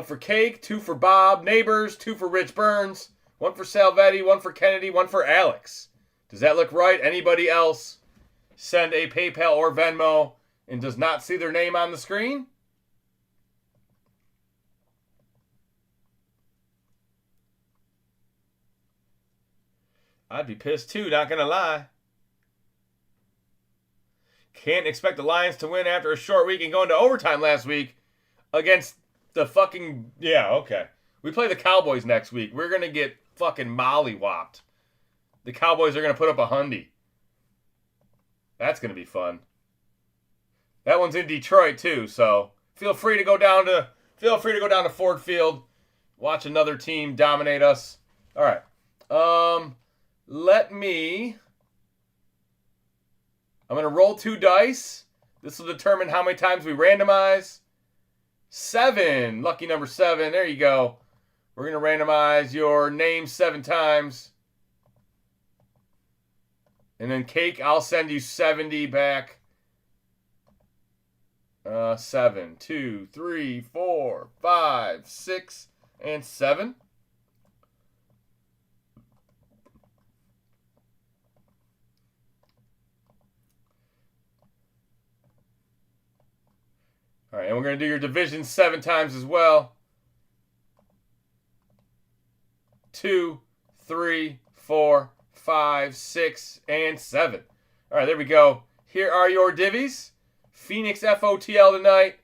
for Cake, 2 for Bob, Neighbors, 2 for Rich Burns, 1 for Salvetti, 1 for Kennedy, 1 for Alex. Does that look right? Anybody else send a PayPal or Venmo and does not see their name on the screen? I'd be pissed too, not gonna lie. Can't expect the Lions to win after a short week and going to overtime last week against the fucking... Yeah, okay. We play the Cowboys next week. We're gonna get fucking mollywopped. The Cowboys are gonna put up a hundy. That's gonna be fun. That one's in Detroit too, so feel free to go down to Ford Field, watch another team dominate us. All right. I'm going to roll 2 dice. This will determine how many times we randomize. 7. Lucky number 7. There you go. We're going to randomize your name 7 times. And then Cake, I'll send you 70 back. 7, 2, 3, 4, 5, 6, and 7. All right, and we're going to do your division 7 times as well. 2, 3, 4, 5, 6, and 7. All right, there we go. Here are your divvies. Phoenix FOTL tonight.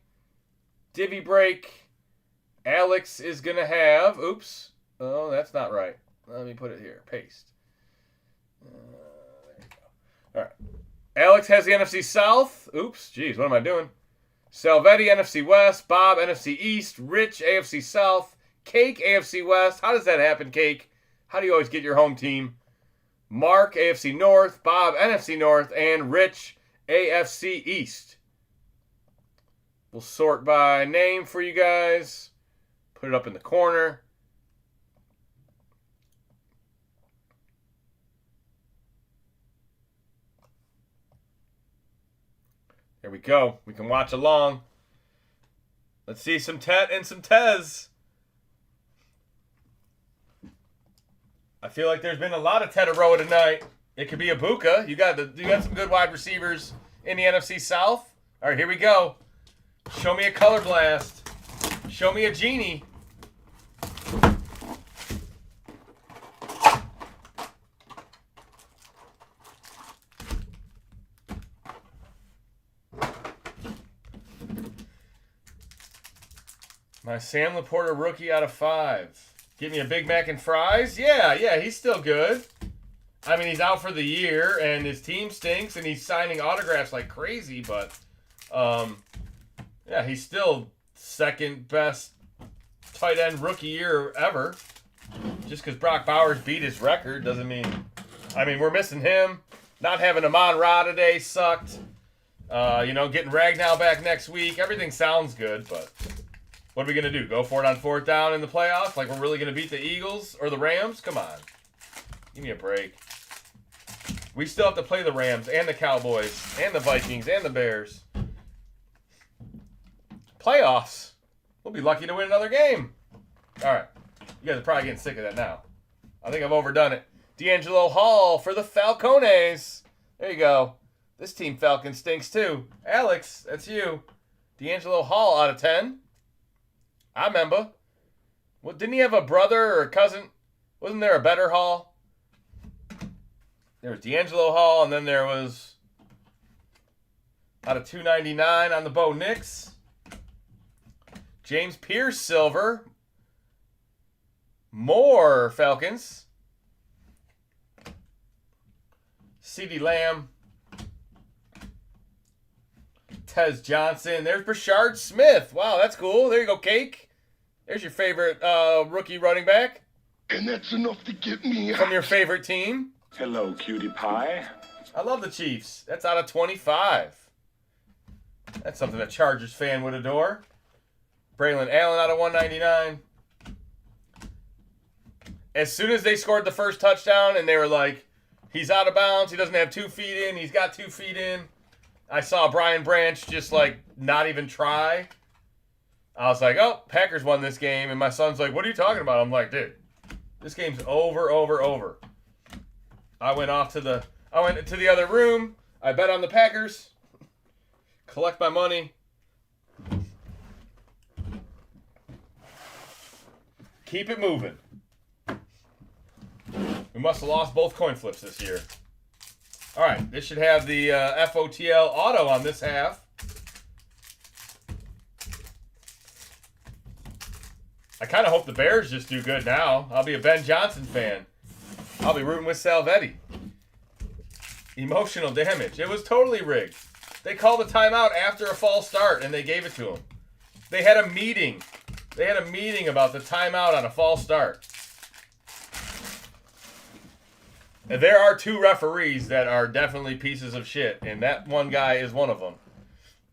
Divvy break. Alex is going to have... Oops. Oh, that's not right. Let me put it here. Paste. There you go. All right. Alex has the NFC South. Oops. Jeez, what am I doing? Salvetti, NFC West. Bob, NFC East. Rich, AFC South. Cake, AFC West. How does that happen, Cake? How do you always get your home team? Mark, AFC North. Bob, NFC North. And Rich, AFC East. We'll sort by name for you guys. Put it up in the corner. There we go. We can watch along. Let's see some Tet and some Tez. I feel like there's been a lot of Tetaroa tonight. It could be a Buka. You got some good wide receivers in the NFC South. All right, here we go. Show me a color blast. Show me a genie. My Sam Laporta rookie out of 5. Give me a Big Mac and fries? Yeah, he's still good. I mean, he's out for the year, and his team stinks, and he's signing autographs like crazy, but, yeah, he's still second best tight end rookie year ever. Just because Brock Bowers beat his record doesn't mean... I mean, we're missing him. Not having Amon Ra today sucked. Getting Ragnow back next week. Everything sounds good, but... What are we going to do? Go for it on 4th down in the playoffs? Like we're really going to beat the Eagles or the Rams? Come on. Give me a break. We still have to play the Rams and the Cowboys and the Vikings and the Bears. Playoffs. We'll be lucky to win another game. All right. You guys are probably getting sick of that now. I think I've overdone it. D'Angelo Hall for the Falcones. There you go. This team Falcon stinks too. Alex, that's you. D'Angelo Hall out of 10. I remember. Well, didn't he have a brother or a cousin? Wasn't there a better Hall? There was D'Angelo Hall, and then there was out of 299 on the Bo Nix. James Pierce silver. More Falcons. CeeDee Lamb. Tez Johnson. There's Brashard Smith. Wow, that's cool. There you go, Cake. There's your favorite rookie running back. And that's enough to get me out. From your favorite team. Hello, cutie pie. I love the Chiefs. That's out of 25. That's something a Chargers fan would adore. Braylon Allen out of 199. As soon as they scored the first touchdown and they were like, he's out of bounds, he doesn't have 2 feet in, he's got 2 feet in. I saw Brian Branch just like not even try. I was like, oh, Packers won this game. And my son's like, what are you talking about? I'm like, dude, this game's over. I went to the other room. I bet on the Packers. Collect my money. Keep it moving. We must have lost both coin flips this year. All right, this should have the FOTL auto on this half. I kind of hope the Bears just do good now. I'll be a Ben Johnson fan. I'll be rooting with Salvetti. Emotional damage. It was totally rigged. They called a timeout after a false start, and they gave it to him. They had a meeting. They had a meeting about the timeout on a false start. And there are 2 referees that are definitely pieces of shit, and that one guy is one of them.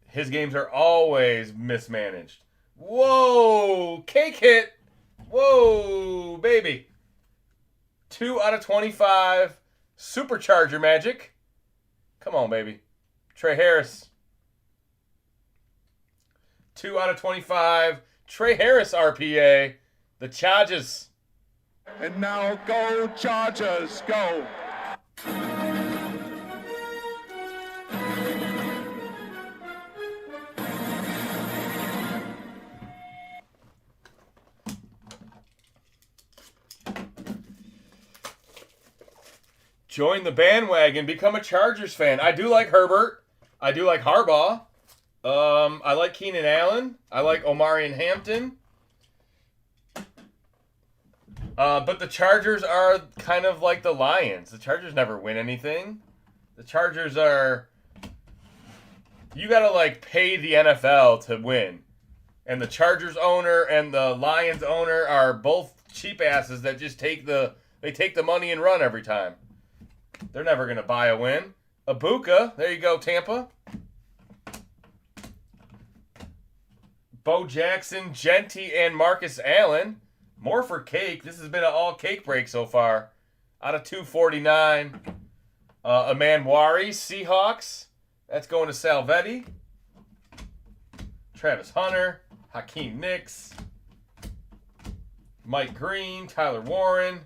His games are always mismanaged. Whoa! Cake hit! Whoa, baby. 2 out of 25. Supercharger magic. Come on, baby. Trey Harris. 2 out of 25. Trey Harris RPA. The Chargers. And now go Chargers, go. Join the bandwagon. Become a Chargers fan. I do like Herbert. I do like Harbaugh. I like Keenan Allen. I like Omarion Hampton. But the Chargers are kind of like the Lions. The Chargers never win anything. The Chargers are... You got to, like, pay the NFL to win. And the Chargers owner and the Lions owner are both cheap asses that just take the money and run every time. They're never going to buy a win. Ibuka, there you go, Tampa. Bo Jackson, Genti, and Marcus Allen. More for Cake. This has been an all-cake break so far. Out of 249. Amanwari, Seahawks. That's going to Salvetti. Travis Hunter. Hakeem Nicks. Mike Green. Tyler Warren.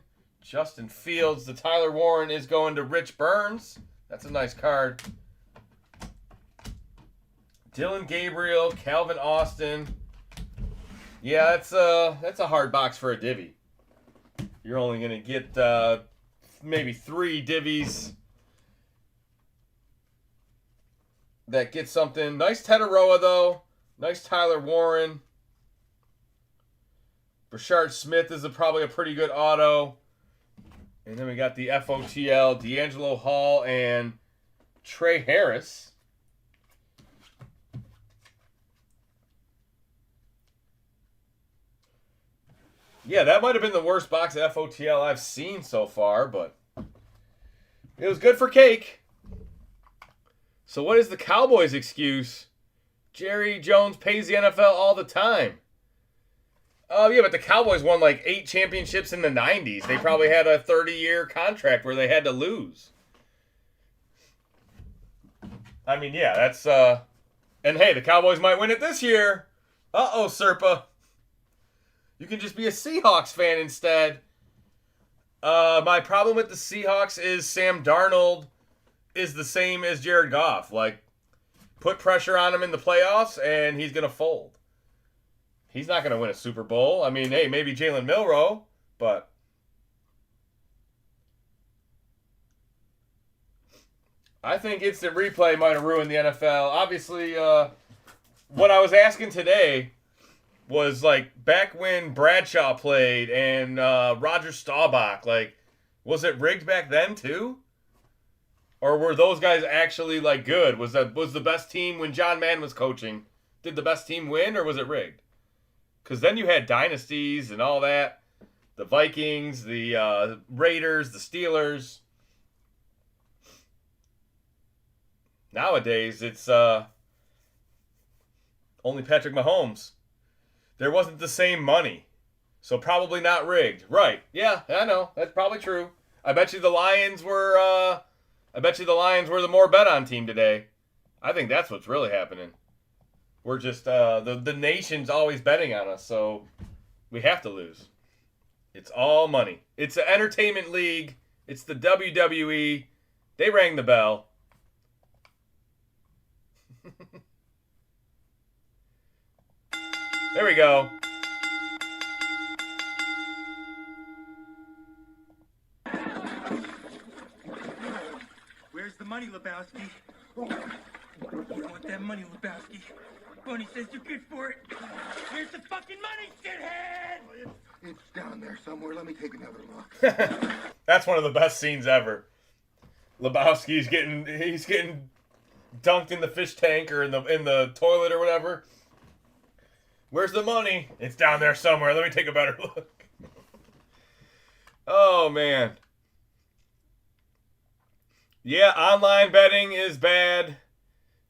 Justin Fields. The Tyler Warren is going to Rich Burns. That's a nice card. Dylan Gabriel. Calvin Austin. Yeah, that's a hard box for a divvy. You're only going to get maybe 3 divvies that get something. Nice Tetaroa, though. Nice Tyler Warren. Brashard Smith is probably a pretty good auto. And then we got the FOTL, D'Angelo Hall, and Trey Harris. Yeah, that might have been the worst box of FOTL I've seen so far, but it was good for Cake. So what is the Cowboys' excuse? Jerry Jones pays the NFL all the time. Oh, yeah, but the Cowboys won like 8 championships in the 90s. They probably had a 30-year contract where they had to lose. I mean, yeah, that's... And hey, the Cowboys might win it this year. Uh-oh, Serpa. You can just be a Seahawks fan instead. My problem with the Seahawks is Sam Darnold is the same as Jared Goff. Like, put pressure on him in the playoffs, and he's going to fold. He's not going to win a Super Bowl. I mean, hey, maybe Jalen Milroe, but... I think instant replay might have ruined the NFL. Obviously, what I was asking today was, like, back when Bradshaw played and Roger Staubach, like, was it rigged back then, too? Or were those guys actually, like, good? Was the best team when John Madden was coaching? Did the best team win, or was it rigged? Because then you had dynasties and all that. The Vikings, the Raiders, the Steelers. Nowadays, it's only Patrick Mahomes. There wasn't the same money. So probably not rigged. Right. Yeah, I know. That's probably true. I bet you the Lions were the more bet on team today. I think that's what's really happening. We're just the nation's always betting on us, so we have to lose. It's all money. It's an entertainment league. It's the WWE. They rang the bell. There we go. Where's the money, Lebowski? You want that money, Lebowski? Bunny says you're good for it. Where's the fucking money, shithead? It's down there somewhere. Let me take another look. That's one of the best scenes ever. Lebowski's getting dunked in the fish tank or in the toilet or whatever. Where's the money? It's down there somewhere. Let me take a better look. Oh, man. Yeah, online betting is bad.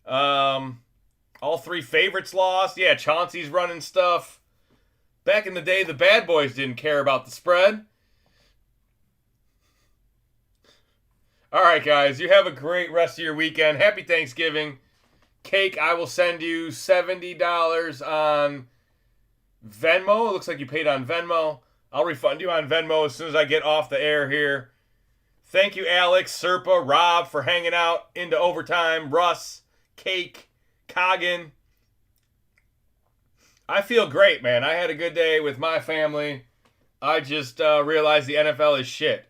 All 3 favorites lost. Yeah, Chauncey's running stuff. Back in the day, the bad boys didn't care about the spread. All right, guys. You have a great rest of your weekend. Happy Thanksgiving. Cake, I will send you $70 on Venmo. It looks like you paid on Venmo. I'll refund you on Venmo as soon as I get off the air here. Thank you, Alex, Serpa, Rob, for hanging out into overtime. Russ, Cake, Coggin. I feel great, man. I had a good day with my family. I just realized the NFL is shit.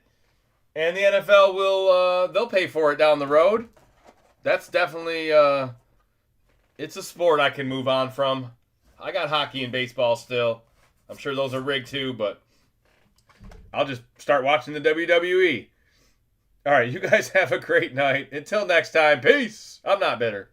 And the NFL will, they'll pay for it down the road. That's definitely, it's a sport I can move on from. I got hockey and baseball still. I'm sure those are rigged too, but I'll just start watching the WWE. All right, you guys have a great night. Until next time, peace. I'm not bitter.